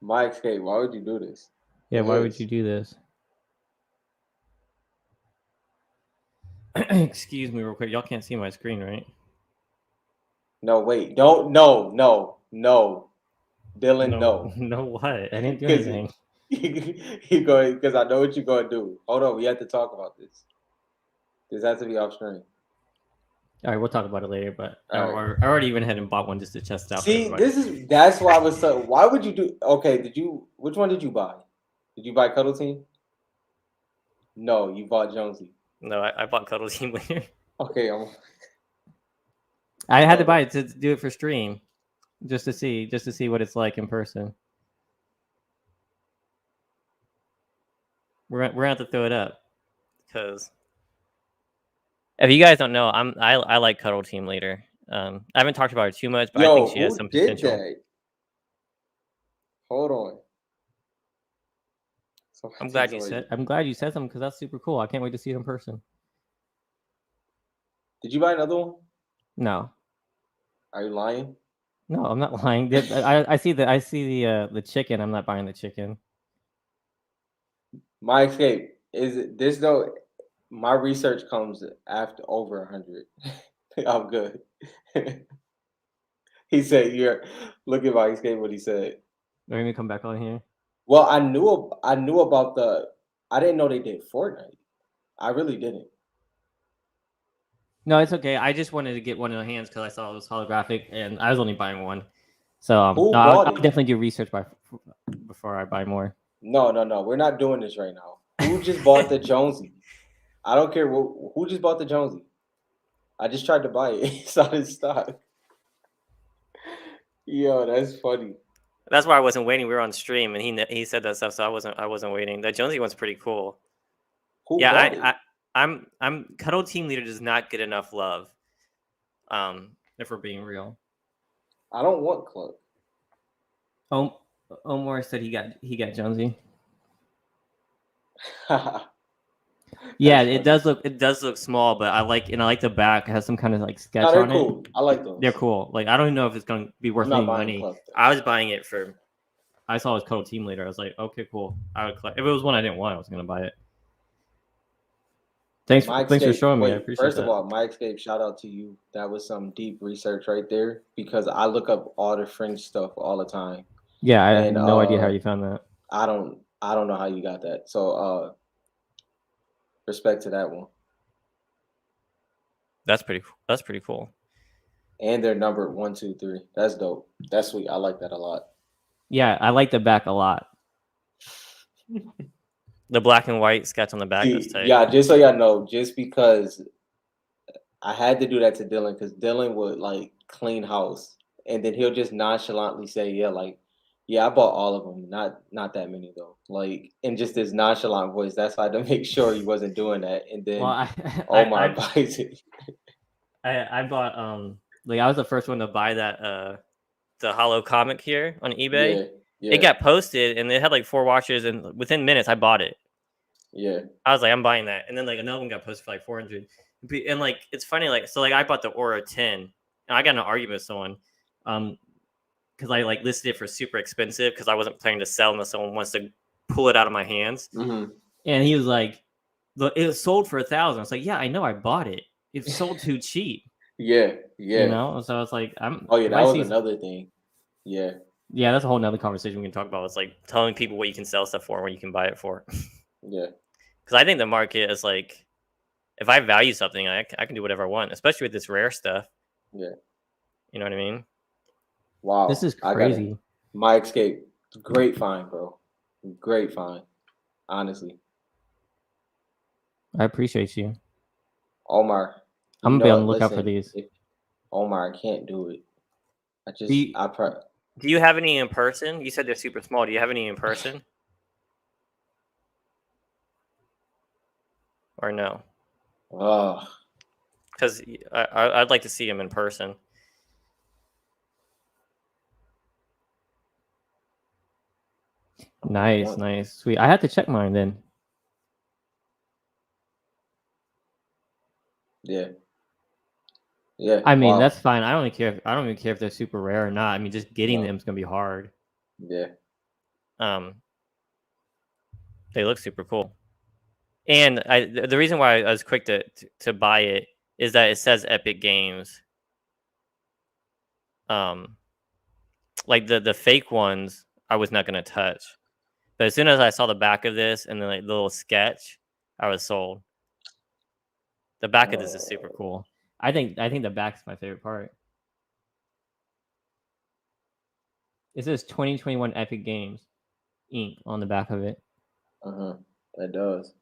My escape. Why would you do this? Yeah, why would you do this? Excuse me real quick. Y'all can't see my screen, right? No, wait. Don't. No. Dylan, no. No, what? I didn't do anything. You going, because I know what you're going to do. Hold on. We have to talk about this. This has to be off screen. All right, we'll talk about it later, but I already went ahead and bought one just to test out. See, that's why I was so. Why would you do? Okay, which one did you buy? Did you buy Cuddle Team? No, you bought Jonesy. No, I bought Cuddle Team later. Okay, I had to buy it to do it for stream, just to see what it's like in person. We're gonna have to throw it up, because if you guys don't know, I like Cuddle Team later. I haven't talked about her too much, but I think she has some potential. That? Hold on. I'm glad you said something, because that's super cool. I can't wait to see it in person. Did you buy another one? No. Are you lying? No, I'm not lying. I see the chicken. I'm not buying the chicken. My escape is this though. My research comes after over 100. I'm good. He said, "You're look at my escape." What he said. Are you gonna come back on here? Well, I knew about the. I didn't know they did Fortnite. I really didn't. No, it's okay. I just wanted to get one in the hands because I saw it was holographic, and I was only buying one. So I'll definitely do research before I buy more. No. We're not doing this right now. Who just bought the Jonesy? I don't care who just bought the Jonesy. I just tried to buy it. It's not in stock. Yo, that's funny. That's why I wasn't waiting. We were on stream, and he said that stuff, so I wasn't waiting. That Jonesy one's pretty cool. Who bought it? I'm Cuddle Team Leader does not get enough love. If we're being real. I don't want Club. Omar said he got Jonesy. Yeah, it does look small, but I like the back. It has some kind of like sketch on cool. it. I like those. They're cool. Like, I don't even know if it's gonna be worth any money. I was buying it for. I saw it was Cuddle Team Leader. I was like, okay, cool. I would collect. If it was one I didn't want, I was gonna buy it. Thanks for showing me. I appreciate First of all, My Escape, shout out to you. That was some deep research right there, because I look up all the fringe stuff all the time. Yeah, I have no idea how you found that. I don't know how you got that. So respect to that one. That's pretty cool. And they're numbered 1, 2, 3. That's dope. That's sweet. I like that a lot. Yeah, I like the back a lot. The black and white sketch on the back. Yeah, just so y'all know, just because I had to do that to Dylan, because Dylan would like clean house, and then he'll just nonchalantly say, "Yeah, I bought all of them, not that many though." Like, in just this nonchalant voice. That's why I had to make sure he wasn't doing that. And then Omar buys it. I bought I was the first one to buy that the hollow comic here on eBay. Yeah. It got posted and it had like 4 watches, and within minutes I bought it. Yeah. I was like, I'm buying that. And then like another one got posted for like 400. And like, it's funny, like, so like I bought the Aura 10 and I got in an argument with someone because I like listed it for super expensive because I wasn't planning to sell unless someone wants to pull it out of my hands. Mm-hmm. And he was like, it was sold for 1,000. I was like, yeah, I know, I bought it. It sold too cheap. Yeah. You know? So I was like, that was another thing. Yeah. Yeah, that's a whole nother conversation we can talk about. It's like telling people what you can sell stuff for and what you can buy it for. Yeah. Because I think the market is like, if I value something, I can do whatever I want, especially with this rare stuff. Yeah. You know what I mean? Wow. This is crazy. My Escape. Great find, bro. Great find. Honestly. I appreciate you. Omar. I'm going to be on the lookout for these. Omar, I can't do it. Do you have any in person? You said they're super small. Do you have any in person? Or no? Because I'd like to see them in person. Nice, nice, sweet. I had to check mine then. Yeah. Yeah. I mean, that's fine. I don't even care if they're super rare or not. I mean, just getting them is gonna be hard. Yeah. They look super cool. And the reason why I was quick to buy it is that it says Epic Games. Like the fake ones, I was not gonna touch. But as soon as I saw the back of this and the like, little sketch, I was sold. The back of this is super cool. I think the back is my favorite part. It says 2021 Epic Games Inc. on the back of it. It does.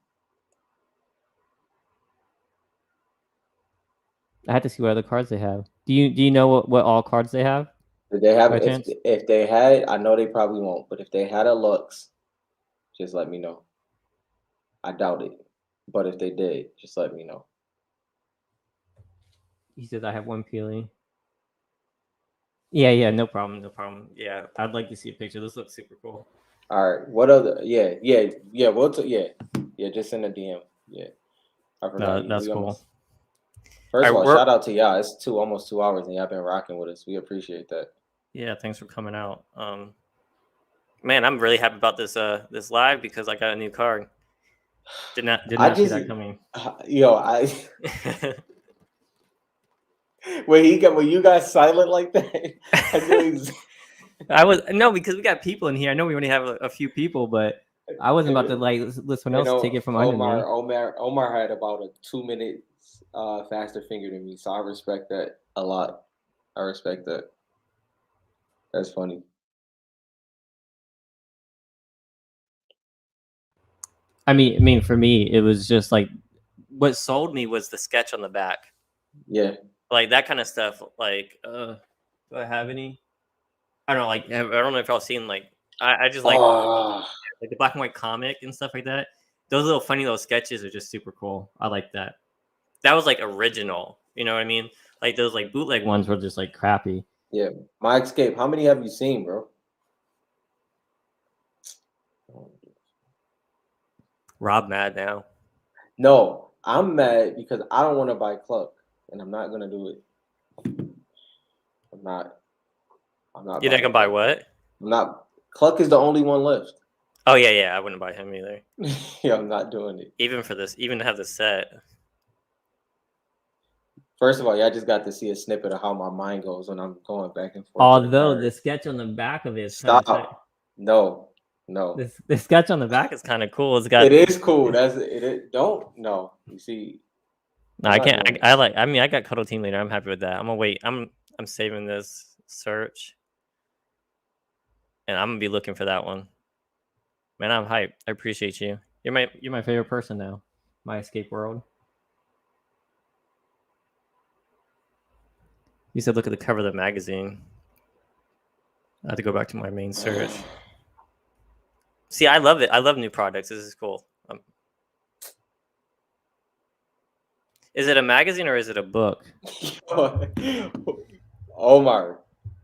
I had to see what other cards they have. Do you know what all cards they have? Did they have if they had? I know they probably won't, but if they had a Lux, just let me know. I doubt it, but if they did, just let me know. He says I have one peeling. Yeah, no problem. Yeah, I'd like to see a picture. This looks super cool. All right, what other? Yeah. Yeah. Just send a DM. Yeah, I forgot. That's cool. First of all, shout out to y'all. It's almost 2 hours, and y'all been rocking with us. We appreciate that. Yeah, thanks for coming out. Man, I'm really happy about this this live because I got a new card. Did not see that coming. When you got silent like that, I was because we got people in here. I know we only have a few people, but I wasn't about to let someone else take it from under me. Omar had about a 2 minute faster finger than me, so I respect that a lot. I respect that. That's funny. I mean, for me, it was just like what sold me was the sketch on the back. Yeah, like that kind of stuff. Like, do I have any? I don't know. Like, I don't know if y'all seen like I just like the black and white comic and stuff like that. Those little funny little sketches are just super cool. I like that. That was like original. You know what I mean? Like those like bootleg ones were just like crappy. Yeah, My Escape. How many have you seen, bro? Rob mad now. No, I'm mad because I don't want to buy Cluck, and I'm not gonna do it. I'm not. You're not gonna buy what? I'm not. Cluck is the only one left. Oh yeah. I wouldn't buy him either. Yeah, I'm not doing it. Even for this, even to have the set. First of all, I just got to see a snippet of how my mind goes when I'm going back and forth. Although the sketch on the back of it is stop. No. The sketch on the back is kind of cool. It is cool. That's it. Don't no. You see. No, I can't. I mean, I got Cuddle Team Leader. I'm happy with that. I'm gonna wait. I'm saving this search, and I'm gonna be looking for that one. Man, I'm hyped. I appreciate you. You're my favorite person now. My escape world. You said look at the cover of the magazine. I have to go back to my main search. See, I love it. I love new products. This is cool. Is it a magazine or is it a book? Omar,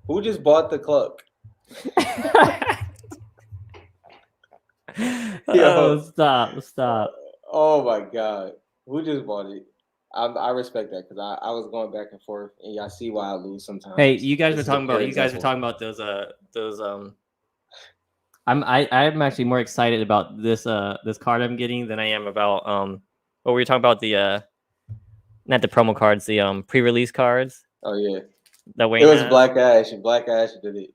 who just bought the Cluck? Yo, stop. Oh my God. Who just bought it? I respect that because I was going back and forth, and y'all see why I lose sometimes. Hey, you guys were talking about those I'm actually more excited about this card I'm getting than I am about what were you talking about, the not the promo cards, the pre-release cards. Oh yeah. That way it was Black Ash. Black Ash did it.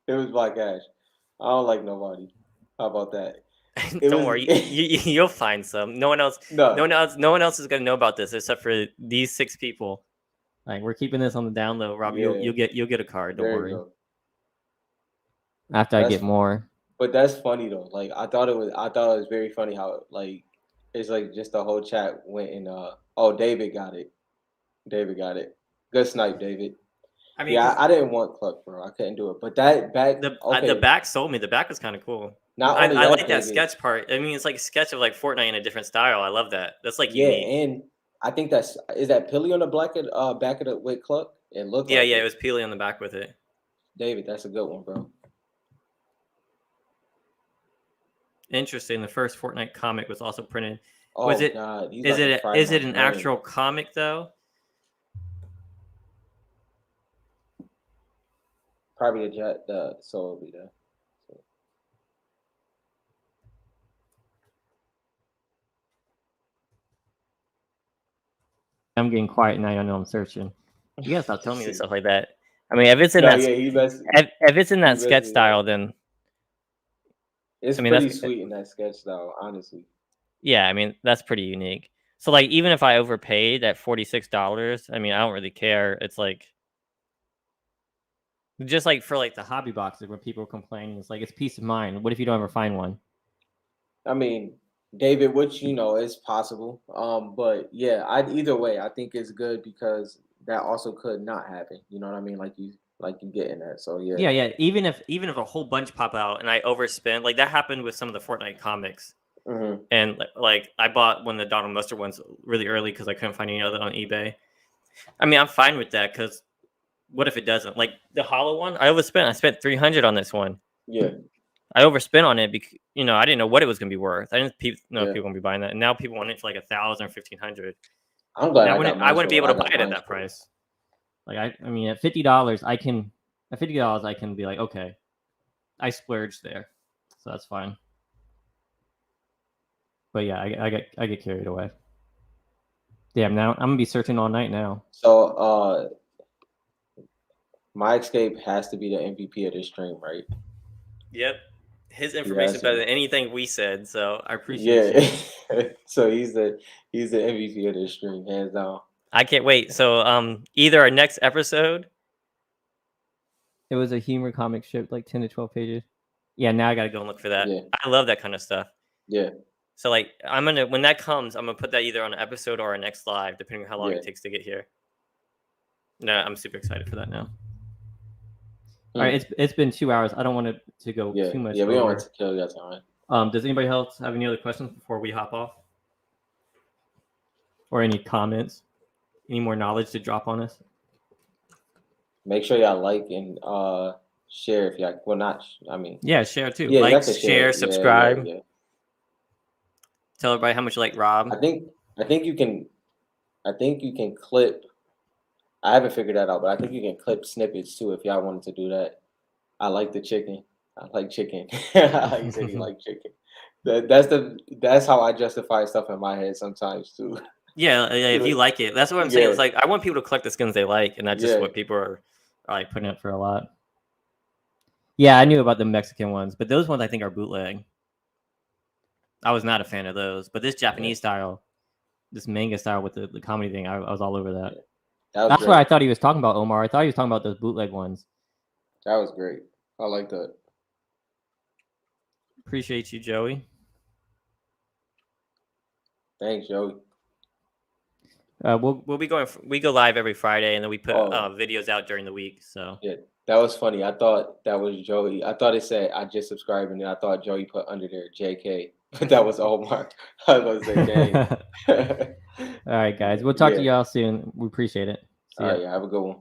It was Black Ash. I don't like nobody. How about that? Don't worry, you'll find some. No one else is gonna know about this except for these 6 people. Like, we're keeping this on the down low, Rob. Yeah. You'll get a card. Don't worry. After I get more. But that's funny though. Like I thought it was very funny how like it's like just the whole chat went and David got it. Good snipe, David. I mean, yeah, I didn't want Cluck, bro. I couldn't do it. But that back, the back sold me. The back was kind of cool. Not I only like that David, sketch part. I mean, it's like a sketch of like Fortnite in a different style. I love that. That's like yeah, unique. and I think is that Pilly on the back of the with Cluck? It looked yeah, like it was Peely on the back with it. David, that's a good one, bro. Interesting. The first Fortnite comic was also printed. Oh, was it? God. Is it an actual comic though? Probably the soul will be there. So. I'm getting quiet now. I know I'm searching. You gotta stop telling me stuff like that. I mean, if it's in if it's in that sketch style, then it's pretty sweet in that sketch style, honestly. Yeah, I mean that's pretty unique. So like, even if I overpaid at $46, I mean, I don't really care. It's like just like for like the hobby boxes when people are complaining, it's like it's peace of mind. What if you don't ever find one? I mean, David, which is possible. But yeah, either way, I think it's good because that also could not happen. You know what I mean? Like you getting that. So yeah. Yeah. Even if a whole bunch pop out and I overspend, like that happened with some of the Fortnite comics. Mm-hmm. And like I bought one of the Donald Mustard ones really early because I couldn't find any other on eBay. I mean, I'm fine with that because what if it doesn't? Like the hollow one, I overspent. I spent $300 on this one. Yeah. I overspent on it because I didn't know what it was going to be worth. I didn't know if people were going to be buying that, and now people want it for like $1,000 or $1,500. I'm glad I wouldn't be able to buy it at that price. Like I mean, at $50, I can be like, okay, I splurged there, so that's fine. But yeah, I get carried away. Damn, now I'm gonna be searching all night now. So My Escape has to be the MVP of this stream, right? Yep. His information is better than anything we said, so I appreciate you. So he's the MVP of this stream, hands down. I can't wait. So either our next episode. It was a humor comic strip, like 10 to 12 pages. Yeah, now I gotta go and look for that. Yeah. I love that kind of stuff. Yeah. So like when that comes, I'm gonna put that either on an episode or our next live, depending on how long it takes to get here. No, I'm super excited for that now. All right, it's been 2 hours. I don't want it to go too much. Yeah, we don't want to kill your time. Does anybody else have any other questions before we hop off? Or any comments? Any more knowledge to drop on us? Make sure y'all like and share if y'all not. I mean, yeah, share too. Yeah, like, share, subscribe. Yeah. Tell everybody how much you like Rob. I think you can clip. I haven't figured that out, but I think you can clip snippets too if y'all wanted to do that. I like the chicken. I like chicken. You said you like chicken. That's how I justify stuff in my head sometimes too. Yeah, if you like it, that's what I'm saying. It's like I want people to collect the skins they like, and not just what people are like putting up for a lot. Yeah, I knew about the Mexican ones, but those ones I think are bootleg. I was not a fan of those, but this Japanese style, this manga style with the comedy thing, I was all over that. That's what I thought he was talking about, Omar. I thought he was talking about those bootleg ones. That was great. I like that. Appreciate you, Joey. Thanks, Joey. We'll be going. We go live every Friday, and then we put videos out during the week. So yeah, that was funny. I thought that was Joey. I thought it said I just subscribed, and then I thought Joey put under there JK, but that was Omar. I was going to say, dang. All right, guys. We'll talk to y'all soon. We appreciate it. All right, yeah, have a good one.